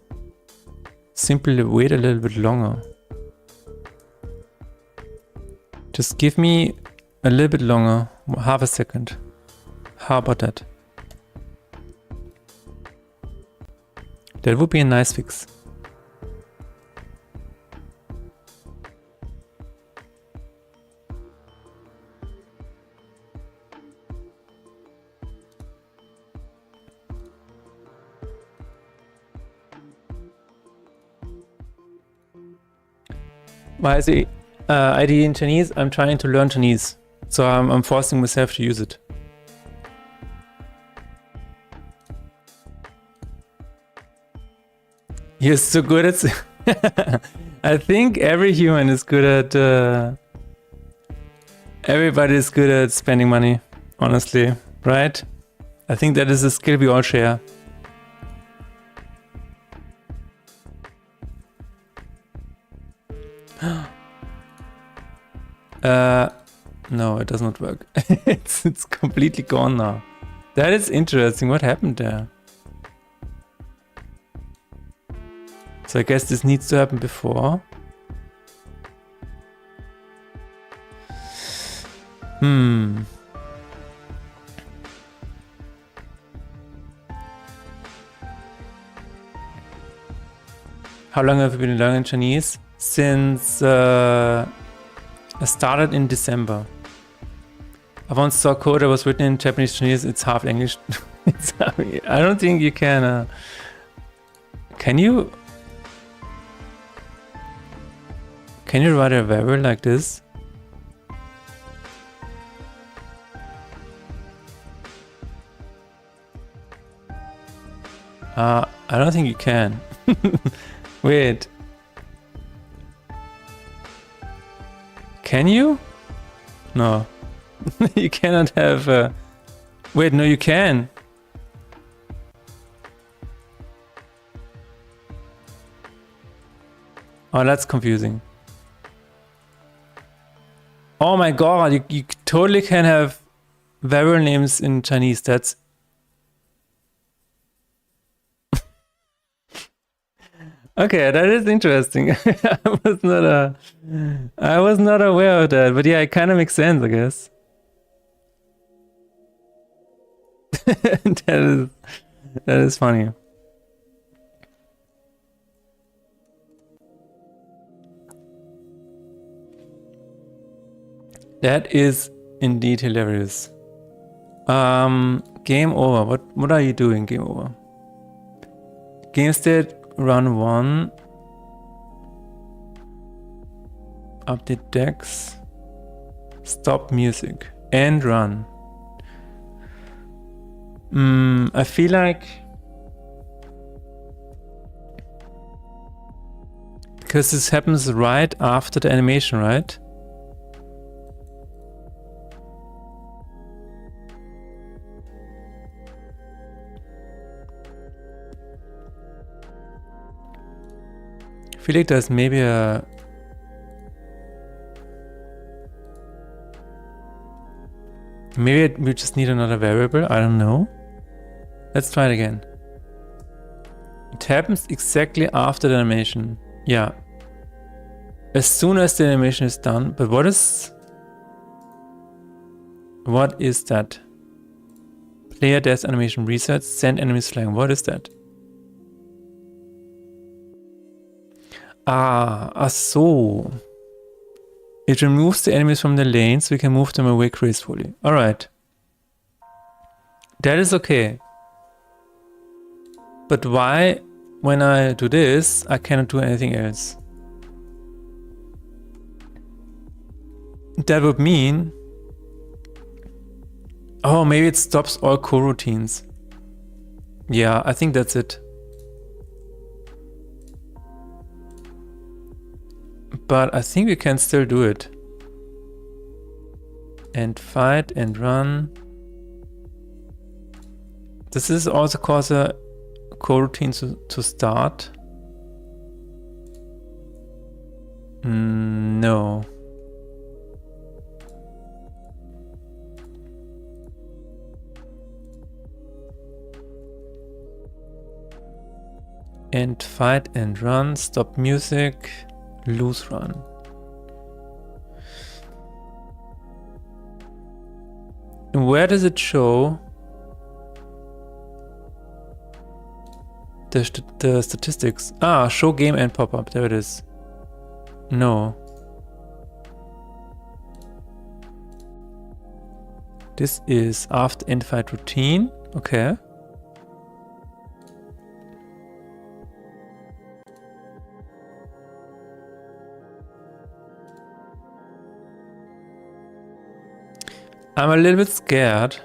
simply wait a little bit longer. Just give me a little bit longer, half a second. How about that? That would be a nice fix. Why is the ID in Chinese? I'm trying to learn Chinese, so I'm forcing myself to use it. You're so good at... I think every human is good at... everybody is good at spending money, honestly, right? I think that is a skill we all share. No, it does not work. it's completely gone now. That is interesting. What happened there? So I guess this needs to happen before. How long have you been learning Chinese? Since I started in December. I once saw code that was written in Japanese Chinese. It's half English. I don't think you can. Can you? Can you write a variable like this? I don't think you can. Wait. Can you? No. You cannot have... Wait, no, you can. Oh, that's confusing. Oh my god, you totally can have variable names in Chinese. That's... Okay, that is interesting. I was not aware of that, but yeah, it kind of makes sense, I guess. that is funny. That is indeed hilarious. Game over. What are you doing? Game over. Game state run 1. Update decks. Stop music. And run. I feel like because this happens right after the animation, right? I feel like there's maybe a maybe we just need another variable. I don't know. Let's try it again. It happens exactly after the animation. Yeah. As soon as the animation is done. But what is that? Player death animation resets, send enemies flying. What is that? Ach so. It removes the enemies from the lane so we can move them away gracefully. Alright. That is okay. But why, when I do this, I cannot do anything else? That would mean... Oh, maybe it stops all coroutines. Yeah, I think that's it. But I think we can still do it. And fight and run. Does this also cause a coroutine to start? No. And fight and run, stop music, lose run. Where does it show the statistics? Show game and pop-up, there it is. No. This is after end fight routine, okay. I'm a little bit scared.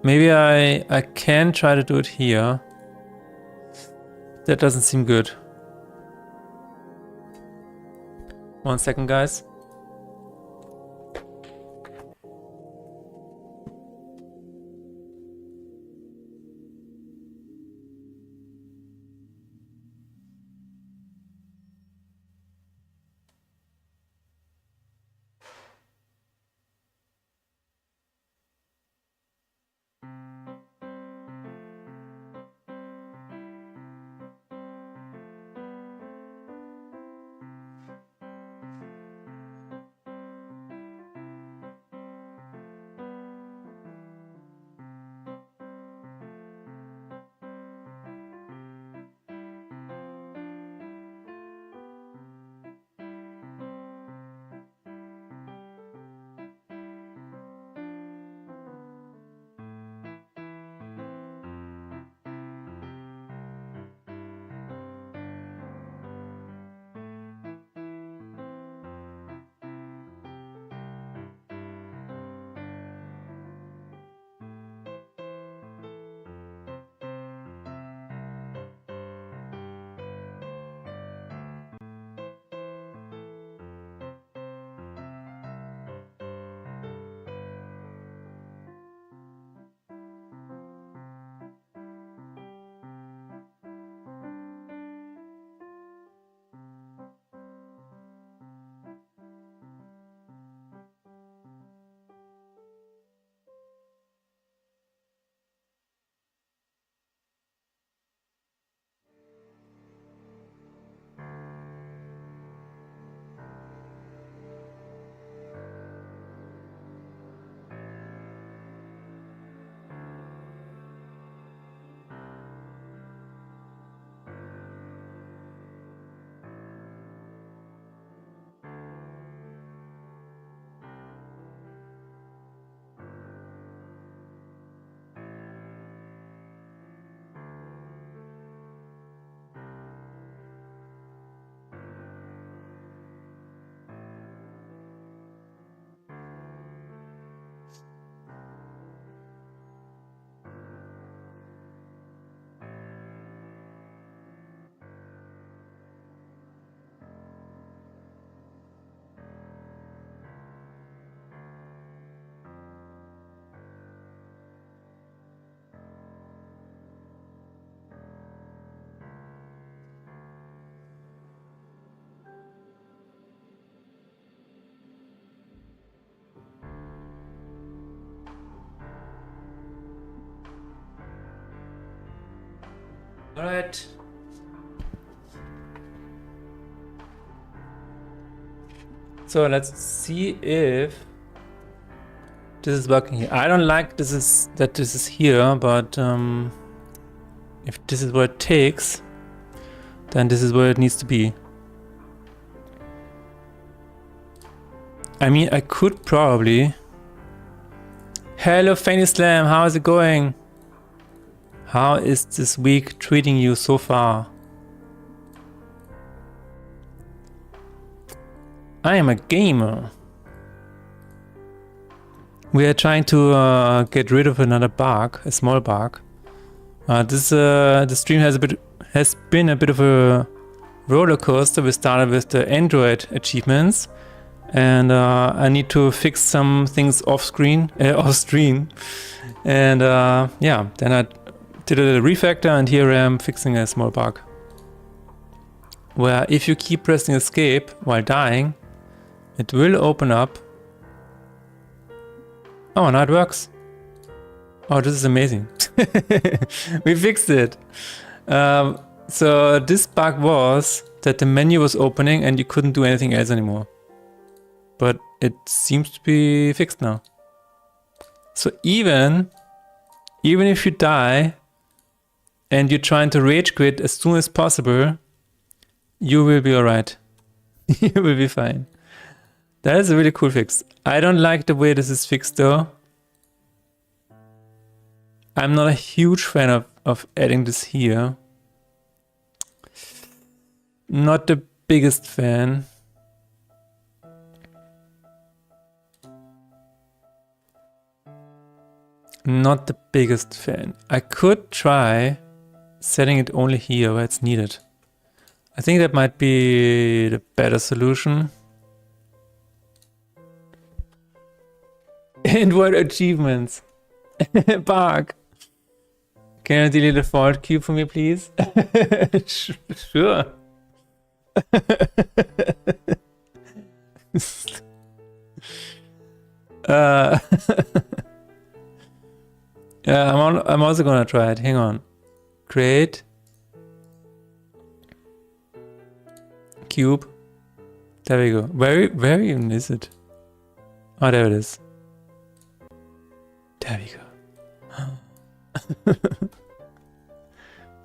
Maybe I can try to do it here. That doesn't seem good. 1 second, guys. Alright. So let's see if this is working here. I don't like this is here, but if this is what it takes, then this is where it needs to be. I mean, I could probably... Hello, Fanny Slam, how is it going? How is this week treating you so far? I am a gamer. We are trying to get rid of another bug, a small bug. The stream has been a bit of a roller coaster. We started with the Android achievements, and I need to fix some things off stream, and yeah, then I did a little refactor, and here I am fixing a small bug where if you keep pressing escape while dying, it will open up. Oh, now it works. Oh, this is amazing. We fixed it. So this bug was that the menu was opening and you couldn't do anything else anymore. But it seems to be fixed now. So even if you die and you're trying to rage quit as soon as possible, you will be alright. You will be fine. That is a really cool fix. I don't like the way this is fixed though. I'm not a huge fan of adding this here. Not the biggest fan. Not the biggest fan. I could try setting it only here where it's needed. I think that might be the better solution. Inward achievements. Bug. Can you delete the fault cube for me, please? Sure. Yeah, I'm also gonna try it. Hang on. Create cube. There we go. Where even is it? Oh, there it is. There we go.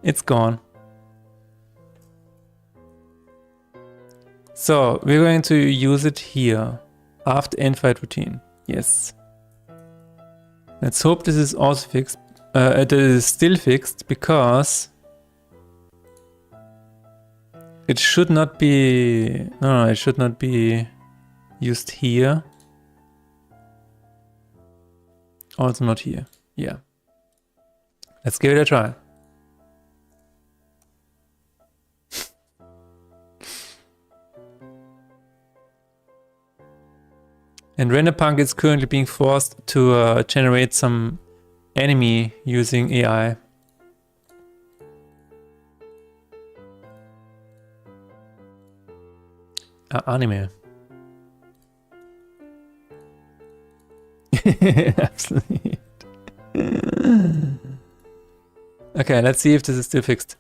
It's gone. So we're going to use it here after end-fight routine. Yes. Let's hope this is also fixed. It is still fixed because it should not be. No, it should not be used here. Also not here. Yeah. Let's give it a try. And Renderpunk is currently being forced to generate some enemy using AI. Anime. Absolutely. Okay, let's see if this is still fixed.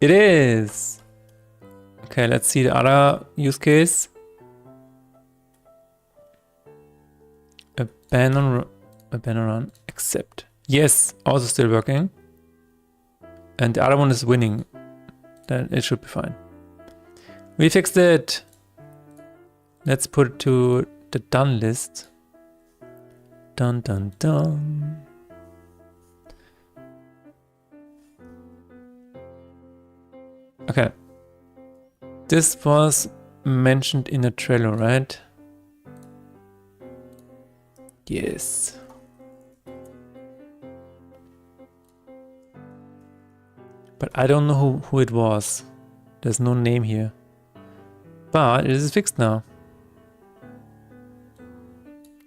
It is! Okay, let's see the other use case. Abandon run, accept. Yes, also still working. And the other one is winning. Then it should be fine. We fixed it! Let's put it to the done list. Dun dun dun. Okay. This was mentioned in a Trello, right? Yes. But I don't know who it was. There's no name here. But it is fixed now.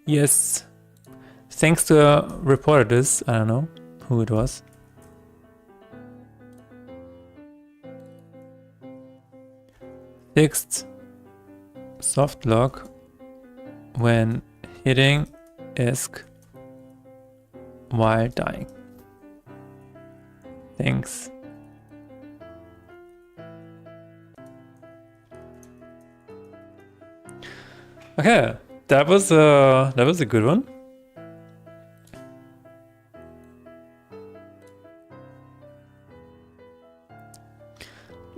Yes. Thanks to a reporter this. I don't know who it was. Fixed soft lock when hitting ESC while dying. Thanks. Okay, that was a good one.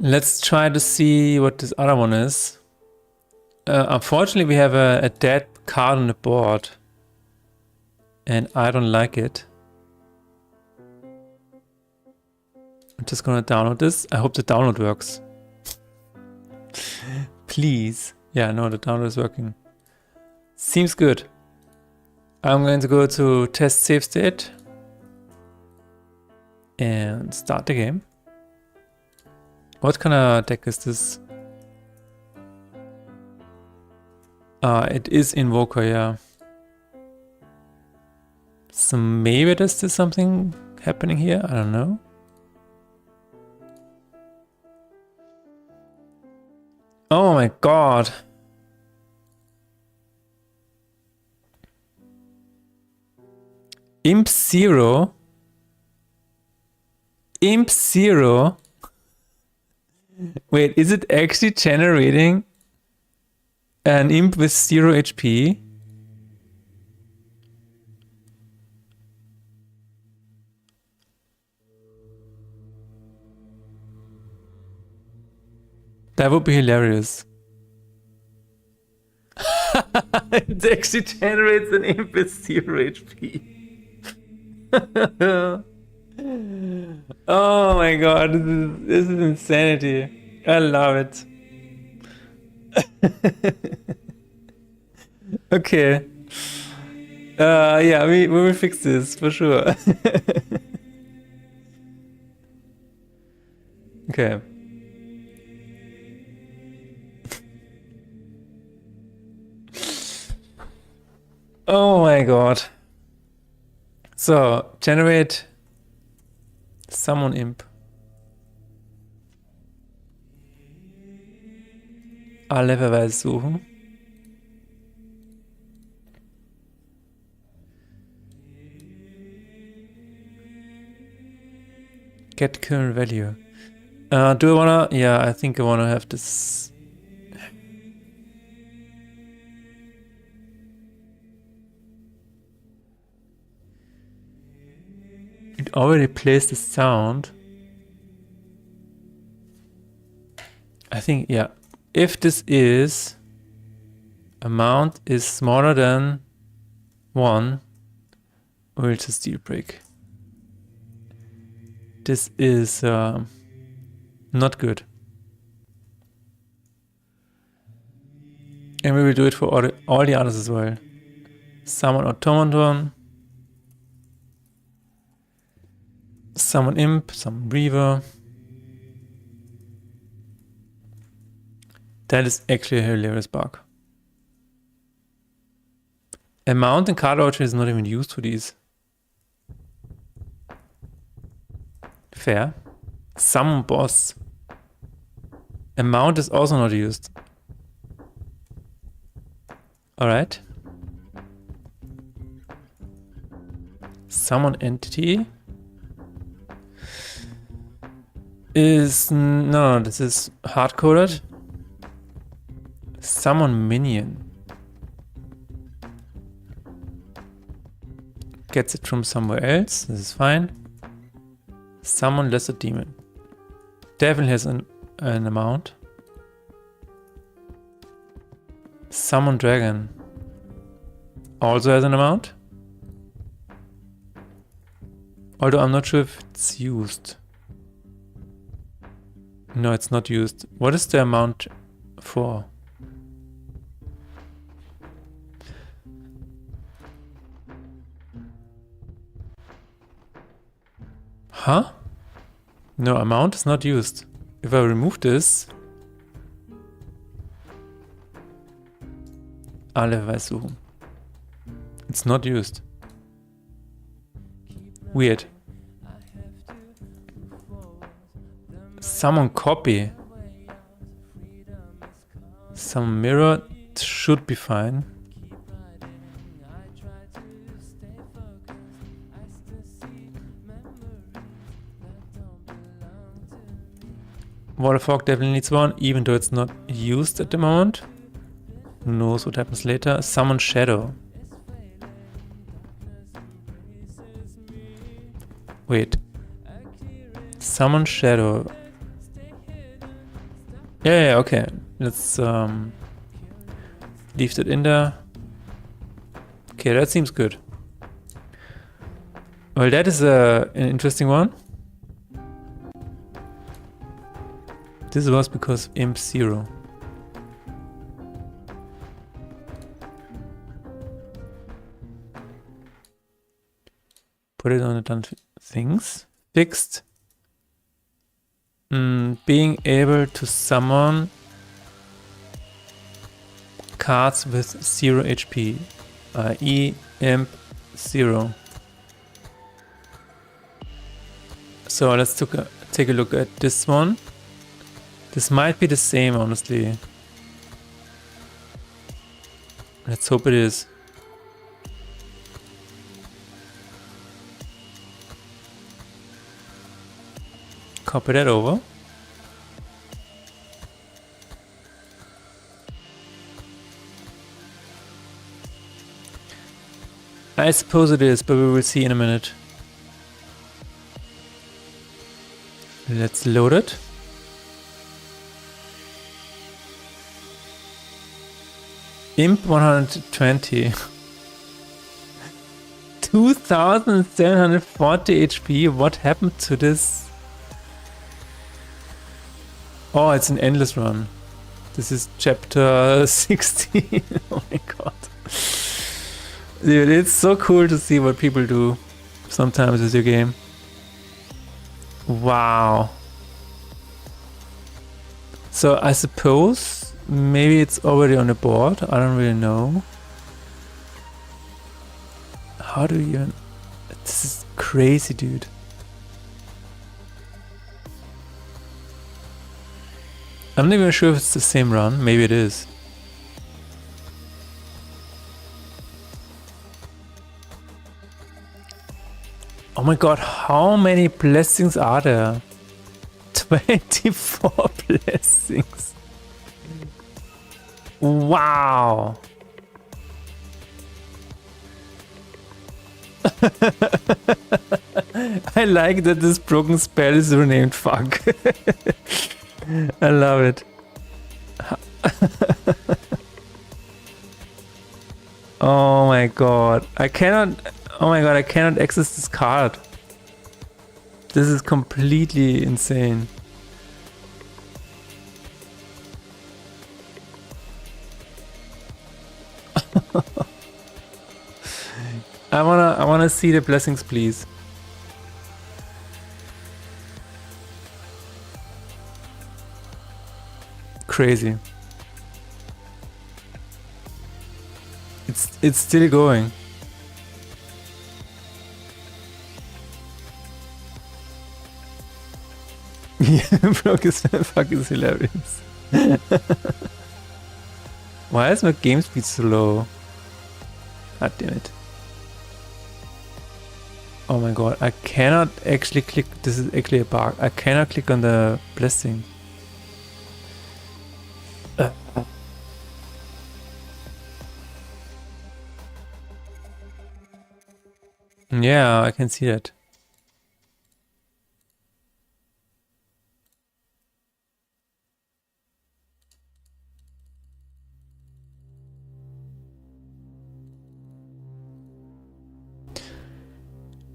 Let's try to see what this other one is. Unfortunately, we have a dead card on the board, and I don't like it. I'm just gonna download this. I hope the download works. Please. Yeah, no, the download is working. Seems good. I'm going to go to test save state and start the game. What kind of deck is this? It is Invoker, yeah. So maybe there's still something happening here, I don't know. Oh my god. Imp 0. Imp 0. Wait, is it actually generating an imp with 0 HP? That would be hilarious. It actually generates an imp with 0 HP. Oh my god, this is insanity. I love it. Okay. Yeah, we will fix this for sure. Okay. Oh my god. So, generate summon imp. Levelweise suchen. Get current value. Do I wanna? Yeah, I think I wanna have this. It already plays the sound. I think, yeah. If this is amount is smaller than 1, we'll just deal break. This is not good. And we will do it for all the others as well. Summon automaton. Summon imp, summon reaver. That is actually a hilarious bug. Amount and card origin is not even used for these. Fair. Summon boss. Amount is also not used. Alright. Summon entity. Is no, this is hard coded. Summon minion. Gets it from somewhere else. This is fine. Summon lesser demon. Definitely has an amount. Summon dragon. Also has an amount. Although I'm not sure if it's used. No, it's not used. What is the amount for? Huh? No, amount is not used. If I remove this... Levelweise suchen. It's not used. Weird. Summon copy. Some mirror should be fine. Waterfog definitely needs one, even though it's not used at the moment. Who knows what happens later. Summon Shadow. Wait. Summon Shadow. Yeah, okay. Let's leave that in there. Okay, that seems good. Well, that is an interesting one. This was because of Imp 0. Put it on the done things. Fixed. Being able to summon cards with 0 HP, i.e. Imp 0. So let's take a look at this one. This might be the same, honestly. Let's hope it is. Copy that over. I suppose it is, but we will see in a minute. Let's load it. Imp 120. 2740 HP. What happened to this? Oh, it's an endless run. This is chapter 16. Oh my god. Dude, it's so cool to see what people do sometimes with your game. Wow. So I suppose maybe it's already on the board. I don't really know. How do you even... This is crazy, dude. I'm not even sure if it's the same run. Maybe it is. Oh my god, how many blessings are there? 24 blessings. Wow. I like that this broken spell is renamed fuck. I love it. Oh my god. Oh my god, I cannot access this card. This is completely insane. I wanna see the blessings, please. Crazy. It's still going. Yeah, fuck is hilarious. Why is my game speed so low? God damn it. Oh my god, I cannot actually click. This is actually a bug. I cannot click on the blessing. Yeah, I can see that.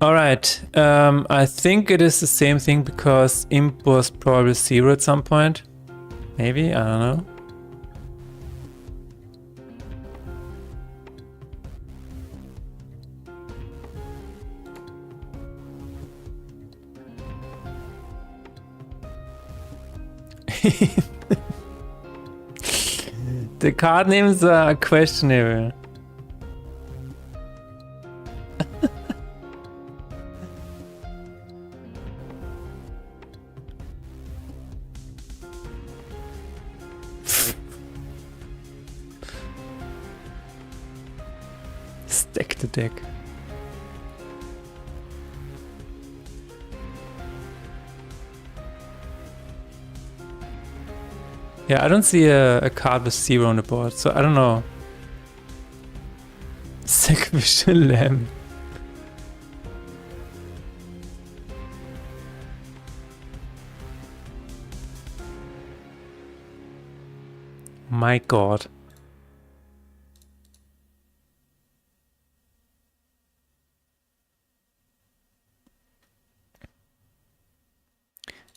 Alright, I think it is the same thing because Imp was probably 0 at some point. Maybe, I don't know. The card names are questionable. Stack the deck. Yeah, I don't see a card with 0 on the board, so I don't know. Sacrificial lamb. My god.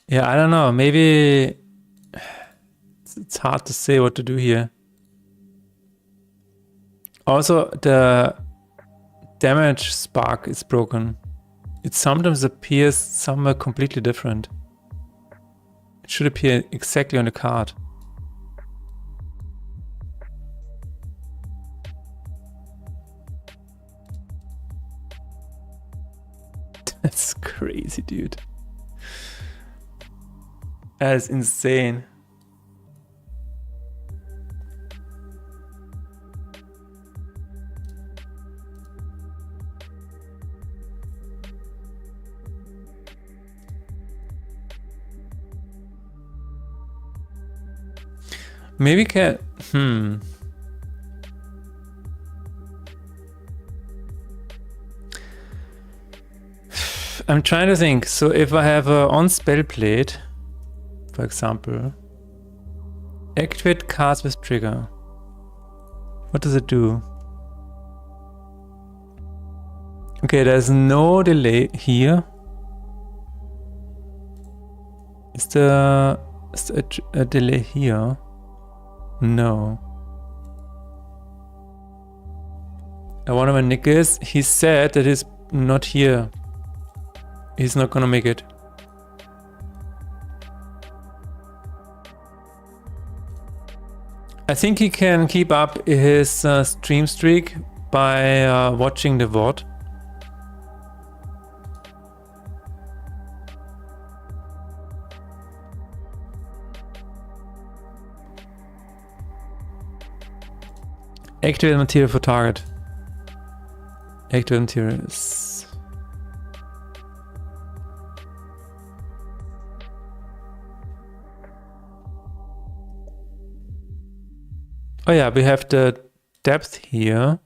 Yeah, I don't know. Maybe it's hard to say what to do here. Also, the damage spark is broken. It sometimes appears somewhere completely different. It should appear exactly on the card. That's crazy, dude. That is insane. Maybe can I'm trying to think. So if I have a on spell plate, for example, activate cards with trigger. What does it do? Okay, there's no delay here. Is there a delay here? No. I wonder where Nick is. He said that he's not here. He's not gonna make it. I think he can keep up his stream streak by watching the VOD. Activate material for target. Activate materials. Oh yeah, we have the depth here.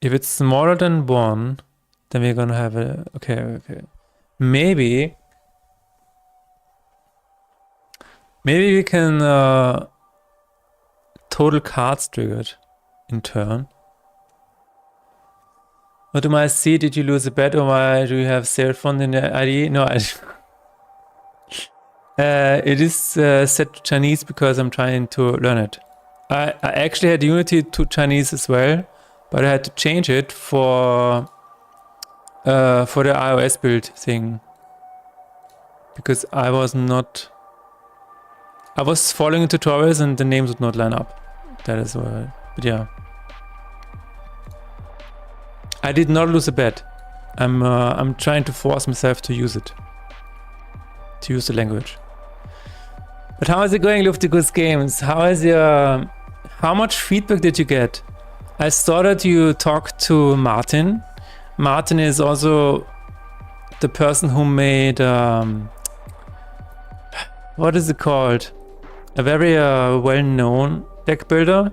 If it's smaller than 1, then we're gonna have a... Okay. Maybe we can total cards triggered in turn. What do I see? Did you lose a bet or why do you have zero font in the ID? No, it is set to Chinese because I'm trying to learn it. I actually had Unity to Chinese as well, but I had to change it for the iOS build thing because I was following tutorials and the names would not line up. That is why. But yeah, I did not lose a bet. I'm trying to force myself to use it, to use the language. But how is it going, Luftigus Games? How much feedback did you get? I saw that you talked to Martin. Martin is also the person who made what is it called? A very well-known deck builder.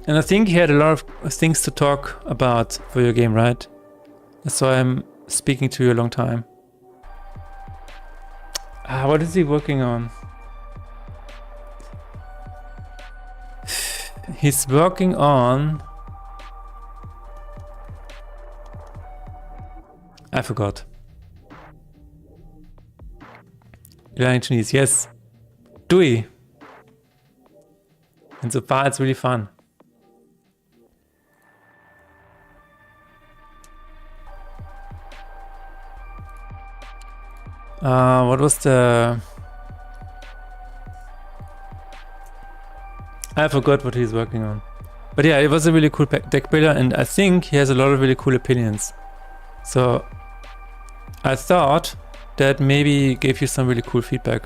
And I think he had a lot of things to talk about for your game, right? That's why I'm speaking to you a long time. What is he working on? He's working on... I forgot. Learning Chinese, yes. Dui. And so far it's really fun. What was the... I forgot what he's working on. But yeah, it was a really cool deck builder and I think he has a lot of really cool opinions. So I thought that maybe gave you some really cool feedback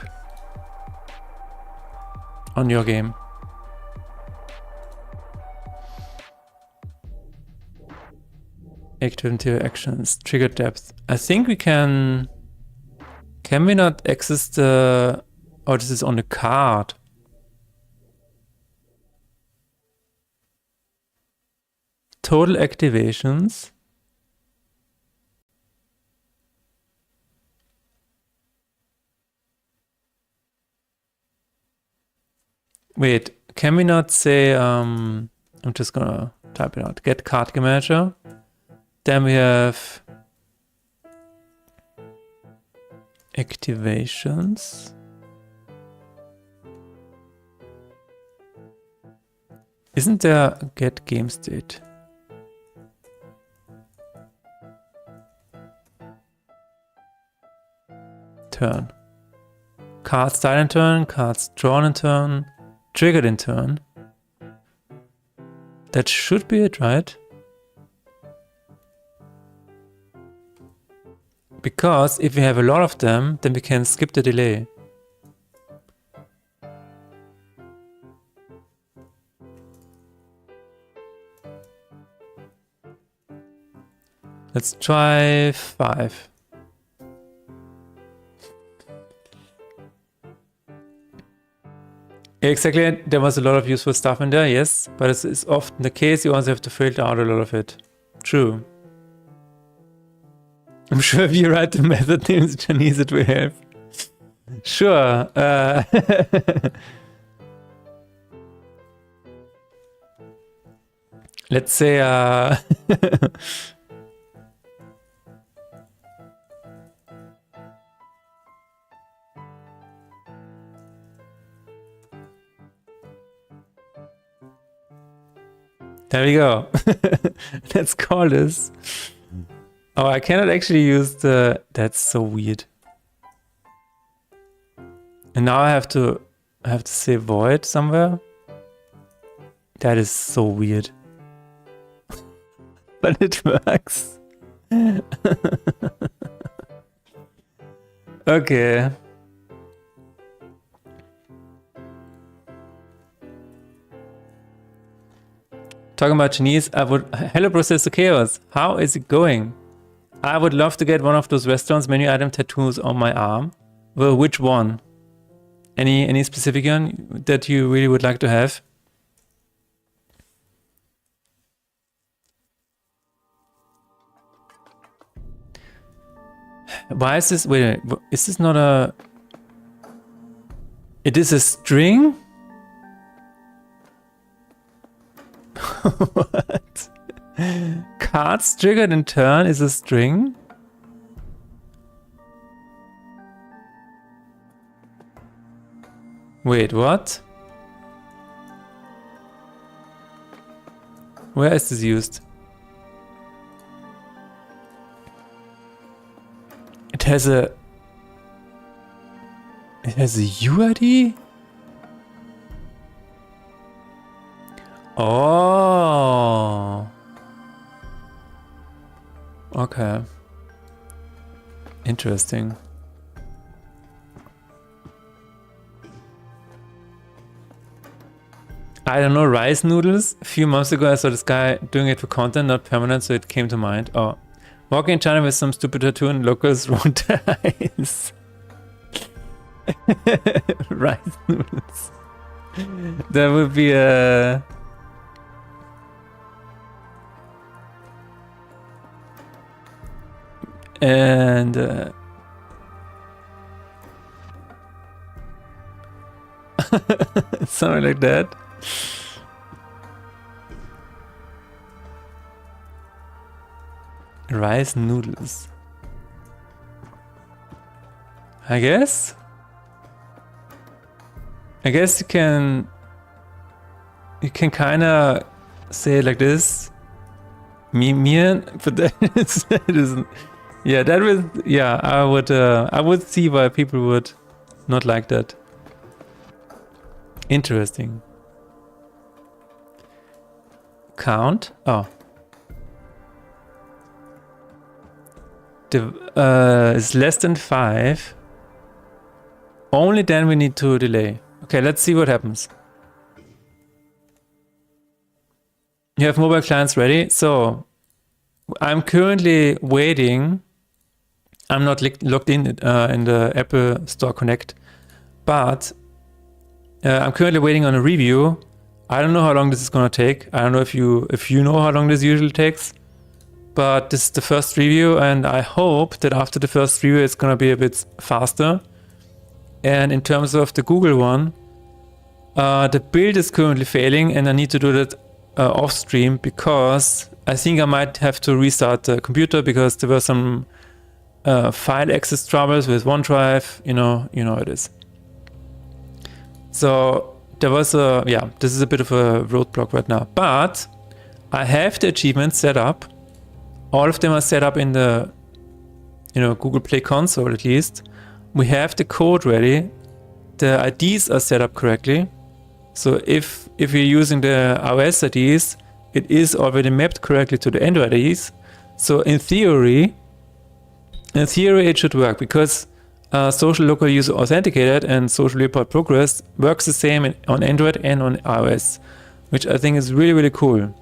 on your game. Active interior actions, trigger depth. I think we can we not access the, oh, this is on the card. Total activations. Wait, can we not say, I'm just gonna type it out, get card game manager. Then we have activations. Isn't there get game state? Turn. Cards style in turn, cards drawn in turn, triggered in turn. That should be it, right? Because if we have a lot of them, then we can skip the delay. Let's try 5. Exactly, there was a lot of useful stuff in there, yes, but it's often the case, you also have to filter out a lot of it. True. I'm sure if you write the method names in Chinese, it will help. Sure. Let's say, there we go. Let's call this. Oh, I cannot actually use the... That's so weird. And now I have to say void somewhere. That is so weird. But it works. Okay. Talking about Chinese, I would... Hello, Processor Chaos. How is it going? I would love to get one of those restaurants menu item tattoos on my arm. Well, which one? Any specific one that you really would like to have? Why is this? Wait, is this not a... It is a string? What? Cards triggered in turn is a string? Wait, what? Where is this used? It has a UID? Oh. Okay. Interesting. I don't know, rice noodles? A few months ago I saw this guy doing it for content, not permanent, so it came to mind. Oh. Walking in China with some stupid tattoo and locals won't eyes. Rice noodles. That would be a... And something like that. Rice noodles. I guess you can kind of say it like this. Mian, but that isn't. Yeah, that was, yeah, I would see why people would not like that. Interesting. Count? Oh. Is less than 5. Only then we need to delay. Okay, let's see what happens. You have mobile clients ready? So, I'm currently waiting. I'm not logged in the Apple Store Connect, but I'm currently waiting on a review. I don't know how long this is gonna take. I don't know if you know how long this usually takes, but this is the first review, and I hope that after the first review it's gonna be a bit faster. And in terms of the Google one, the build is currently failing, and I need to do that off stream because I think I might have to restart the computer because there were some file access troubles with OneDrive. You know how it is. So there was this is a bit of a roadblock right now, but I have the achievements set up. All of them are set up in the Google Play console at least. We have the code ready. The IDs are set up correctly. So if you're using the iOS IDs, it is already mapped correctly to the Android IDs. So in theory it should work because social local user authenticated and social report progress works the same on Android and on iOS, which I think is really, really cool.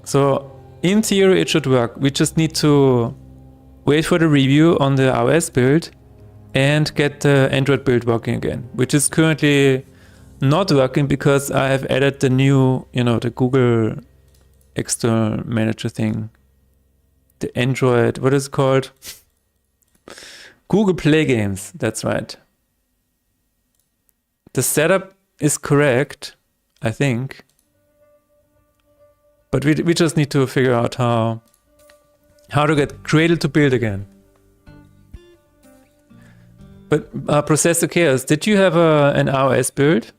So in theory it should work. We just need to wait for the review on the iOS build and get the Android build working again, which is currently not working because I have added the new, the Google external manager thing. The Android, what is it called? Google Play Games, that's right. The setup is correct, I think. But we just need to figure out how to get Cradle to build again. But Processor Chaos, did you have an iOS build?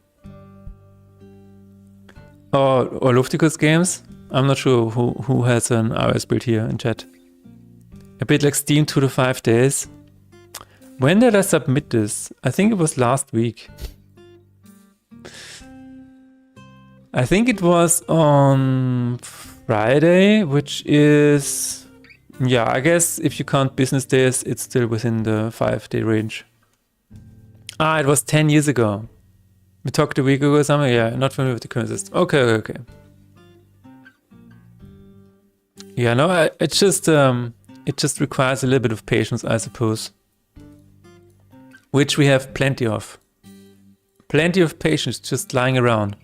Or Luftikus Games? I'm not sure who has an iOS build here in chat. A bit like Steam 2 to 5 days. When did I submit this? I think it was last week. I think it was on Friday, which is... Yeah, I guess if you count business days, it's still within the 5-day range. Ah, it was 10 years ago. We talked a week ago or something. Yeah, not familiar with the current system. Okay. Yeah, no, it just requires a little bit of patience, I suppose. Which we have plenty of. Plenty of patience just lying around.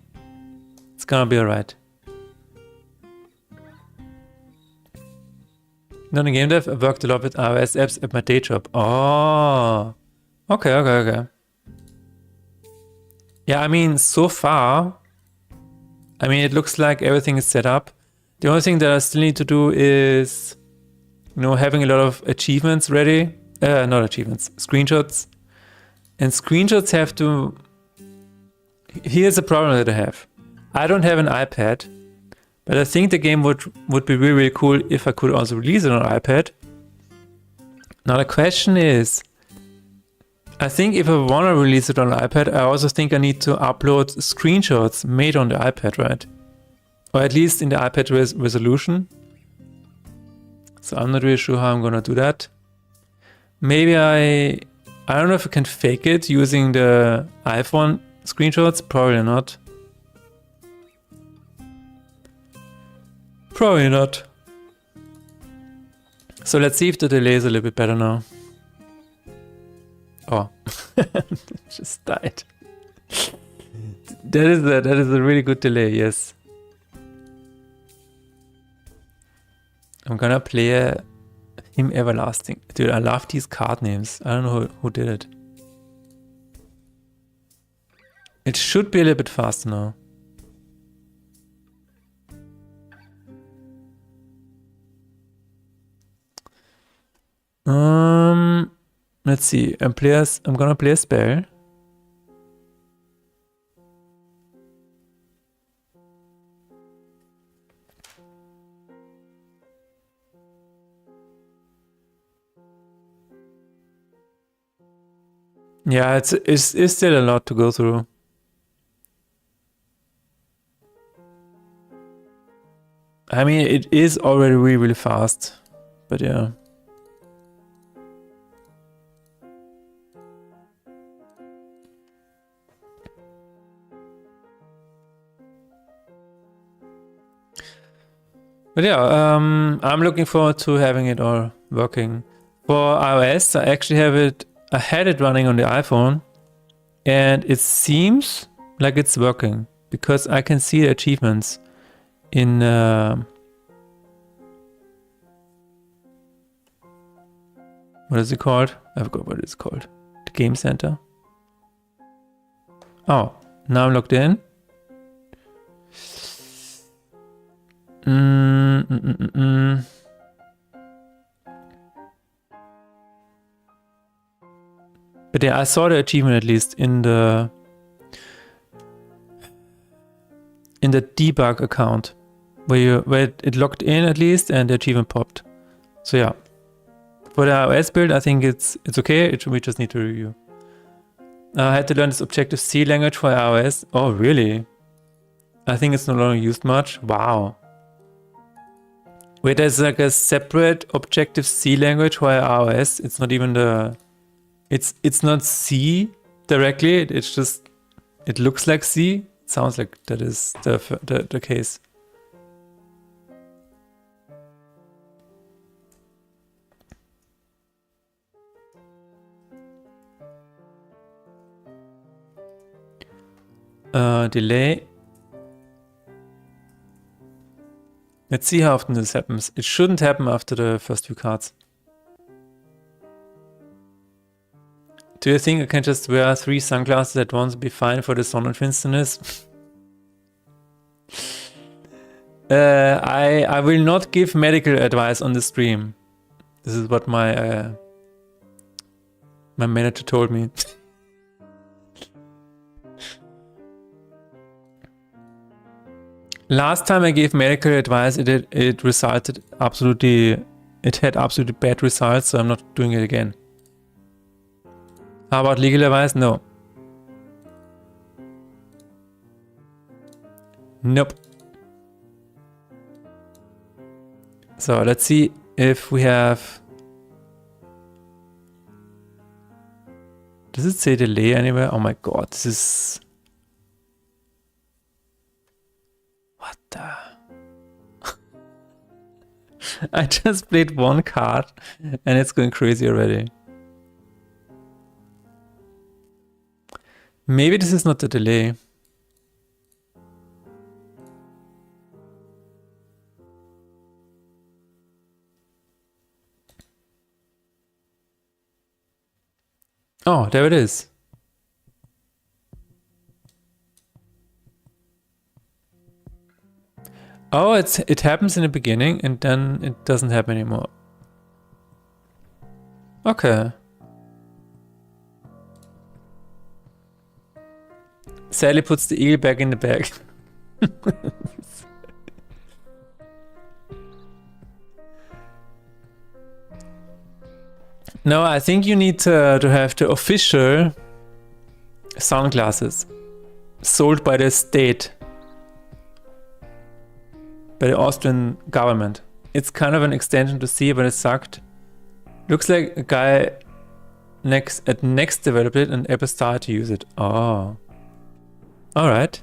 It's gonna be alright. Not in game dev, I worked a lot with iOS apps at my day job. Oh, okay. Yeah, I mean, so far, it looks like everything is set up. The only thing that I still need to do is, having a lot of achievements ready. Not achievements, screenshots. And screenshots have to... Here's the problem that I have. I don't have an iPad, but I think the game would be really, really cool if I could also release it on iPad. Now the question is, I think if I want to release it on iPad, I also think I need to upload screenshots made on the iPad, right? Or at least in the iPad resolution. So I'm not really sure how I'm gonna do that. Maybe I don't know if I can fake it using the iPhone screenshots. Probably not. Probably not. So let's see if the delay is a little bit better now. Oh, just died. That is a really good delay, yes. I'm gonna play Him Everlasting. Dude, I love these card names. I don't know who did it. It should be a little bit faster now. Let's see. I'm gonna play a spell. Yeah, it's still a lot to go through. I mean, it is already really, really fast, but yeah. But yeah, I'm looking forward to having it all working. For iOS, I actually I had it running on the iPhone, and it seems like it's working because I can see the achievements in what is it called? I forgot what it's called. The Game Center. Oh, now I'm logged in. But yeah, I saw the achievement at least in the debug account where it logged in at least and the achievement popped. So yeah, for the iOS build, I think it's okay. We just need to review. I had to learn this Objective-C language for iOS. Oh really? I think it's no longer used much. Wow. Wait, there's like a separate Objective-C language for iOS. It's not even it's not C directly. It's just, it looks like C. It sounds like that is the case. Delay. Let's see how often this happens. It shouldn't happen after the first few cards. Do you think I can just wear 3 sunglasses at once and be fine for the sun and finsternis? I will not give medical advice on the stream. This is what my manager told me. Last time I gave medical advice, it resulted absolutely, it had absolutely bad results, so I'm not doing it again. How about legal advice? No. Nope. So let's see if we have... Does it say delay anywhere? Oh my god, this is... What the... I just played 1 card and it's going crazy already. Maybe this is not the delay. Oh, there it is. Oh, it happens in the beginning and then it doesn't happen anymore. Okay. Sally puts the eel back in the bag. No, I think you need to have the official sunglasses sold by the state, by the Austrian government. It's kind of an extension to see, but it sucked. Looks like a guy at Next developed it and Apple started to use it. Oh. Alright.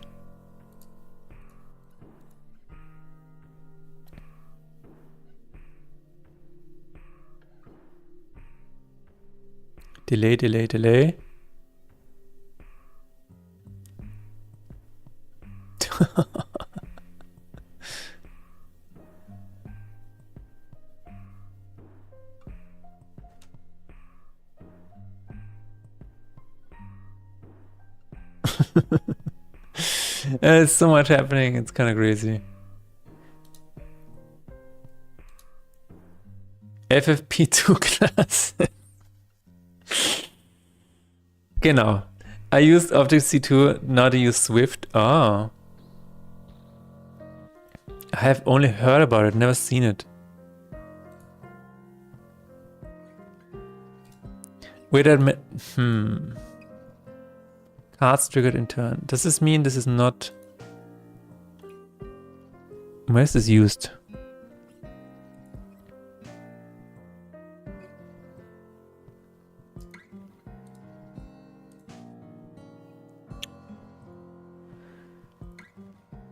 Delay, delay, delay. There's so much happening, it's kind of crazy. FFP2 class. Genau. I used Objective-C2, now to use Swift. Oh. I have only heard about it, never seen it. Wait a minute. Cards triggered in turn. Does this mean this is not... Where is this used?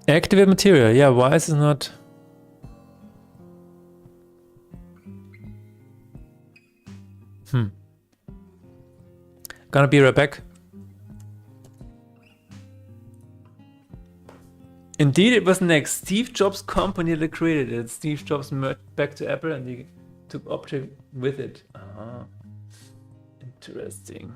Activate material. Yeah, why is it not... Gonna be right back. Indeed, it was next Steve Jobs' company that created it. Steve Jobs merged back to Apple and he took Object with it. Ah, interesting.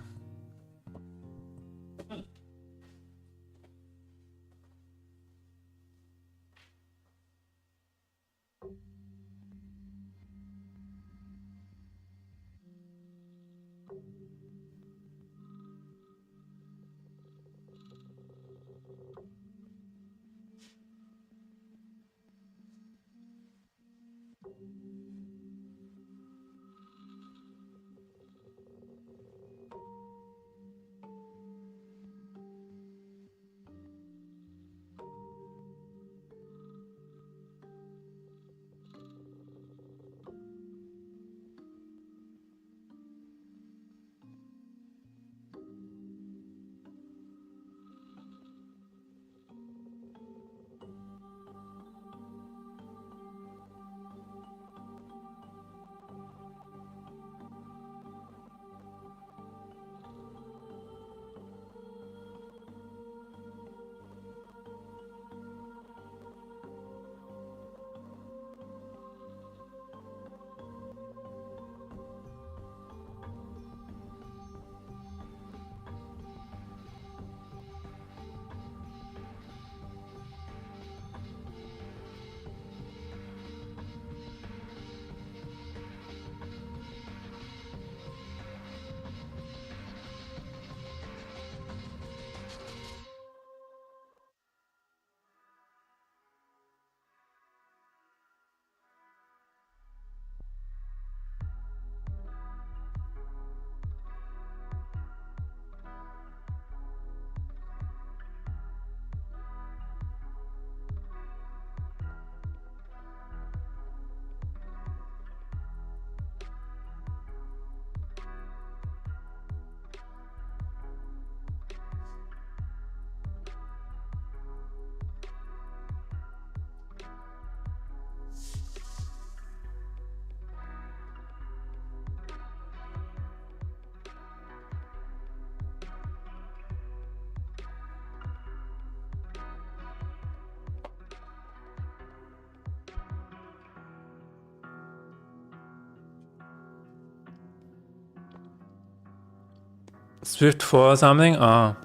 Swift 4 or something? Ah.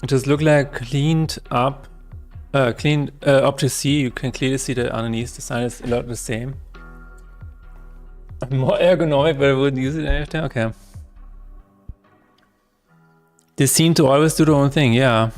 It just look like cleaned up, clean Object-C. You can clearly see that underneath the sign is a lot the same. More ergonomic, but I wouldn't use it anything. Okay. They seem to always do their own thing, yeah.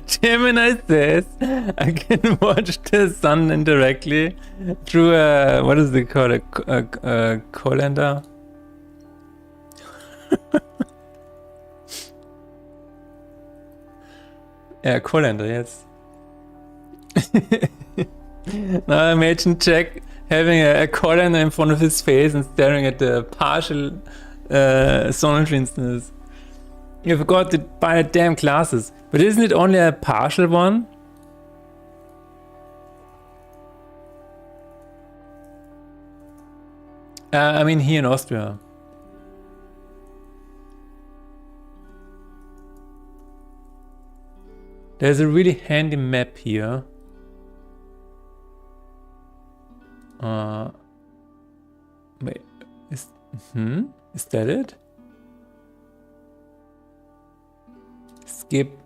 Gemini says I can watch the sun indirectly through a, what is it called, a calendar? Yeah, calendar, yes. Now imagine Jack having a calendar in front of his face and staring at the partial Sonnenfinsternis. You forgot to buy the damn glasses. But isn't it only a partial one? I mean here in Austria. There's a really handy map here. Wait, is that it? Skip.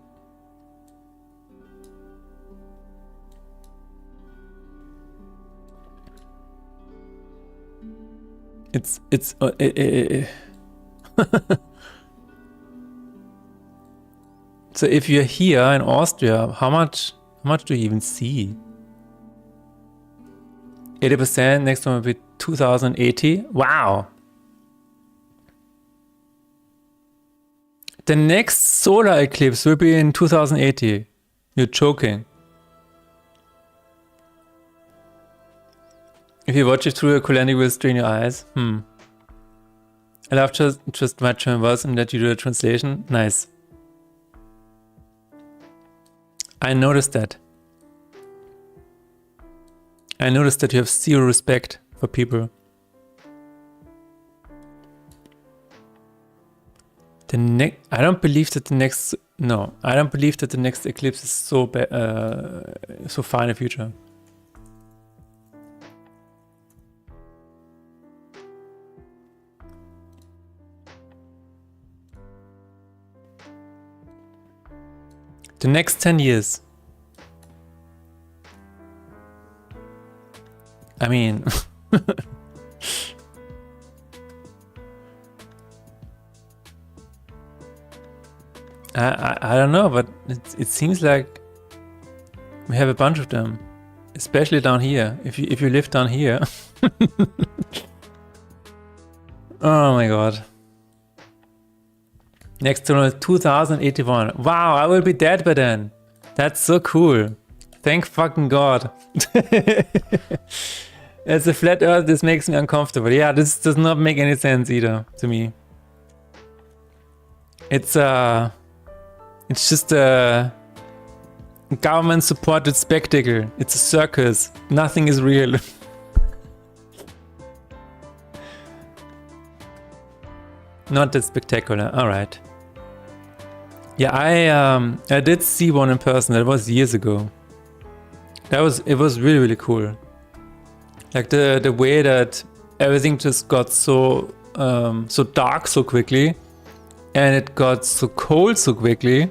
It's So if you're here in Austria, how much do you even see? 80%, next one will be 2080. Wow. The next solar eclipse will be in 2080. You're joking. If you watch it through a calendar, you will strain your eyes. I love just my German words and that you do the translation. Nice. I noticed that. I noticed that you have zero respect for people. I don't believe that the next. No, I don't believe that the next eclipse is so so far in the future. The next 10 years. I mean, I don't know, but it seems like we have a bunch of them, especially down here. If you live down here, oh my god. Next to 2081. Wow, I will be dead by then. That's so cool. Thank fucking god. As a flat earth, this makes me uncomfortable. Yeah, this does not make any sense either to me. It's just a government supported spectacle. It's a circus. Nothing is real. Not that spectacular. All right. Yeah, I did see one in person. That was years ago. It was really, really cool. Like the way that everything just got so dark so quickly, and it got so cold so quickly.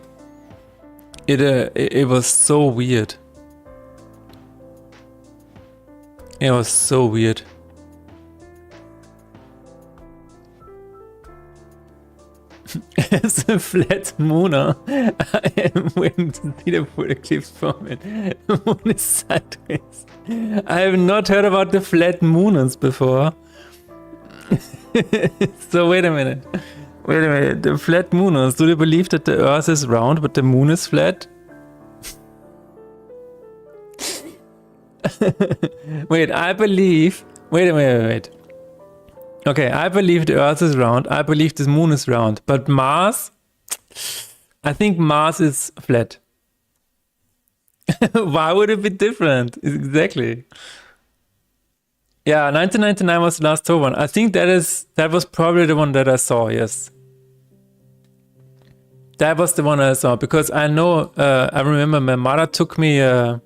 It was so weird. It was so weird. As a flat mooner, I am waiting to see the full eclipse from it. The moon is sideways. I have not heard about the flat mooners before. So wait a minute. The flat mooners, do they believe that the earth is round but the moon is flat? Wait, wait. Okay, I believe the earth is round, I believe the moon is round, but Mars, I think Mars is flat. Why would it be different? Exactly. Yeah, 1999 was the last tour one. I think that was probably the one that I saw, yes. That was the one I saw, because I know, I remember my mother took me to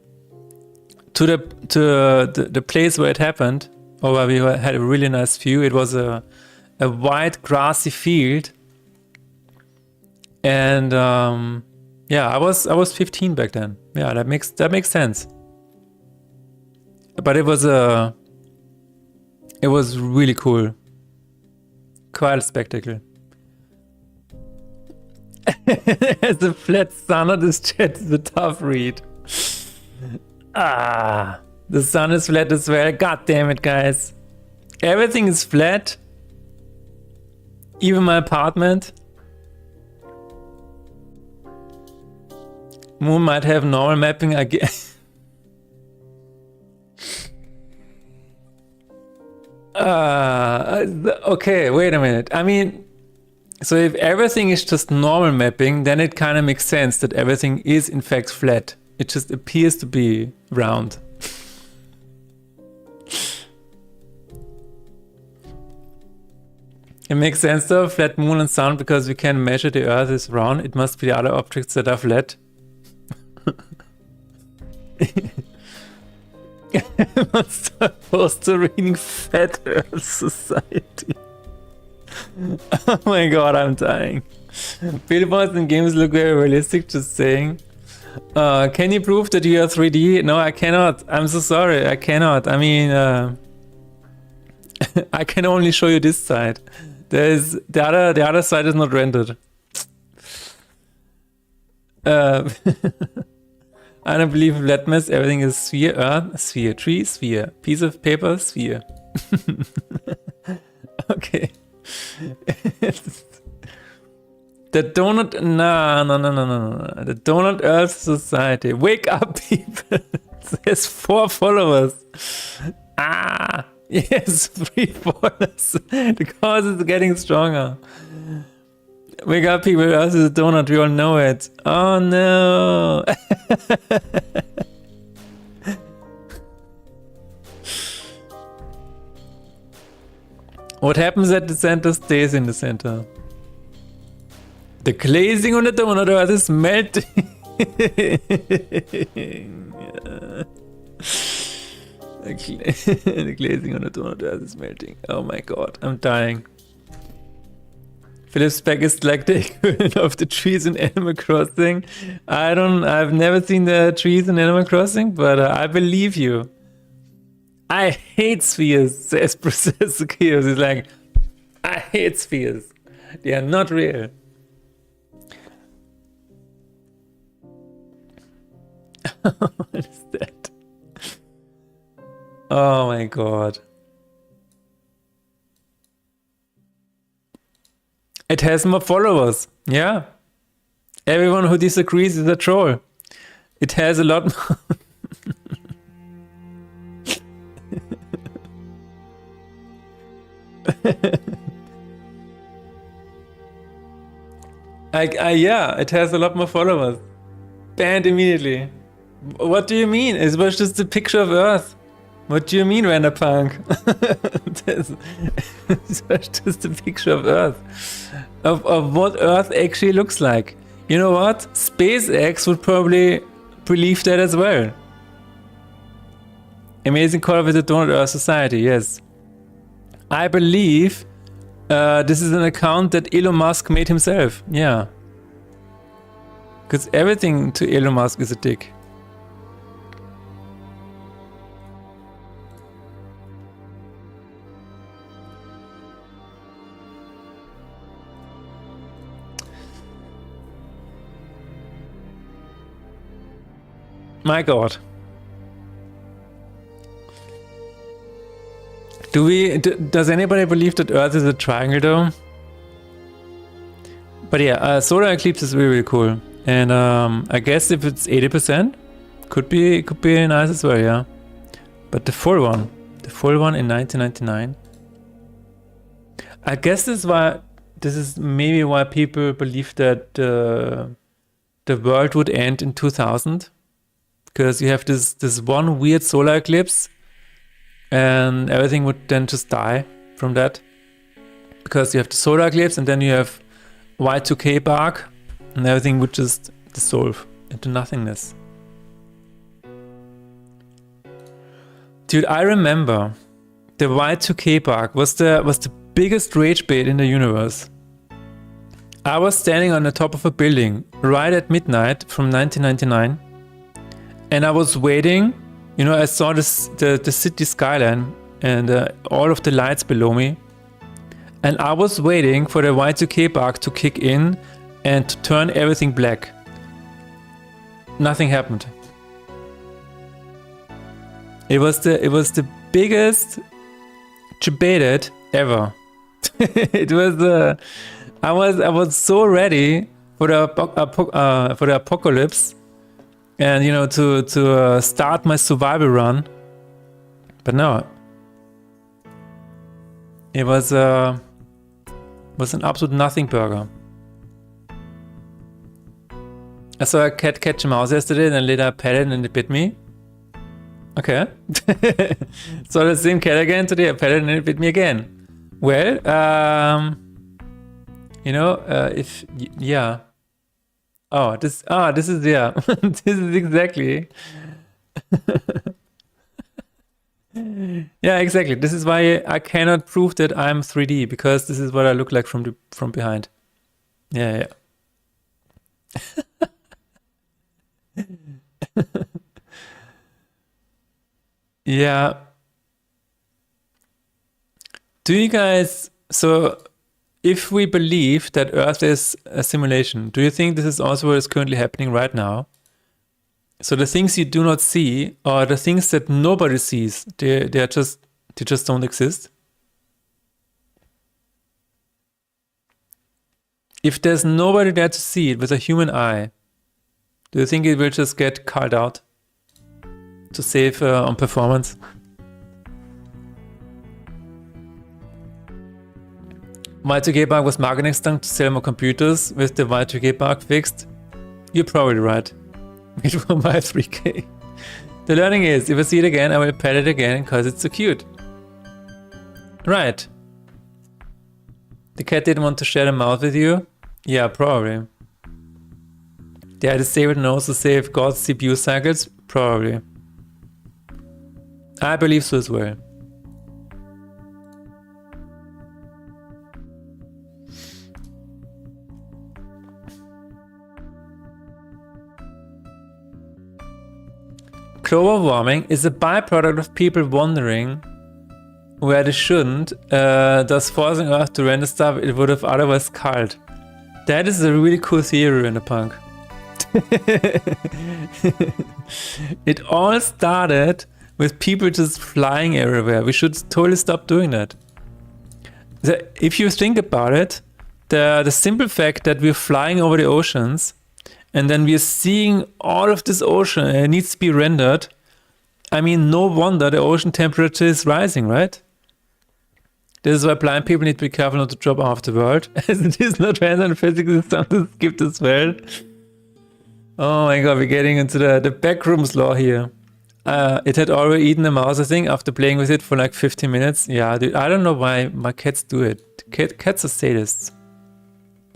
the place where it happened, or where we had a really nice view. It was a wide grassy field, and yeah, I was 15 back then. Yeah, that makes sense. But it was really cool, quite a spectacle. As a flat sun on this chat is a tough read. The sun is flat as well. God damn it, guys. Everything is flat. Even my apartment. Moon might have normal mapping again. Okay, wait a minute. I mean, so if everything is just normal mapping, then it kind of makes sense that everything is in fact flat. It just appears to be round. It makes sense though, flat moon and sun, because we can measure the earth is round. It must be the other objects that are flat. I'm supposed to reading Fat Earth Society. Oh my god, I'm dying. Billboards and games look very realistic, just saying. Can you prove that you are 3D? No, I cannot. I'm so sorry, I cannot. I mean, I can only show you this side. There's the other side is not rendered. I don't believe in flat mass. Everything is sphere, earth, sphere, tree, sphere, piece of paper, sphere. Okay. The Donut, no. The Donut Earth Society. Wake up, people. There's 4 followers. Ah, yes, 3 followers. The cause is getting stronger. Wake up, people. Earth is a donut. We all know it. Oh no. What happens at the center stays in the center. The glazing on the donut earth is melting. The glazing on the donut earth is melting. Oh my god, I'm dying. Philip's back is like the equivalent of the trees in Animal Crossing. I've never seen the trees in Animal Crossing, but I believe you. I hate spheres, says Professor Chaos. He's like, I hate spheres. They are not real. What is that? Oh my god. It has more followers. Yeah. Everyone who disagrees is a troll. It has a lot more. Yeah, it has a lot more followers. Banned immediately. What do you mean? It was just a picture of Earth. What do you mean, Renderpunk? It was just a picture of Earth. Of what Earth actually looks like. You know what? SpaceX would probably believe that as well. Amazing call with the Donut Earth Society, yes. I believe this is an account that Elon Musk made himself. Yeah. Because everything to Elon Musk is a dick. My god. Does anybody believe that Earth is a triangle though? But yeah, solar eclipse is really, really cool. And I guess if it's 80%, could be nice as well, yeah. But the full one in 1999. I guess this is maybe why people believe that the world would end in 2000. Because you have this one weird solar eclipse and everything would then just die from that. Because you have the solar eclipse and then you have Y2K bug and everything would just dissolve into nothingness. Dude, I remember the Y2K bug was the biggest rage bait in the universe. I was standing on the top of a building right at midnight from 1999. And I was waiting, you know, I saw the city skyline and all of the lights below me. And I was waiting for the Y2K bug to kick in and to turn everything black. Nothing happened. It was the biggest debated ever. It was I was so ready for the apocalypse. And you know, to start my survival run, but no, it was an absolute nothing burger. I saw a cat catch a mouse yesterday, and then later I pet it and it bit me. Okay, saw the same cat again today. I pet it and it bit me again. Well, you know, yeah. Oh, this is, yeah, this is exactly. Yeah, exactly. This is why I cannot prove that I'm 3D, because this is what I look like from behind. Yeah. Yeah. Do you guys, so if we believe that Earth is a simulation, do you think this is also what is currently happening right now? So the things you do not see, or the things that nobody sees, they just don't exist? if there's nobody there to see it with a human eye, do you think it will just get called out to save on performance? Y2K bug was marketing stunt to sell more computers with the Y2K bug fixed. You're probably right. It will buy 3K. The learning is, if I see it again, I will pet it again because it's so cute. Right. The cat didn't want to share the mouth with you? Yeah, probably. They had a disabled nose to save God's CPU cycles? Probably. I believe so as well. Global warming is a byproduct of people wandering where they shouldn't, thus forcing Earth to render stuff it would have otherwise culled. That is a really cool theory in the punk. It all started with people just flying everywhere. We should totally stop doing that. If you think about it, the simple fact that we're flying over the oceans and then we're seeing all of this ocean and it needs to be rendered, I mean, no wonder the ocean temperature is rising, right? This is why blind people need to be careful not to drop off the world, as it is not random physics is something skipped as well. Oh my god, we're getting into the backrooms law here. It had already eaten a mouse, I think, after playing with it for like 15 minutes. Yeah, dude, I don't know why my cats do it. Cats are sadists.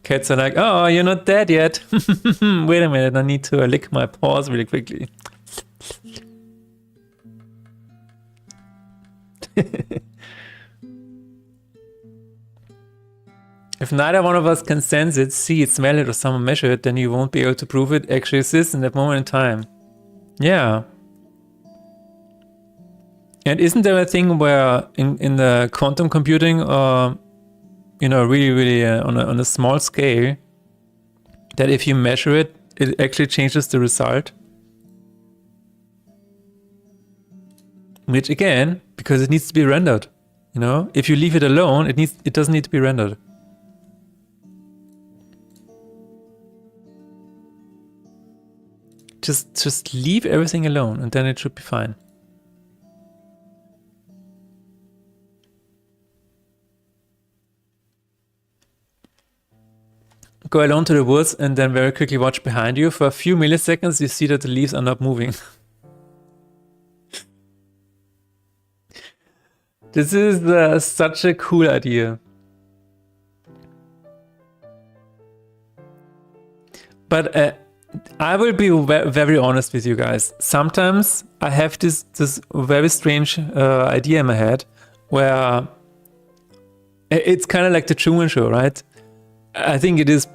Cats are like, oh, you're not dead yet. Wait a minute, I need to lick my paws really quickly. If neither one of us can sense it, see it, smell it, or someone measure it, then you won't be able to prove it actually exists in that moment in time. Yeah. And isn't there a thing where in the quantum computing, you know, really on a small scale, that if you measure it, it actually changes the result? Which again, because it needs to be rendered, you know? If you leave it alone, it doesn't need to be rendered. Just leave everything alone and then it should be fine. Go alone to the woods and then very quickly watch behind you. For a few milliseconds, you see that the leaves are not moving. This is such a cool idea. But I will be very honest with you guys. Sometimes I have this very strange idea in my head where it's kind of like the Truman Show, right? I think it is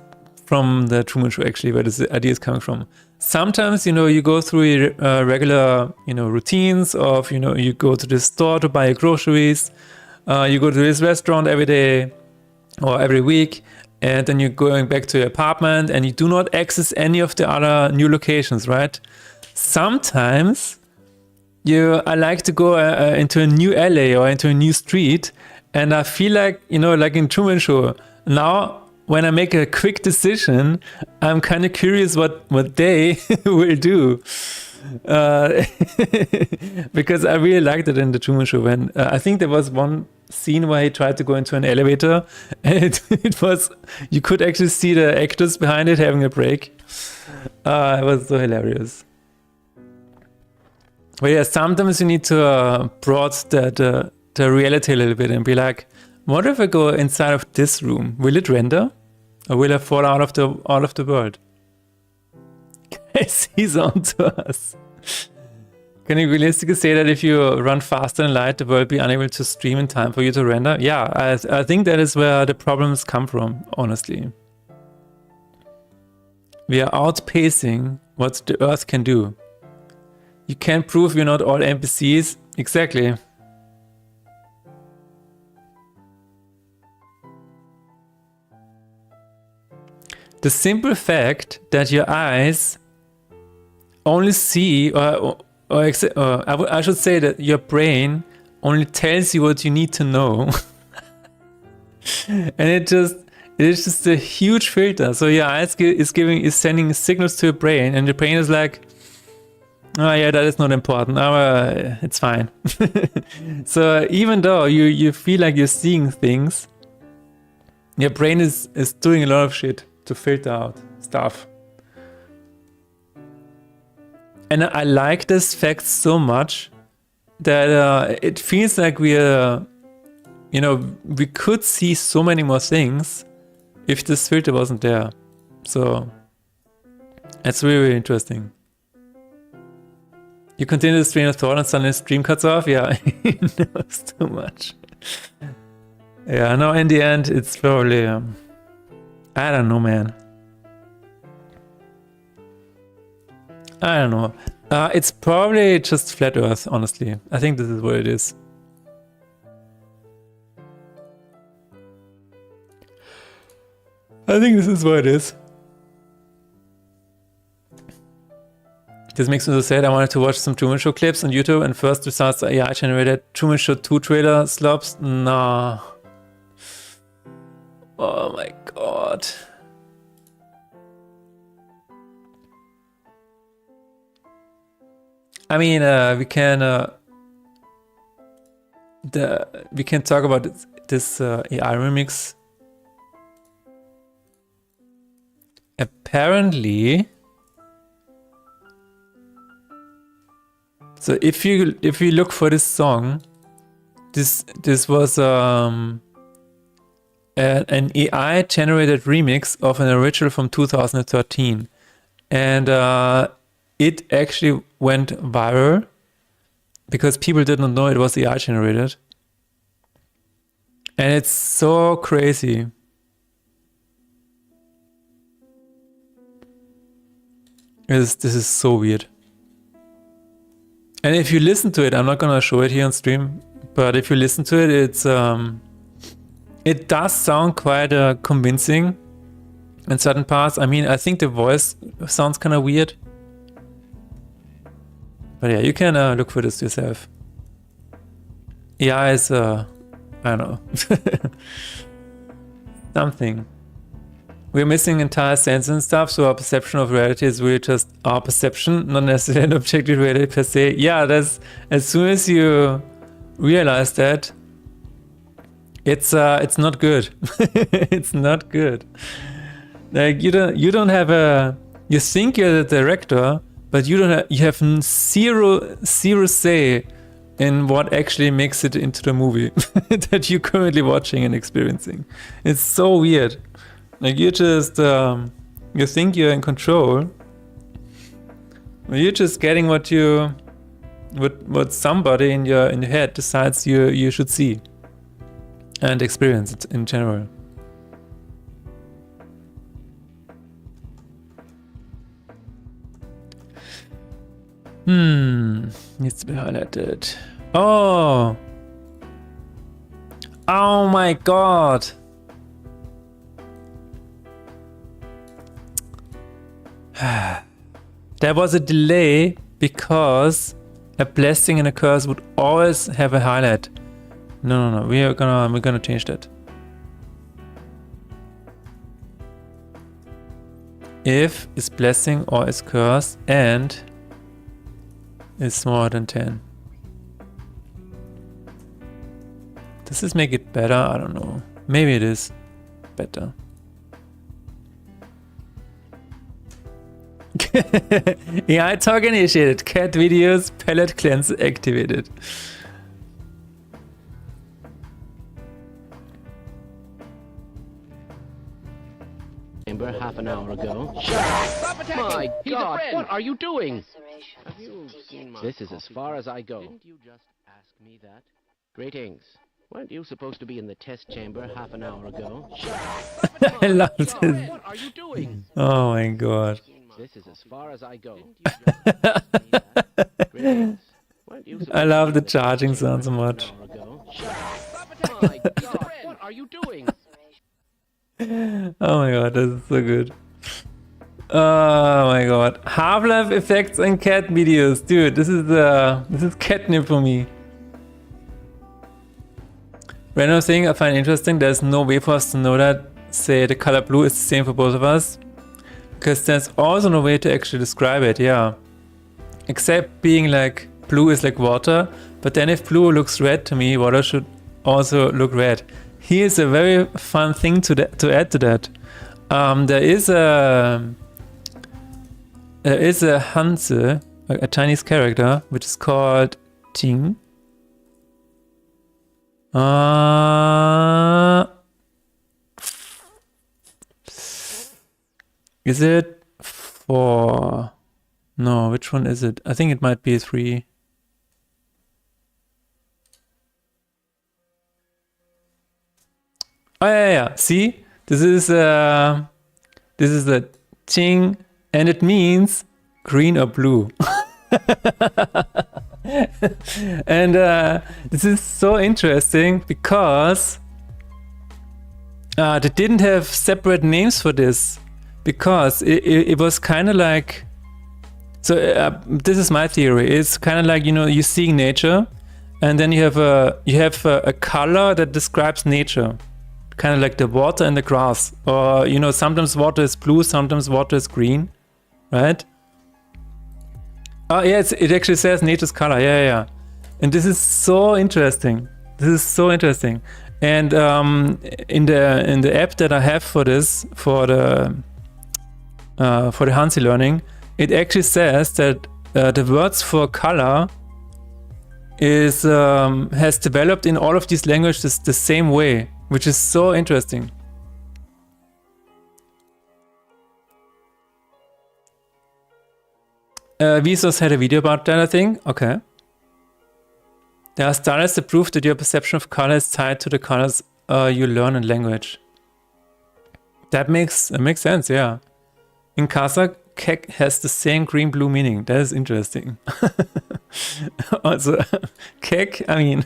from the Truman Show actually where this idea is coming from. Sometimes, you know, you go through regular, you know, routines of, you know, you go to the store to buy your groceries, you go to this restaurant every day or every week, and then you're going back to your apartment and you do not access any of the other new locations, right? Sometimes I like to go into a new alley or into a new street, and I feel like, you know, like in Truman Show, now when I make a quick decision, I'm kind of curious what they will do. Because I really liked it in the Truman Show when I think there was one scene where he tried to go into an elevator and it was, you could actually see the actors behind it having a break. It was so hilarious. But yeah, sometimes you need to broaden the reality a little bit and be like, what if I go inside of this room? Will it render? Or will I fall out of the world? He's on to us. Can you realistically say that if you run faster in light, the world will be unable to stream in time for you to render? Yeah, I think that is where the problems come from, honestly. We are outpacing what the Earth can do. You can't prove you're not all NPCs. Exactly. The simple fact that your eyes only see, I should say that your brain only tells you what you need to know. And It is just a huge filter. So your eyes is sending signals to your brain, and your brain is like, oh yeah, that is not important. It's fine. So even though you feel like you're seeing things, your brain is doing a lot of shit to filter out stuff. And I like this fact so much that it feels like we could see so many more things if this filter wasn't there. So it's really, really interesting. You continue the train of thought and suddenly the stream cuts off? Yeah, he knows too much. Yeah, no, in the end, it's probably, I don't know, man. I don't know. It's probably just flat Earth, honestly. I think this is what it is. I think this is what it is. This makes me so sad. I wanted to watch some Truman Show clips on YouTube, and first results are AI generated Truman Show 2 trailer slops. Nah. Oh my god. I mean, we can talk about this AI remix. Apparently, so if you look for this song, this was an AI generated remix of an original from 2013, and it actually went viral because people did not know it was AI generated, and it's so crazy. This is so weird. And if you listen to it, I'm not gonna show it here on stream, but if you listen to it, it does sound quite convincing in certain parts. I mean, I think the voice sounds kind of weird. But yeah, you can look for this yourself. AI is, I don't know, something. We're missing entire sense and stuff, so our perception of reality is really just our perception, not necessarily an objective reality per se. Yeah, that's, as soon as you realize that, it's not good. It's not good. Like you don't have you think you're the director, but you have zero say in what actually makes it into the movie that you're currently watching and experiencing. It's so weird. Like you just you think you're in control. You're just getting what somebody in your head decides you should see and experience it in general. Needs to be highlighted. Oh my god. There was a delay because a blessing and a curse would always have a highlight. No. We're gonna change that. If is blessing or is curse and is smaller than 10. Does this make it better? I don't know. Maybe it is better. AI talk initiated. Cat videos, palette cleanse activated. Chamber half an hour ago. Stop attacking! My God, what are you doing? Have you seen my This is as far as I go. Didn't you just ask me that? Greetings. Weren't you supposed to be in the test chamber half an hour ago? I love this. What are you doing? Oh my god. This is as far as I go. I love the charging sound so much. My God, what are you doing? Oh my god, this is so good. Oh my god. Half-Life effects and cat videos. Dude, this is catnip for me. Random thing I find interesting, there's no way for us to know that say the color blue is the same for both of us. Because there's also no way to actually describe it, yeah. Except being like, blue is like water, but then if blue looks red to me, water should also look red. Here's a very fun thing to add to that. There is a Hanse, a Chinese character, which is called Ting. Is it 4? No, which one is it? I think it might be 3. Oh yeah. See, this is the Ting, and it means green or blue. And this is so interesting because they didn't have separate names for this, because it was kind of like, so this is my theory. It's kind of like, you know, you see nature, and then you have a color that describes nature, kind of like the water and the grass, or you know, sometimes water is blue, sometimes water is green, right? Oh yeah, it actually says nature's color. Yeah. And this is so interesting. And in the app that I have for this, for the Hansi learning, it actually says that the words for color has developed in all of these languages the same way, which is so interesting. Vsauce had a video about that, I think. Okay. There are studies that prove that your perception of color is tied to the colors you learn in language. That makes sense, yeah. In Kazakh, kek has the same green-blue meaning. That is interesting. Also, kek, I mean...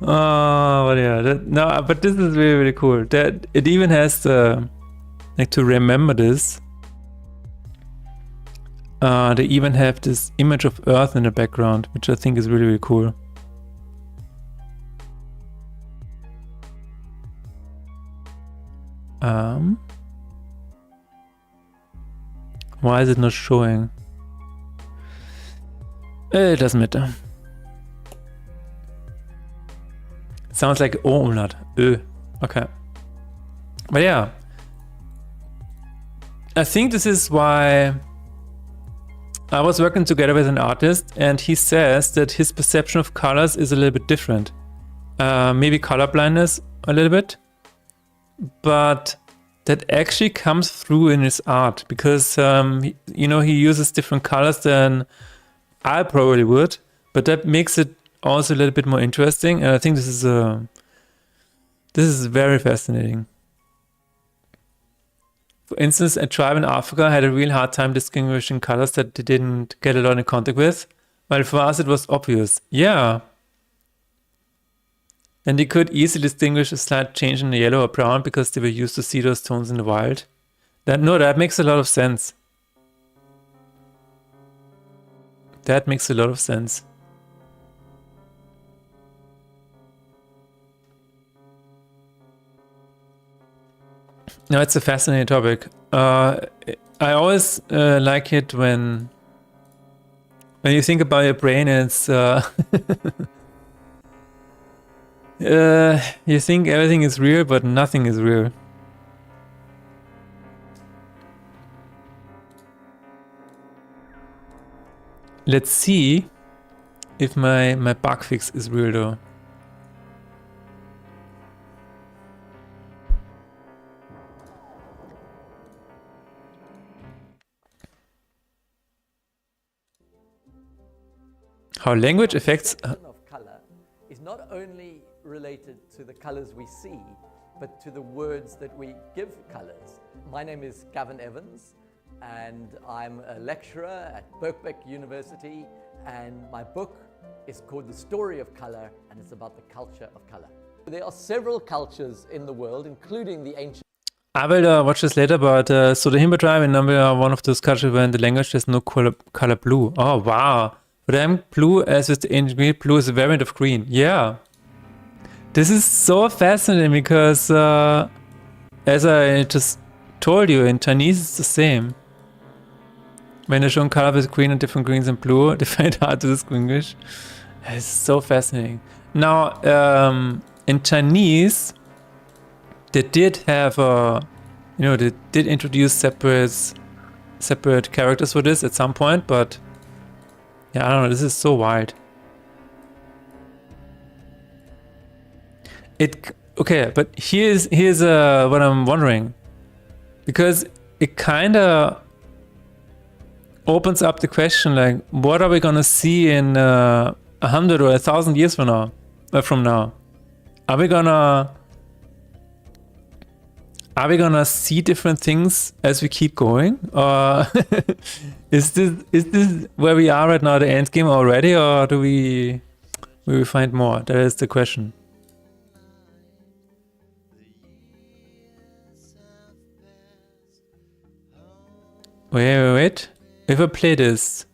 Oh, but yeah, no, but this is really, really cool. That it even has like to remember this. They even have this image of Earth in the background, which I think is really, really cool. Why is it not showing? It doesn't matter. Sounds like umlaut. Okay. But yeah. I think this is why I was working together with an artist, and he says that his perception of colors is a little bit different. Maybe color blindness a little bit. But that actually comes through in his art, because you know, he uses different colors than I probably would, but that makes it also a little bit more interesting, and I think this is very fascinating. For instance, a tribe in Africa had a real hard time distinguishing colors that they didn't get a lot in contact with, while for us it was obvious. Yeah. And they could easily distinguish a slight change in the yellow or brown because they were used to see those tones in the wild. That makes a lot of sense. That makes a lot of sense. No, it's a fascinating topic. I always like it when you think about your brain, it's you think everything is real, but nothing is real. Let's see if my bug fix is real though. How language affects of color is not only related to the colors we see, but to the words that we give colors. My name is Gavin Evans, and I'm a lecturer at Birkbeck University, and my book is called The Story of Color, and it's about the culture of color. There are several cultures in the world, including the ancient. I will watch this later, but so the Himba tribe in Namibia are one of those cultures where in the language there's no color blue. Oh wow, For them, blue, as with the ancient Greek, blue is a variant of green. Yeah. This is so fascinating because, as I just told you, in Chinese it's the same. When they're shown color with green and different greens and blue, they find it hard to distinguish. It's so fascinating. Now, in Chinese, they did have they did introduce separate characters for this at some point, but yeah, I don't know, this is so wild. Okay, but here's what I'm wondering, because it kind of opens up the question, like, what are we gonna see in 100 or 1,000 years from now? Are we gonna see different things as we keep going, or is this where we are right now, the end game already, or will we find more? That is the question. Wait. If I play this,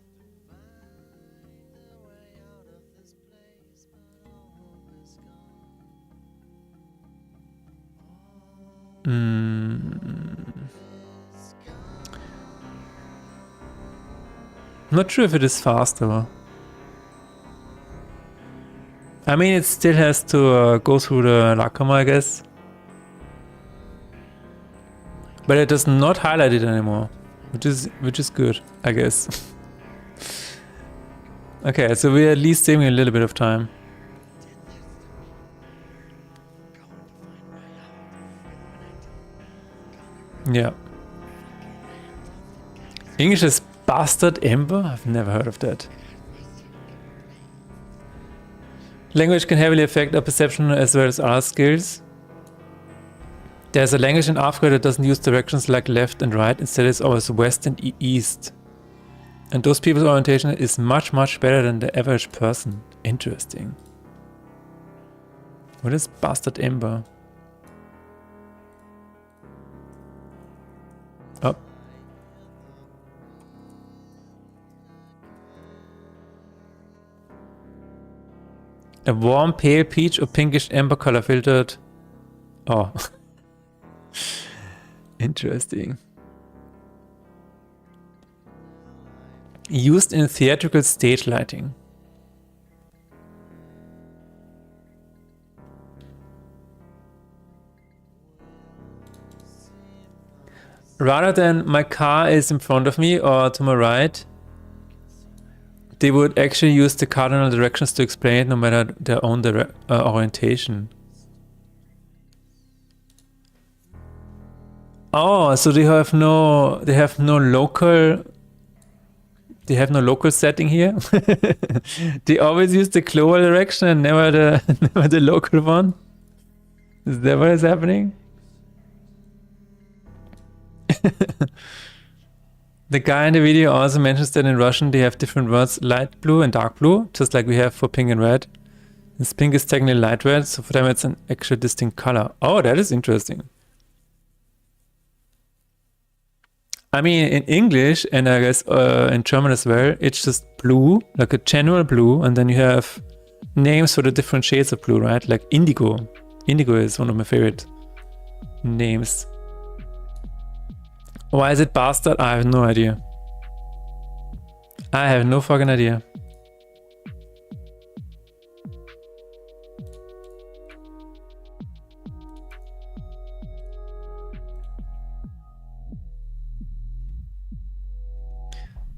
not sure if it is faster. I mean, it still has to go through the Lacama, I guess. But it does not highlight it anymore, which is good, I guess. Okay, so we're at least saving a little bit of time. Yeah. English is bastard ember? I've never heard of that. Language can heavily affect our perception as well as our skills. There's a language in Africa that doesn't use directions like left and right. Instead, it's always west and east. And those people's orientation is much, much better than the average person. Interesting. What is bastard ember? Oh. A warm pale peach or pinkish amber color filtered. Oh. Interesting. Used in theatrical stage lighting. Rather than my car is in front of me or to my right, they would actually use the cardinal directions to explain it no matter their own orientation. Oh, so they have no local setting here. They always use the global direction and never the local one. Is that what is happening? The guy in the video also mentions that in Russian they have different words, light blue and dark blue, just like we have for pink and red. This pink is technically light red, so for them it's an actual distinct color. Oh, that is interesting. I mean, in English, and I guess in German as well, it's just blue, like a general blue, and then you have names for the different shades of blue, right? Like indigo. Indigo is one of my favorite names. Why is it bastard? I have no idea. I have no fucking idea.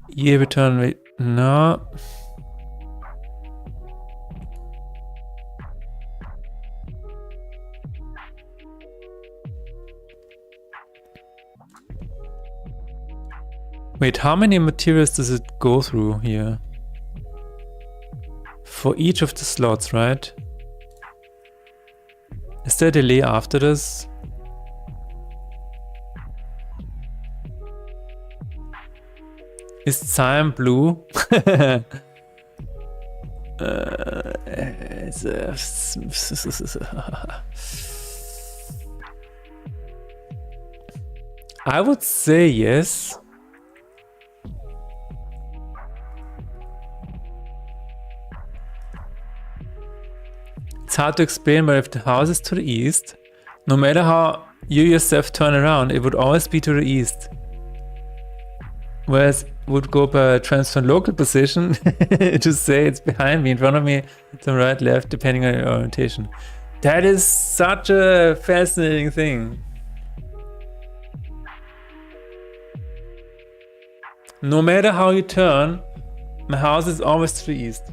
Year return rate. No. Wait, how many materials does it go through here? For each of the slots, right? Is there a delay after this? Is cyan blue? I would say yes. It's hard to explain, but if the house is to the east, no matter how you yourself turn around, it would always be to the east. Whereas it would go by transfer local position to say it's behind me, in front of me, to the right, left, depending on your orientation. That is such a fascinating thing. No matter how you turn, my house is always to the east.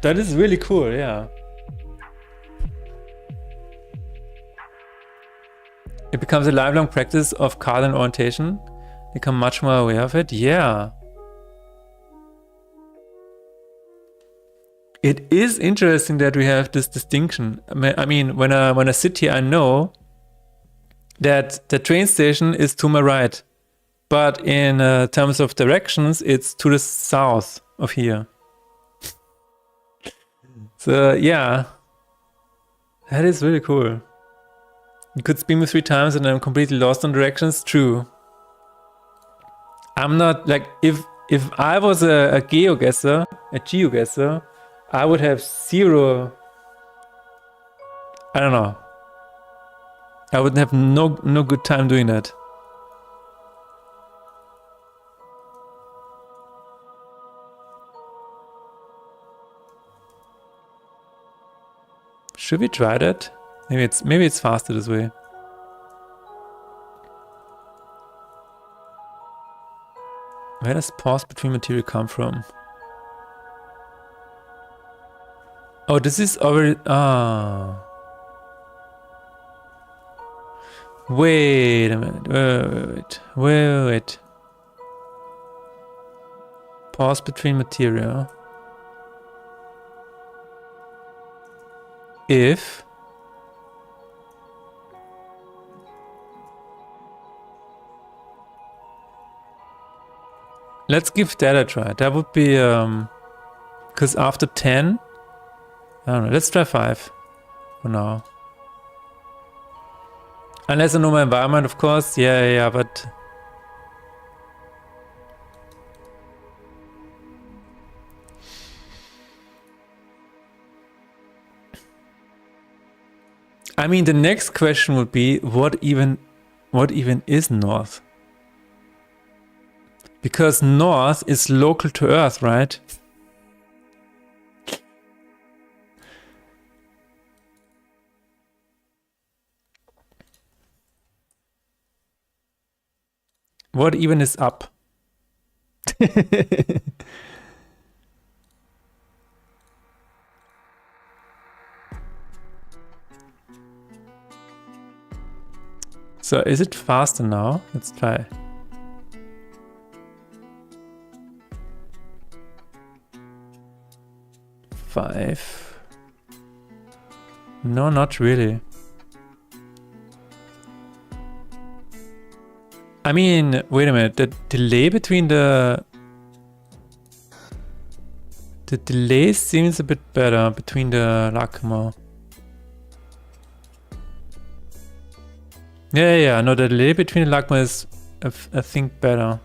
That is really cool, yeah. It becomes a lifelong practice of cardinal orientation. Become much more aware of it. Yeah. It is interesting that we have this distinction. I mean, when I sit here, I know that the train station is to my right. But in terms of directions, it's to the south of here. So, yeah. That is really cool. You could spin me 3 times and I'm completely lost on directions. True. I'm not like if I was a geoguesser, I would have zero. I don't know. I would have no good time doing that. Should we try that? Maybe it's faster this way. Where does pause between material come from? Oh, this is already... Wait a minute. Wait. Pause between material. If... Let's give that a try. That would be, because after 10, I don't know, let's try 5 for now. Unless I know my environment, of course. Yeah, but... I mean, the next question would be, what even is north? Because north is local to Earth, right? What even is up? So is it faster now? Let's try. Five. No, not really. I mean, wait a minute. The delay between the delay seems a bit better between the Lacma. Yeah. No, the delay between the Lacma is, I think, better.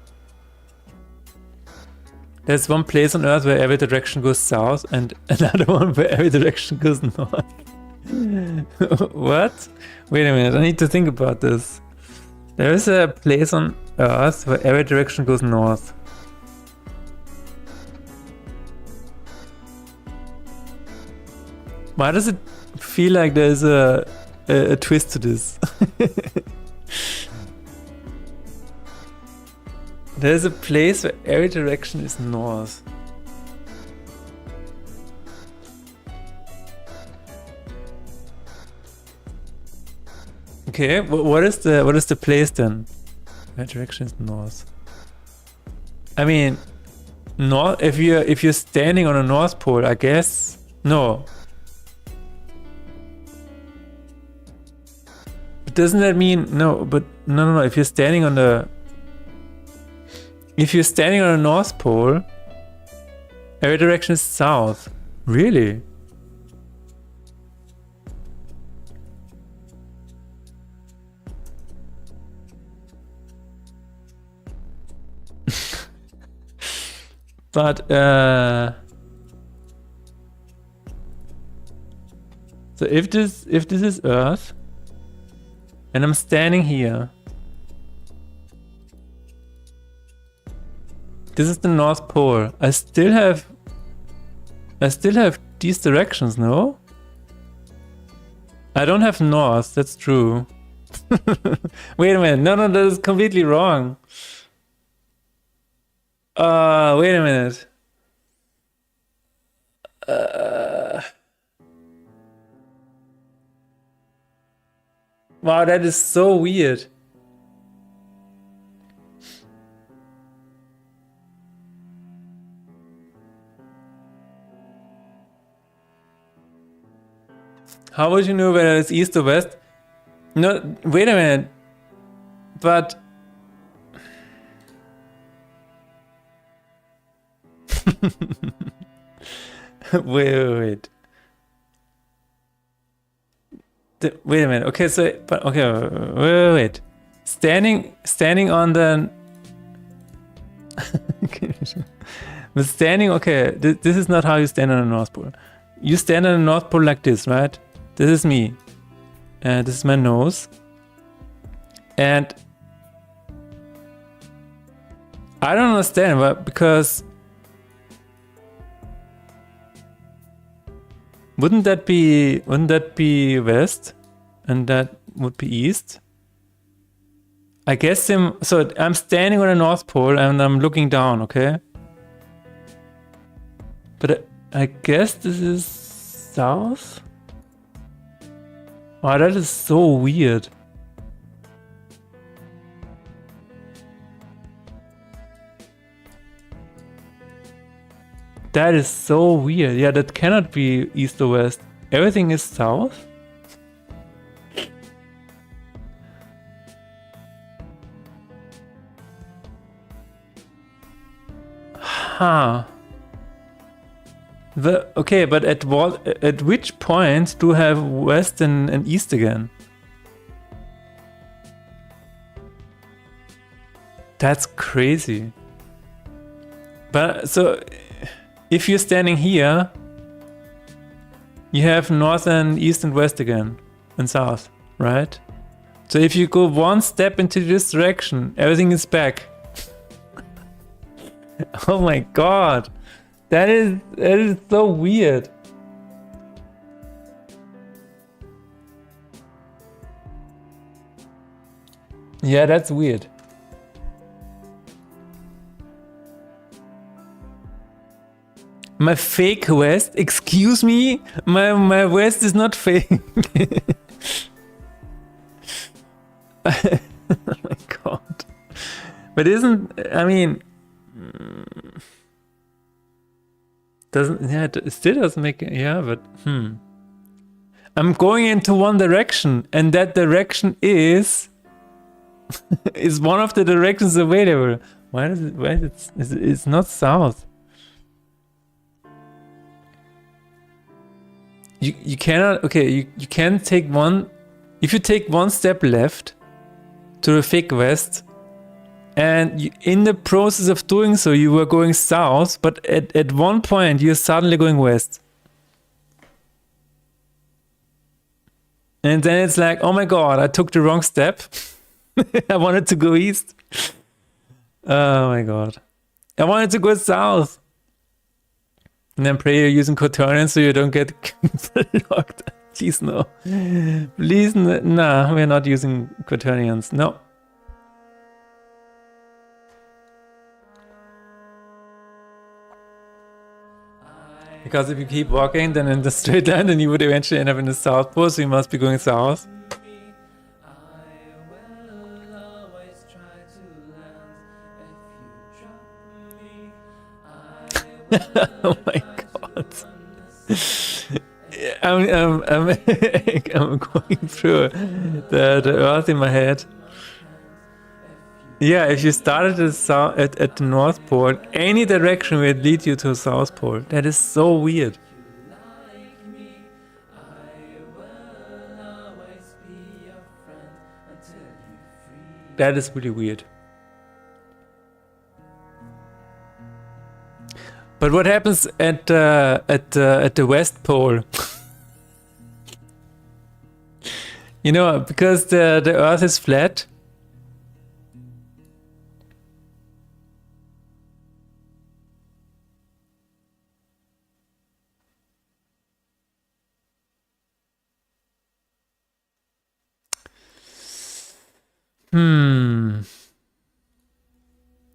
There's one place on Earth where every direction goes south and another one where every direction goes north. What? Wait a minute, I need to think about this. There is a place on Earth where every direction goes north. Why does it feel like there's a twist to this? There's a place where every direction is north. Okay, what is the place then? Every direction is north. I mean, north. If you're standing on a North Pole, I guess no. But doesn't that mean no? But no. If you're standing on the North Pole, every direction is south. Really? But So if this is Earth, and I'm standing here, this is the North Pole. I still have these directions, no? I don't have north, that's true. Wait a minute, no, that is completely wrong. Wait a minute. Wow, that is so weird. How would you know whether it's east or west? No, wait a minute. But wait. Wait a minute. Okay, so but okay, wait. Standing on the but standing, okay, this is not how you stand on the North Pole. You stand on the North Pole like this, right? This is me. And this is my nose. And I don't understand, but because wouldn't that be west? And that would be east? I guess so I'm standing on the North Pole and I'm looking down, okay? But I guess this is south? Wow, that is so weird. That is so weird. Yeah, that cannot be east or west. Everything is south? Huh. Okay, but at which point do we have west and east again? That's crazy. But so if you're standing here, you have north and east and west again and south, right? So if you go one step into this direction, everything is back. Oh my god. That is so weird. Yeah, that's weird. My fake west? Excuse me? My west is not fake. Oh my god. But I mean, it still doesn't make it, yeah, but I'm going into one direction, and that direction is one of the directions available. Why it's not south? You cannot, okay, you can take one, if you take one step left to the fake west, and in the process of doing so, you were going south, but at one point, you're suddenly going west. And then it's like, oh my god, I took the wrong step. I wanted to go east. Oh my god. I wanted to go south. And then pray you're using quaternions so you don't get blocked. Please no. Please no, we're not using quaternions. No. Because if you keep walking, then in the straight line, then you would eventually end up in the South Pole, so you must be going south. Oh my god. I'm going through the earth in my head. Yeah, if you started at the North Pole, any direction will lead you to the South Pole. That is so weird. That is really weird. But what happens at the West Pole? You know, because the Earth is flat.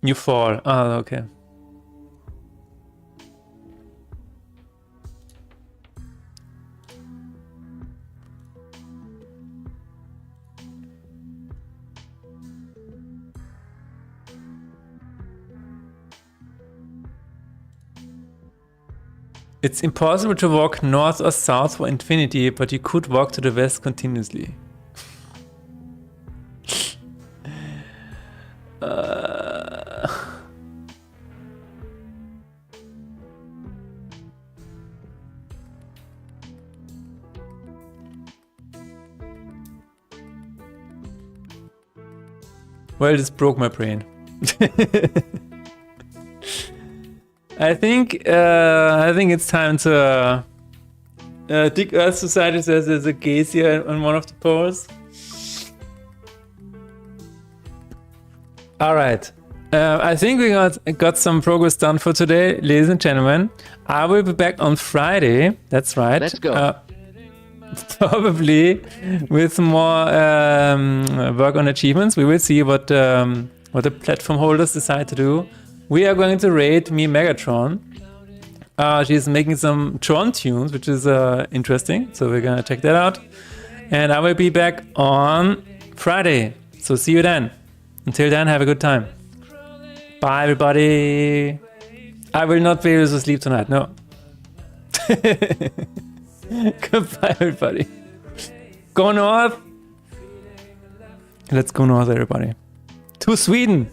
You fall. Oh, okay. It's impossible to walk north or south for infinity, but you could walk to the west continuously. Well, this broke my brain. I think it's time to Dig Earth Society says there's a gaze here on one of the posts. All right. I think we got some progress done for today, ladies and gentlemen. I will be back on Friday. That's right. Let's go. Probably with more work on achievements. We will see what the platform holders decide to do. We are going to raid me Megatron. She's making some Tron tunes, which is interesting. So we're gonna check that out. And I will be back on Friday. So see you then. Until then, have a good time. Bye, everybody. I will not be able to sleep tonight. No. Goodbye, everybody. Go north. Let's go north, everybody. To Sweden.